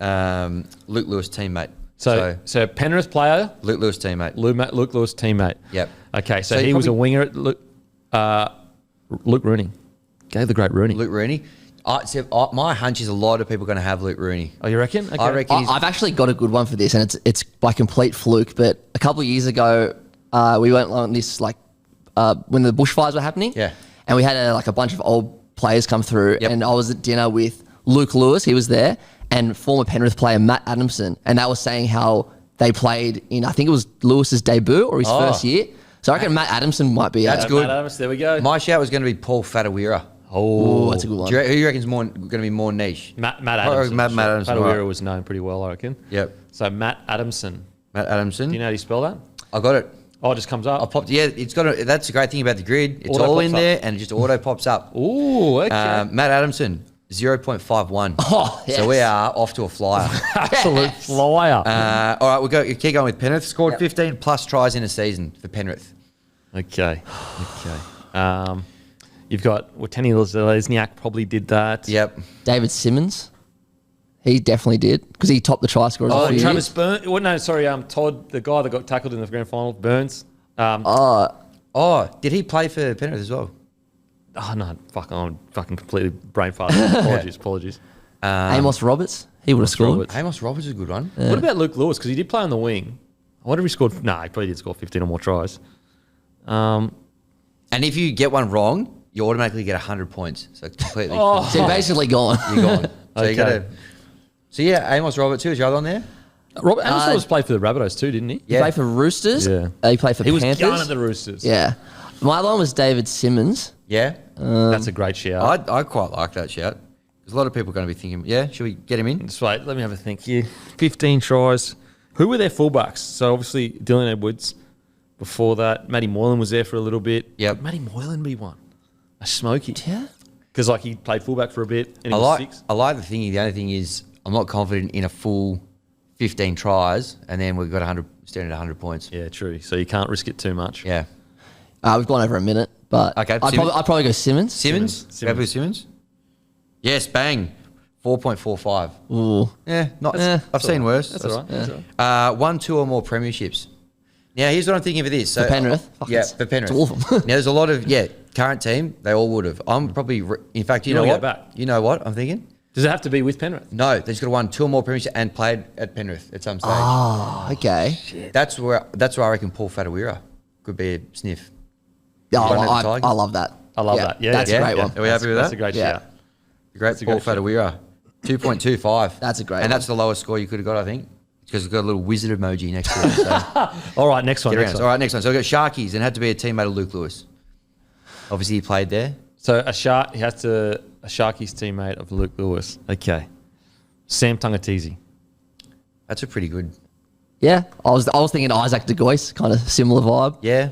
Luke Lewis teammate. So Penrith player. Luke Lewis teammate. Luke Lewis teammate. Yep. Okay, so he was a winger at Luke Rooney. Gave the great Rooney. Luke Rooney. My hunch is a lot of people are going to have Luke Rooney. Oh, you reckon? Okay. I reckon I've actually got a good one for this, and it's by complete fluke. But a couple of years ago, we went on this when the bushfires were happening. Yeah. And we had a bunch of old players come through, and I was at dinner with Luke Lewis. He was there, and former Penrith player Matt Adamson, and they were saying how they played in, I think it was Lewis's debut or his first year. So I reckon Matt Adamson might be. That's good. Matt Adams, there we go. My shout was going to be Paul Fatawira. Oh, that's a good one. Who do you reckon's going to be more niche? Matt Adamson. Matt Adamson. Fatawira was known pretty well, I reckon. Yep. So Matt Adamson. Matt Adamson. Do you know how you spell that? I got it. Oh, it just comes up. I popped. Yeah, it's got. That's the great thing about the grid. It's Auto all pops in up. there, and it just auto pops up. Ooh, okay. Matt Adamson, 0.51. Oh, yes. So we are off to a flyer. Absolute flyer. All right, we'll go. Keep going with Penrith. Scored 15 plus tries in a season for Penrith. Okay. You've got Tenny Lesniak probably did that. Yep. David Simmons. He definitely did because he topped the try scorers. Oh, a few Travis years. Burns. Well, no, sorry. Todd, the guy that got tackled in the grand final, Burns. Oh, did he play for Penrith as well? Oh no, I'm fucking completely brain fart. Apologies. Amos Roberts. He would have scored. Roberts. Amos Roberts is a good one. What about Luke Lewis? Because he did play on the wing. I wonder if he scored. No, he probably did score 15 or more tries. And if you get one wrong, you automatically get 100 points. So it's completely So you're basically gone. you're gone. So you Okay. got to. So yeah, Amos Roberts. Who was your other on there? Robert Anderson was played for the Rabbitohs too, didn't he? He played for Roosters. Yeah. He played for He was Panthers. gunning at the Roosters. Yeah. My one was David Simmons. Yeah. That's a great shout. I quite like that shout. There's a lot of people going to be thinking, yeah, should we get him in? Just wait, let me have a think here. 15 tries. Who were their fullbacks? So obviously Dylan Edwards. Before that, Matty Moylan was there for a little bit. Yep. Would Matty Moylan be one? A smoky. Yeah. Because he played fullback for a bit and he I was like 6. I like the thing. The only thing is I'm not confident in a full 15 tries, and then we've got 100 standing at 100 points. Yeah, true. So you can't risk it too much. Yeah. We've gone over a minute, but Okay, I'd probably go Simmons. Simmons. Go with Simmons. Yes, bang. 4.45. Ooh. Yeah, not. Yeah. I've seen worse. That's all right. That's all right. 1, 2 or more premierships. Now, here's what I'm thinking for this. So, For Penrith? Yeah, Fuck, for Penrith. it's all of them. Now, there's a lot of, current team, they all would have. I'm probably, in fact, you know wanna what? go back? You know what I'm thinking? Does it have to be with Penrith? No, they just got 1, 2 or more premierships and played at Penrith at some stage. Oh, okay. That's where I reckon Paul Fatawira could be a sniff. Oh, Right at the I Tigers. love that. I love that. Yeah, That's yeah, a great yeah. one. Are we happy with That's that? a great Yeah. shout. The great Paul a great Fatawira. 2.25. That's a great And one. that's the lowest score you could have got, I think. Because it's got a little wizard emoji next to it. So. All right, next one. Get Next around. one. All right, next one. So we've got Sharkies, and it had to be a teammate of Luke Lewis. Obviously, he played there. So a Sharkies teammate of Luke Lewis. Okay. Sam Tungatisi. That's a pretty good. Yeah, I was thinking Isaac De Gois, kind of similar vibe. Yeah.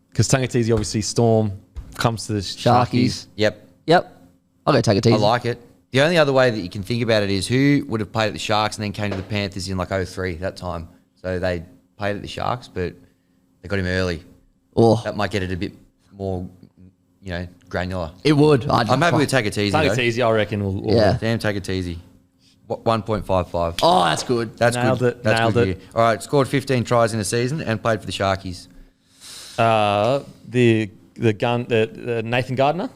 Because Tungatisi obviously Storm comes to the Sharkies. Sharkies. Yep. Yep. I'll go take it easy. I like it. The only other way that you can think about it is who would have played at the Sharks and then came to the Panthers in like 03 that time. So they played at the Sharks, but they got him early. Oh, That might get it a bit more, granular. it would. I'm happy with take it easy. Tungatisi, I reckon. Will Yeah. Damn, take it easy. 1.55. Oh, that's good. That's Nailed good. it, That's nailed good it. here. All right, scored 15 tries in a season and played for the Sharkies. The Nathan Gardner.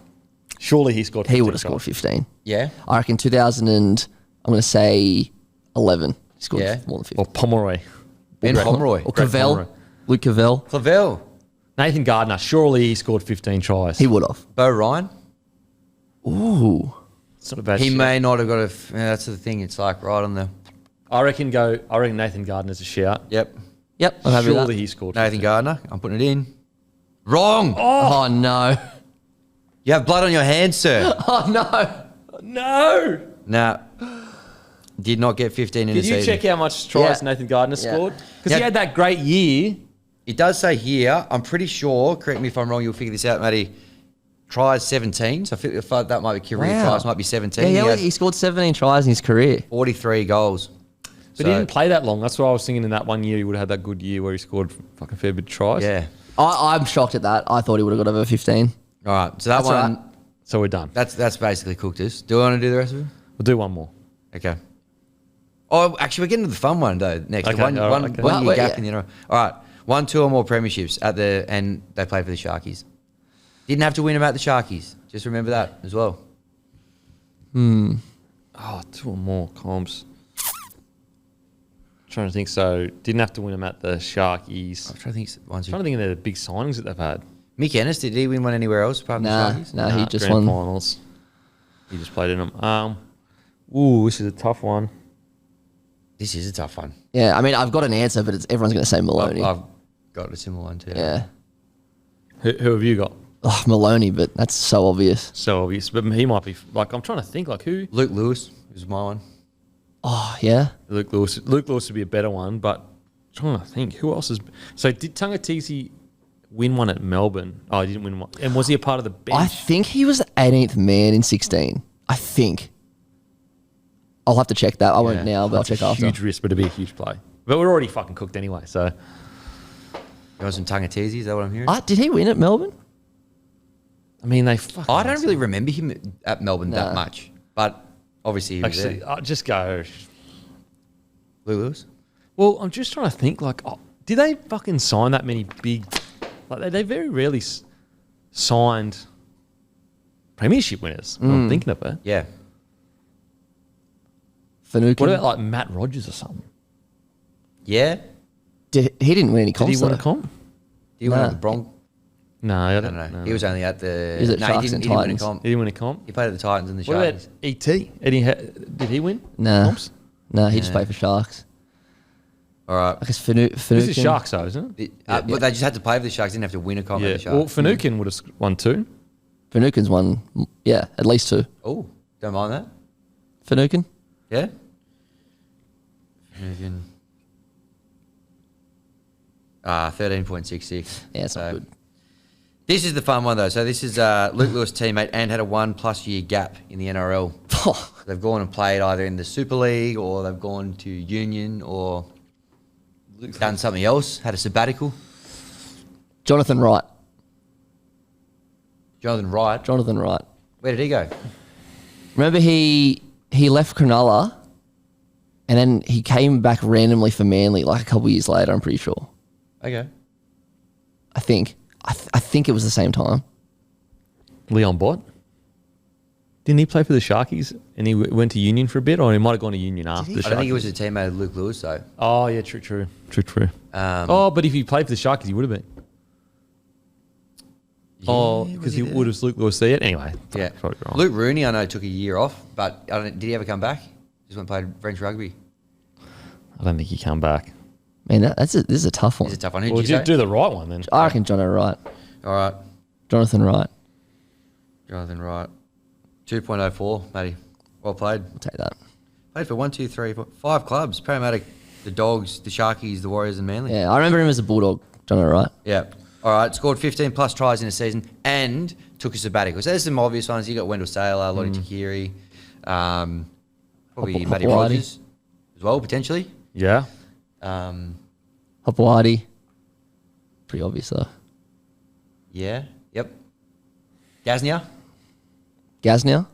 Surely he scored. 15 He would have tries. scored 15. Yeah. I reckon 2000 and I'm going to say 11. He scored Yeah. more than 15. Or Pomeroy. Ben Pomeroy. Or Great Cavell. Pomeroy. Luke Cavell. Clavel. Nathan Gardner, surely he scored 15 tries. He would have. Bo Ryan. Ooh. It's not a bad He shit. may not have got a. That's the thing. It's like right on the. I reckon Nathan Gardner's a shout. Yep. Yep. I'm happy with Surely that. he scored. Nathan 15. Gardner. I'm putting it in. Wrong. Oh, no. You have blood on your hands, sir. Oh, no. No. Nah. Did not get 15 in Did the you season. check how much tries Yeah. Nathan Gardner Yeah. scored? Because Yeah. he had that great year. It does say here, I'm pretty sure, correct me if I'm wrong, you'll figure this out, Matty, tries 17. So I feel that might be career Wow. tries, might be 17. Yeah, He yeah, had he scored 17 tries in his career. 43 goals. But he didn't play that long. That's what I was thinking in that one year. He would have had that good year where he scored fucking fair bit of tries. Yeah. I'm shocked at that. I thought he would have got over 15. All right. So that That's one, all right. So we're done. that's basically cooked us. Do you want to do the rest of it? We'll do one more. Okay. Oh, actually, we're getting to the fun one, though, next. Okay, One all right, okay. year Well, gap yeah. in the NRL. All right. 1, 2 or more premierships and they played for the Sharkies. Didn't have to win them at the Sharkies. Just remember that as well. Oh, 2 or more comps. Trying to think. So didn't have to win them at the Sharkies. I'm trying to think. Trying to think of the big signings that they've had. Mick Ennis, did he win one anywhere else apart from Nah, the Sharkies? nah, he just grand won. finals. He just played in them. This is a tough one. This is a tough one. Yeah, I mean, I've got an answer, but everyone's going to say Maloney. I've got a similar one too. Yeah. Who have you got? Oh, Maloney, but that's so obvious. So obvious, but he might be like I'm trying to think like who. Luke Lewis was my one. Oh, yeah. Luke Lewis would be a better one, but I'm trying to think who else is. So did Tungatisi win one at Melbourne? Oh, he didn't win one. And was he a part of the bench? I think he was the 18th man in 16. I think. I'll have to check that. I won't now, but I'll check after. Huge risk, but it'd be a huge play. But we're already fucking cooked anyway. So You want some Tungatisi? Is that what I'm hearing? Did he win at Melbourne? I mean, they fucking. I don't really remember him at Melbourne that Nah. much, but obviously he was actually. there. I'll just go. Luke Lewis? Well, I'm just trying to think. Like, did they fucking sign that many big? Like, they very rarely signed premiership winners. I'm thinking of it. Yeah. Finucane? What about like Matt Rogers or something? Yeah? He didn't win any Did comps, he win a though. comp? Do you want Nah. the Bronx? No, I I don't don't know. know. He was only at the. Is it no, Sharks he and didn't win a Titans? comp. Did he win a comp? He played at the Titans and the What Sharkies. about ET? Did he win? Nah. Comps? No, he just played for Sharks. All right. I guess Finucane. This is Sharks, though, isn't it? But they just had to play for the Sharks. Didn't have to win a comp Yeah. at the Sharks. Well, Finucane would have won 2. Finucane's won, yeah, at least 2. Oh, don't mind that. Finucane? Yeah? Finucane. 13.66. Yeah, it's not good. This is the fun one, though. So this is Luke Lewis' teammate and had a 1+ year gap in the NRL. They've gone and played either in the Super League or they've gone to Union or done something else, had a sabbatical. Jonathan Wright. Jonathan Wright. Jonathan Wright. Where did he go? Remember he left Cronulla and then he came back randomly for Manly like a couple of years later, I'm pretty sure. Okay. I think. I think it was the same time. Leon Bott? Didn't he play for the Sharkies and he went to Union for a bit, or he might have gone to Union after the Sharkies? I don't think he was a teammate of Luke Lewis, though. Oh, yeah, true. Um, But if he played for the Sharkies, he would have been. Because was he he there? would have Luke Lewis there. Anyway, Yeah. probably wrong. Luke Rooney, I know, took a year off, but did he ever come back? Just went and played French rugby. I don't think he come back. Man, this is a tough one. He's a tough one. Who'd Well, you say? do the right one then. I reckon Jono Wright. All right. Jonathan Wright. Jonathan Wright. 2.04, Matty. Well played. I'll take that. Played for 1, 2, 3, 4, 5 clubs. Parramatta, the Dogs, the Sharkies, the Warriors and Manly. Yeah, I remember him as a Bulldog, Jono Wright. Yeah. All right. Scored 15 plus tries in a season and took a sabbatical. So there's some obvious ones. You got Wendell Saylor, Lottie Takiri, probably Matty Hopoate. Rogers as well, potentially. Yeah. Hopoate. Pretty obvious though. Yeah. Yep. Gaznia. Gaznia.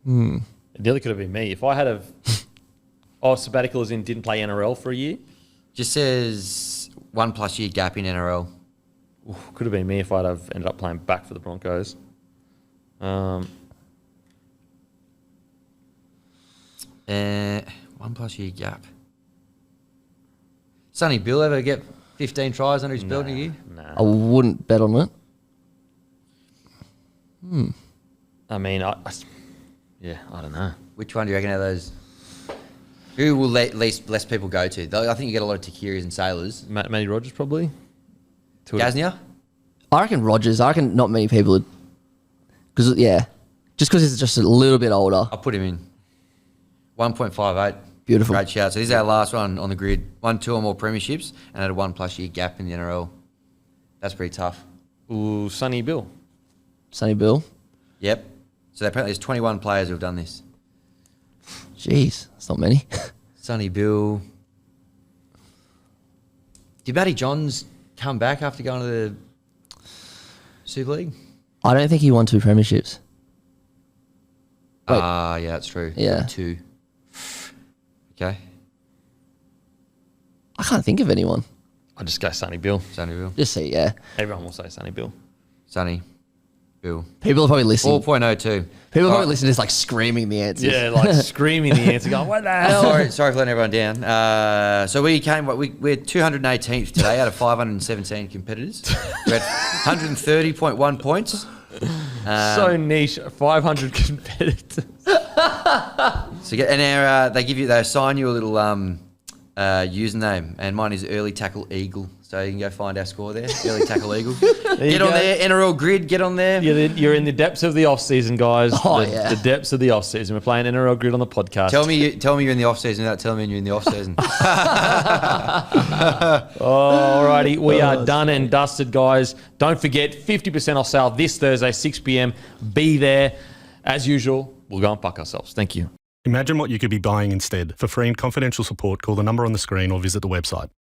It nearly could have been me. If I had sabbatical as in didn't play NRL for a year. Just says 1+ year gap in NRL. Could have been me if I'd have ended up playing back for the Broncos. 1+ year gap. Sonny Bill ever get 15 tries under his belt in a year? I wouldn't bet on it. I mean, I don't know. Which one do you reckon out of those? Who will less people go to? Though I think you get a lot of Takiris and Sailors. Matty Rogers probably. Gaznia? I reckon Rogers. I reckon not many people would. Because, just because he's just a little bit older. I'll put him in. 1.58. Beautiful. Great shout. So this is our last one on the grid. 1, 2 or more premierships and had a 1+ year gap in the NRL. That's pretty tough. Ooh, Sonny Bill. Sonny Bill. Yep. So apparently there's 21 players who have done this. Jeez, that's not many. Sonny Bill. Did Matty Johns come back after going to the Super League? I don't think he won 2 premierships. Wait. Yeah, that's true. Yeah. 2. Okay. I can't think of anyone. I'll just go Sonny Bill. Sonny Bill. Just say, yeah. Everyone will say Sonny Bill. Sonny Bill. People are probably listening. 4.02. People are probably listening, just like screaming the answers. Yeah, like screaming the answer, going, what the hell? Sorry for letting everyone down. So we're 218th today out of 517 competitors. We had 130.1 points. So niche, 500 competitors. So they assign you a little username, and mine is Early Tackle Eagle. So you can go find our score there. Early Tackle Eagle. Get on there, NRL Grid. Get on there. You're in the depths of the off season, guys. The depths of the off season. We're playing NRL Grid on the podcast. Tell me you're in the off season without telling me you're in the off season. Alrighty, we are done and dusted, guys. Don't forget, 50% off sale this Thursday, 6 p.m. Be there. As usual, we'll go and fuck ourselves. Thank you. Imagine what you could be buying instead. For free and confidential support, call the number on the screen or visit the website.